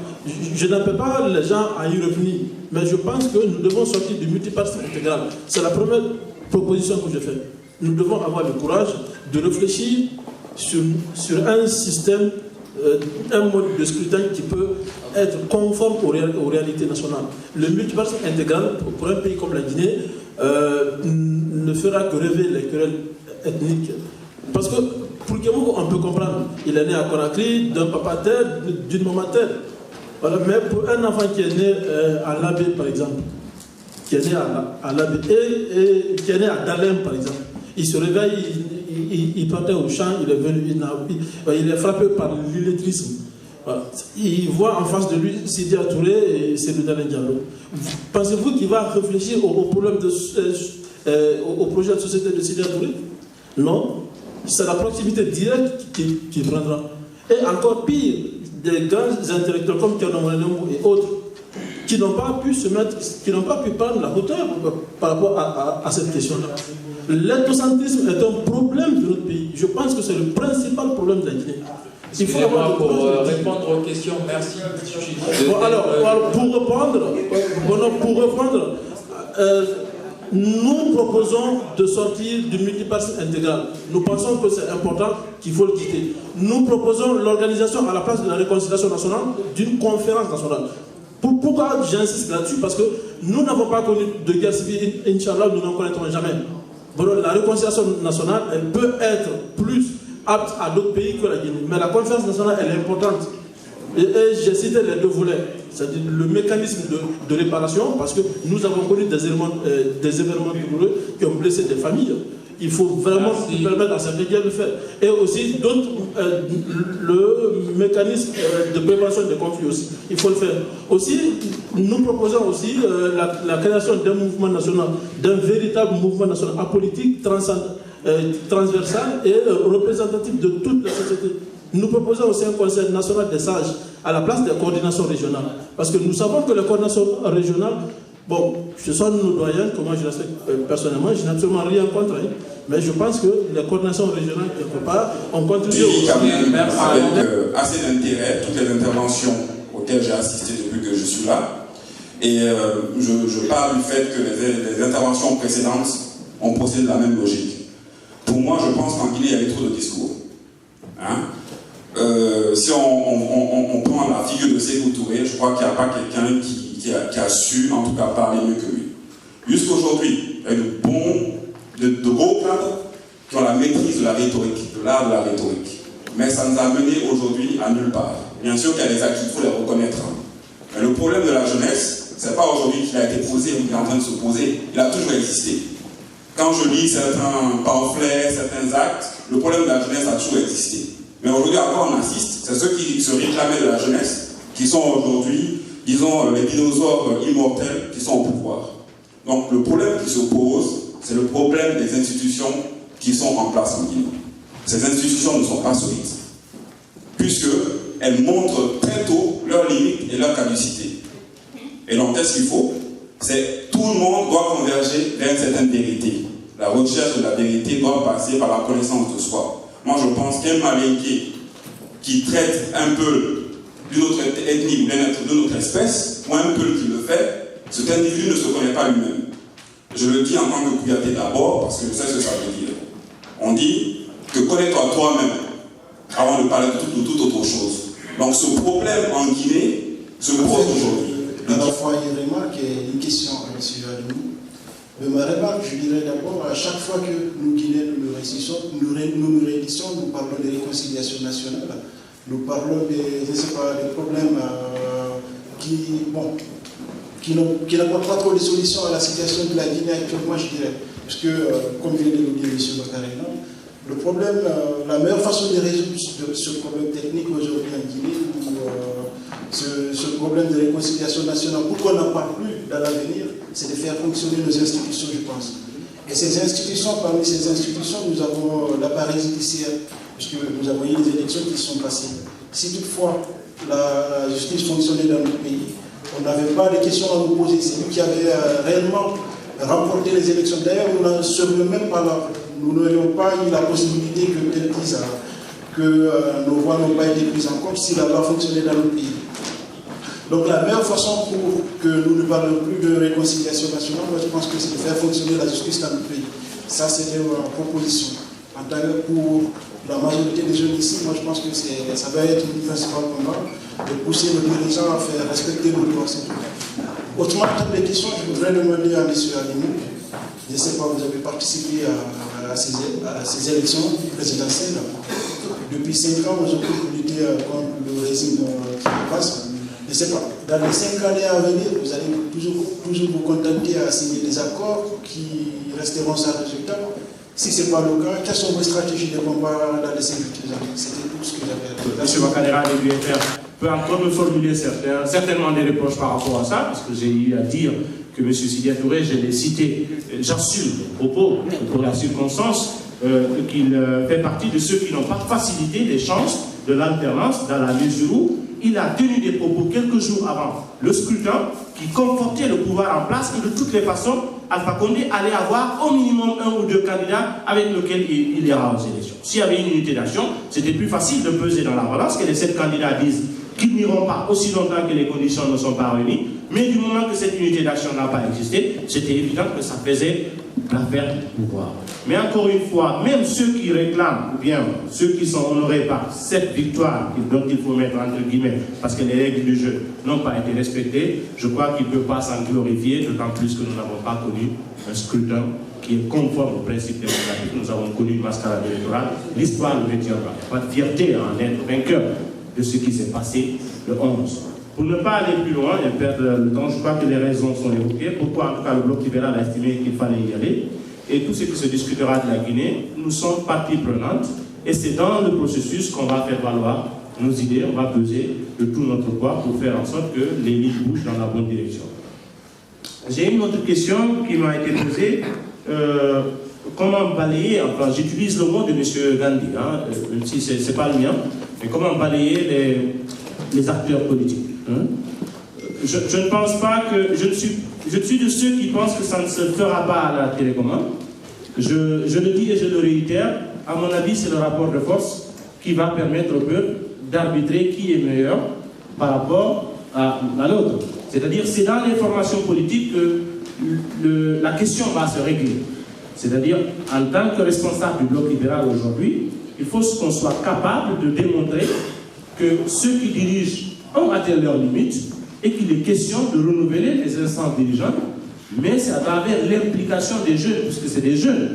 Je n'appelle pas les gens à y revenir, mais je pense que nous devons sortir du multipartisme intégral. C'est la première proposition que je fais. Nous devons avoir le courage de réfléchir sur un système, un mode de scrutin qui peut être conforme aux réalités nationales. Le multipartisme intégral, pour un pays comme la Guinée, ne fera que rêver les querelles ethniques. Parce que pour Kémougou, on peut comprendre, il est né à Conakry, d'un papa terre, d'une maman terre. Voilà, mais pour un enfant qui est né à Labé, par exemple, qui est né à Labé et qui est né à Dalem, par exemple, il se réveille, il partait au champ, il est venu, il est frappé par l'illettrisme. Voilà. Il voit en face de lui Sidi Touré et Seydou Dalen Diallo. Pensez-vous qu'il va réfléchir au problème au projet de société de Sidi Touré? Non, c'est la proximité directe qui prendra. Et encore pire, des grands intellectuels comme Thierno Morenemou et autres, qui n'ont pas pu se mettre, qui n'ont pas pu prendre la hauteur par rapport à cette question-là. L'ethnocentrisme est un problème de notre pays. Je pense que c'est le principal problème de la Guinée. Il faut avoir pour répondre aux questions, merci. Bon, alors, pour répondre, nous proposons de sortir du multipartisme intégral. Nous pensons que c'est important, qu'il faut le quitter. Nous proposons l'organisation à la place de la réconciliation nationale d'une conférence nationale. Pourquoi j'insiste là-dessus? Parce que nous n'avons pas connu de guerre civile, Inch'Allah, nous n'en connaîtrons jamais. Bon, la réconciliation nationale, elle peut être plus apte à d'autres pays que la Guinée. Mais la conférence nationale, elle est importante. Et j'ai cité les deux volets, c'est-à-dire le mécanisme de réparation, parce que nous avons connu des événements douloureux qui ont blessé des familles. Il faut vraiment permettre à certains de le faire. Et aussi, le mécanisme de prévention des conflits aussi, il faut le faire. Aussi, nous proposons aussi la création d'un mouvement national, d'un véritable mouvement national apolitique, transversal et représentatif de toute la société. Nous proposons aussi un conseil national des sages à la place des coordinations régionales. Parce que nous savons que les coordinations régionales, bon, ce sont nos doyens, que moi je respecte personnellement, je n'ai absolument rien contre, hein, mais je pense que les coordinations régionales, quelque part, ont contribué aussi. Avec assez d'intérêt, toutes les interventions auxquelles j'ai assisté depuis que je suis là. Et je parle du fait que les interventions précédentes ont procédé de la même logique. Pour moi, je pense qu'en Guinée, il y avait trop de discours. Hein? Si on prend la figure de Sékou Touré, je crois qu'il n'y a pas quelqu'un qui a su, en tout cas, parler mieux que lui. Jusqu'aujourd'hui, il y a de gros cadres qui ont la maîtrise de la rhétorique, de l'art de la rhétorique. Mais ça nous a mené aujourd'hui à nulle part. Bien sûr qu'il y a des acquis, il faut les reconnaître. Mais le problème de la jeunesse, ce n'est pas aujourd'hui qu'il a été posé ou qu'il est en train de se poser, il a toujours existé. Quand je lis certains pamphlets, certains actes, le problème de la jeunesse a toujours existé. Mais aujourd'hui encore on assiste, c'est ceux qui se réclamaient de la jeunesse, qui sont aujourd'hui, disons, les dinosaures immortels qui sont au pouvoir. Donc le problème qui se pose, c'est le problème des institutions qui sont en place en Guinée. Ces institutions ne sont pas solides, puisqu'elles montrent très tôt leurs limites et leur caducité. Et donc qu'est-ce qu'il faut? C'est tout le monde doit converger vers une certaine vérité. La recherche de la vérité doit passer par la connaissance de soi. Moi, je pense qu'un Malinké qui traite un peu d'une autre ethnie ou bien d'une autre espèce, ou un peu qui le fait, cet individu ne se connaît pas lui-même. Je le dis en tant que Kouyaté d'abord, parce que je sais ce que ça veut dire. On dit que connais-toi toi-même avant de parler de toute autre chose. Donc ce problème en Guinée se pose aujourd'hui. À la fois une remarque et une question à M. Ademou. Mais ma remarque, je dirais d'abord, à chaque fois que nous Guinéens nous réunissons, nous parlons de réconciliation nationale, nous parlons des problèmes qui n'apportent pas trop de solutions à la situation de la Guinée actuellement, je dirais. Parce que, comme vient de le dire M. Bakarena, le problème, la meilleure façon de résoudre ce problème technique aujourd'hui en Guinée, ce problème de réconciliation nationale, pour qu'on n'en parle plus dans l'avenir, c'est de faire fonctionner nos institutions, je pense. Et ces institutions, parmi ces institutions, nous avons l'appareil judiciaire, puisque nous avons eu des élections qui sont passées. Si toutefois la justice fonctionnait dans notre pays, on n'avait pas de questions à nous poser. C'est nous qui avions réellement remporté les élections. D'ailleurs, nous n'en serions même pas là. Nous n'aurions pas eu la possibilité que tel dise que nos voix n'ont pas été prises en compte si la loi fonctionnait dans notre pays. Donc la meilleure façon pour que nous ne parlions plus de réconciliation nationale, moi je pense que c'est de faire fonctionner la justice dans notre pays. Ça, c'était ma proposition. En tant que pour la majorité des jeunes ici, moi je pense que ça va être le principal combat, de pousser nos dirigeants à faire respecter nos droits. Autrement, en termes de questions, je voudrais demander à M. Alimou, je ne sais pas, vous avez participé à ces élections présidentielles. Depuis 5 ans, nous avons lutter contre le régime qui passe. Je ne sais pas, dans les 5 années à venir, vous allez toujours vous contenter à signer des accords qui resteront sans résultat. Si ce n'est pas le cas, quelles sont vos stratégies de combat dans les 5 futures années? C'était tout ce que j'avais à dire. M. Makanera de l'UFR peut encore me formuler certainement des reproches par rapport à ça, parce que j'ai eu à dire que M. Sidya Touré, je l'ai cité, j'assume le propos pour la circonstance qu'il fait partie de ceux qui n'ont pas facilité les chances de l'alternance dans la mesure où il a tenu des propos quelques jours avant le scrutin qui confortait le pouvoir en place et de toutes les façons, Alpha Condé allait avoir au minimum 1 ou 2 candidats avec lesquels il ira aux élections. S'il y avait une unité d'action, c'était plus facile de peser dans la balance que les 7 candidats disent qu'ils n'iront pas aussi longtemps que les conditions ne sont pas réunies, mais du moment que cette unité d'action n'a pas existé, c'était évident que ça faisait l'affaire du pouvoir. Mais encore une fois, même ceux qui réclament, ou bien ceux qui sont honorés par cette victoire, dont il faut mettre entre guillemets, parce que les règles du jeu n'ont pas été respectées, je crois qu'ils ne peuvent pas s'en glorifier, d'autant plus que nous n'avons pas connu un scrutin qui est conforme au principe démocratique. Nous avons connu une mascarade électorale. L'histoire ne retiendra pas de fierté à en être vainqueur de ce qui s'est passé le 11. Pour ne pas aller plus loin et perdre le temps, je crois que les raisons sont évoquées. Pourquoi, en tout cas, le Bloc libéral a estimé qu'il fallait y aller. Et tout ce qui se discutera de la Guinée, nous sommes partie prenante. Et c'est dans le processus qu'on va faire valoir nos idées, on va peser de tout notre poids pour faire en sorte que les lignes bougent dans la bonne direction. J'ai une autre question qui m'a été posée. Comment balayer, enfin j'utilise le mot de M. Gandhi, hein, même si ce n'est pas le mien, mais comment balayer les acteurs politiques. Hein? Je ne pense pas que... Je suis de ceux qui pensent que ça ne se fera pas à la télécommande. Je le dis et je le réitère, à mon avis, c'est le rapport de force qui va permettre au peuple d'arbitrer qui est meilleur par rapport à l'autre. C'est-à-dire, c'est dans les formations politiques que la question va se régler. C'est-à-dire, en tant que responsable du Bloc libéral aujourd'hui, il faut qu'on soit capable de démontrer que ceux qui dirigent ont atteint leurs limites et qu'il est question de renouveler les instances dirigeantes, mais c'est à travers l'implication des jeunes, puisque c'est des jeunes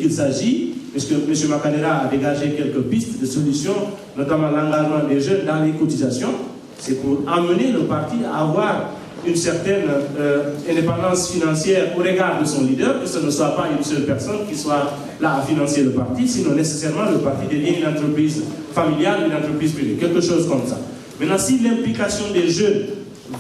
qu'il s'agit, puisque M. Makanera a dégagé quelques pistes de solutions, notamment l'engagement des jeunes dans les cotisations. C'est pour amener le parti à avoir une certaine indépendance financière au regard de son leader, que ce ne soit pas une seule personne qui soit là à financer le parti, sinon nécessairement le parti devient une entreprise familiale, une entreprise privée, quelque chose comme ça. Maintenant, si l'implication des jeunes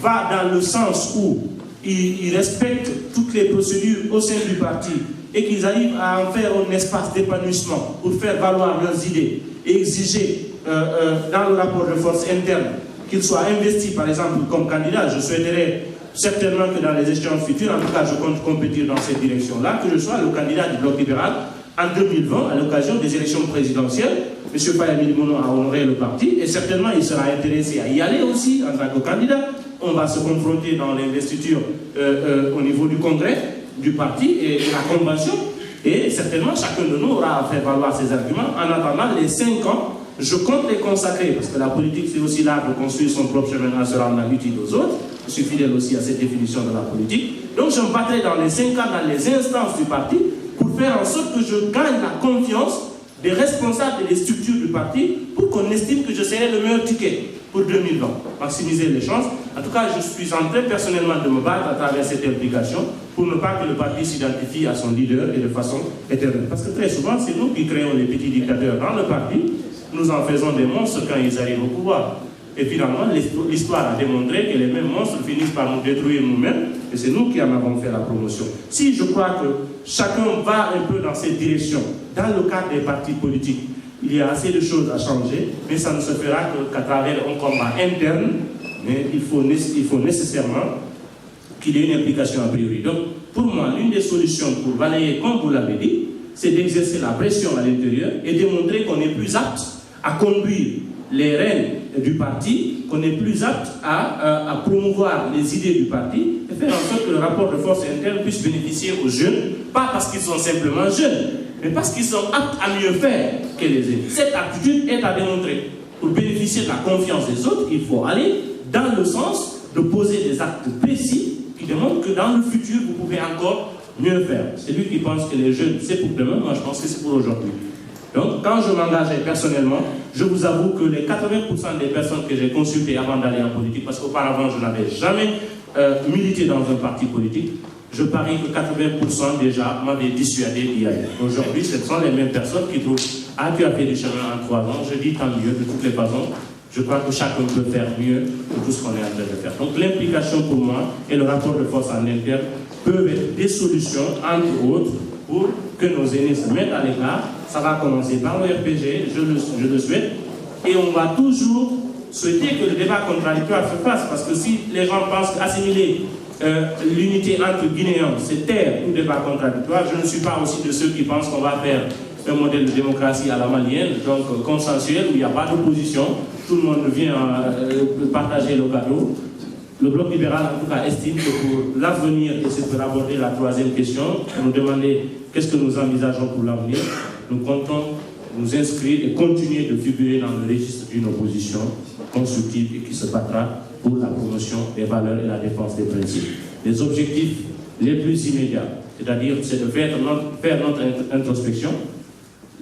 va dans le sens où ils respectent toutes les procédures au sein du parti et qu'ils arrivent à en faire un espace d'épanouissement pour faire valoir leurs idées et exiger dans le rapport de force interne qu'ils soient investis, par exemple, comme candidat, je souhaiterais certainement que dans les échéances futures, en tout cas, je compte compétir dans cette direction-là, que je sois le candidat du Bloc libéral en 2020, à l'occasion des élections présidentielles. M. Fayamil Mouno a honoré le parti, et certainement, il sera intéressé à y aller aussi en tant que candidat. On va se confronter dans l'investiture au niveau du congrès, du parti et de la convention, et certainement, chacun de nous aura à faire valoir ses arguments. En attendant les 5 ans, je compte les consacrer, parce que la politique, c'est aussi l'art de construire son propre chemin en se rendant utile aux autres. Je suis fidèle aussi à cette définition de la politique. Donc, je me battrai dans les 5 ans, dans les instances du parti, pour faire en sorte que je gagne la confiance des responsables et des structures du parti, pour qu'on estime que je serai le meilleur ticket pour 2020. Maximiser les chances. En tout cas, je suis en train personnellement de me battre à travers cette implication, pour ne pas que le parti s'identifie à son leader et de façon éternelle. Parce que très souvent, c'est nous qui créons les petits dictateurs dans le parti. Nous en faisons des monstres quand ils arrivent au pouvoir. Et finalement, l'histoire a démontré que les mêmes monstres finissent par nous détruire nous-mêmes, et c'est nous qui en avons fait la promotion. Si je crois que chacun va un peu dans cette direction, dans le cadre des partis politiques, il y a assez de choses à changer, mais ça ne se fera qu'à travers un combat interne, mais il faut nécessairement qu'il y ait une implication a priori. Donc, pour moi, l'une des solutions pour balayer, comme vous l'avez dit, c'est d'exercer la pression à l'intérieur et démontrer qu'on est plus apte à conduire les rênes du parti, qu'on est plus apte à promouvoir les idées du parti et faire en sorte que le rapport de force interne puisse bénéficier aux jeunes, pas parce qu'ils sont simplement jeunes, mais parce qu'ils sont aptes à mieux faire que les aînés. Cette aptitude est à démontrer. Pour bénéficier de la confiance des autres, il faut aller dans le sens de poser des actes précis qui démontrent que dans le futur, vous pouvez encore mieux faire. C'est lui qui pense que les jeunes, c'est pour demain, moi je pense que c'est pour aujourd'hui. Donc, quand je m'engageais personnellement, je vous avoue que les 80% des personnes que j'ai consultées avant d'aller en politique, parce qu'auparavant je n'avais jamais milité dans un parti politique, je parie que 80% déjà m'avaient dissuadé d'y aller. Aujourd'hui, ce sont les mêmes personnes qui trouvent « Ah, tu as fait du chemin en 3 ans », je dis tant mieux, de toutes les façons. Je crois que chacun peut faire mieux que tout ce qu'on est en train de faire. Donc l'implication pour moi et le rapport de force en interne peuvent être des solutions, entre autres, pour que nos aînés se mettent à l'écart. Ça va commencer par le RPG, je le souhaite, et on va toujours souhaiter que le débat contradictoire se fasse, parce que si les gens pensent qu'assimiler l'unité entre Guinéens, c'est taire tout débat contradictoire, je ne suis pas aussi de ceux qui pensent qu'on va faire un modèle de démocratie à la malienne, donc consensuel, où il n'y a pas d'opposition, tout le monde vient partager le cadeau. Le Bloc libéral, en tout cas, estime que pour l'avenir, et c'est pour aborder la troisième question, nous demander qu'est-ce que nous envisageons pour l'avenir, nous comptons nous inscrire et continuer de figurer dans le registre d'une opposition constructive et qui se battra pour la promotion des valeurs et la défense des principes. Les objectifs les plus immédiats, c'est-à-dire c'est de faire notre introspection.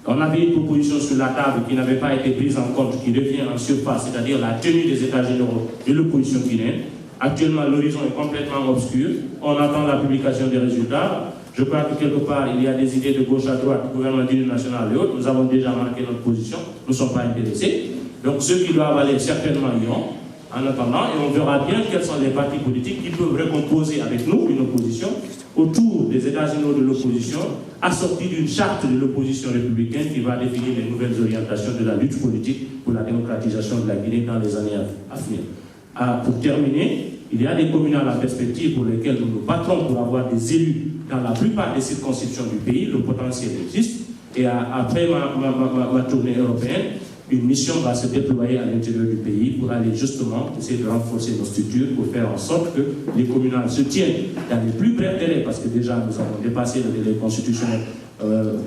On avait une proposition sur la table qui n'avait pas été prise en compte, qui revient en surface, c'est-à-dire la tenue des États généraux de l'opposition guinéenne. Actuellement, l'horizon est complètement obscur. On attend la publication des résultats. Je crois que quelque part, il y a des idées de gauche à droite, du gouvernement d'union nationale et autres. Nous avons déjà marqué notre position. Nous ne sommes pas intéressés. Donc ceux qui doivent aller certainement iront en attendant. Et on verra bien quels sont les partis politiques qui peuvent recomposer avec nous une opposition autour des États généraux de l'opposition, assortis d'une charte de l'opposition républicaine qui va définir les nouvelles orientations de la lutte politique pour la démocratisation de la Guinée dans les années à venir. Pour terminer, il y a des communales en perspective pour lesquelles nous nous battrons pour avoir des élus dans la plupart des circonscriptions du pays. Le potentiel existe. Et après ma tournée européenne, une mission va se déployer à l'intérieur du pays pour aller justement essayer de renforcer nos structures pour faire en sorte que les communales se tiennent dans les plus brefs délais, parce que déjà nous avons dépassé le délai constitutionnel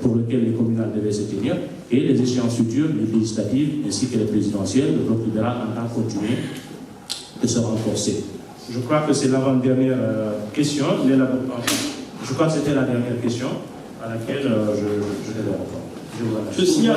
pour lequel les communales devaient se tenir, et les échéances futures, les législatives ainsi que les présidentielles, le Bloc libéral entend continuer de se renforcer. Je crois que c'est l'avant-dernière question. Je crois que c'était la dernière question à laquelle je vais répondre. Je signale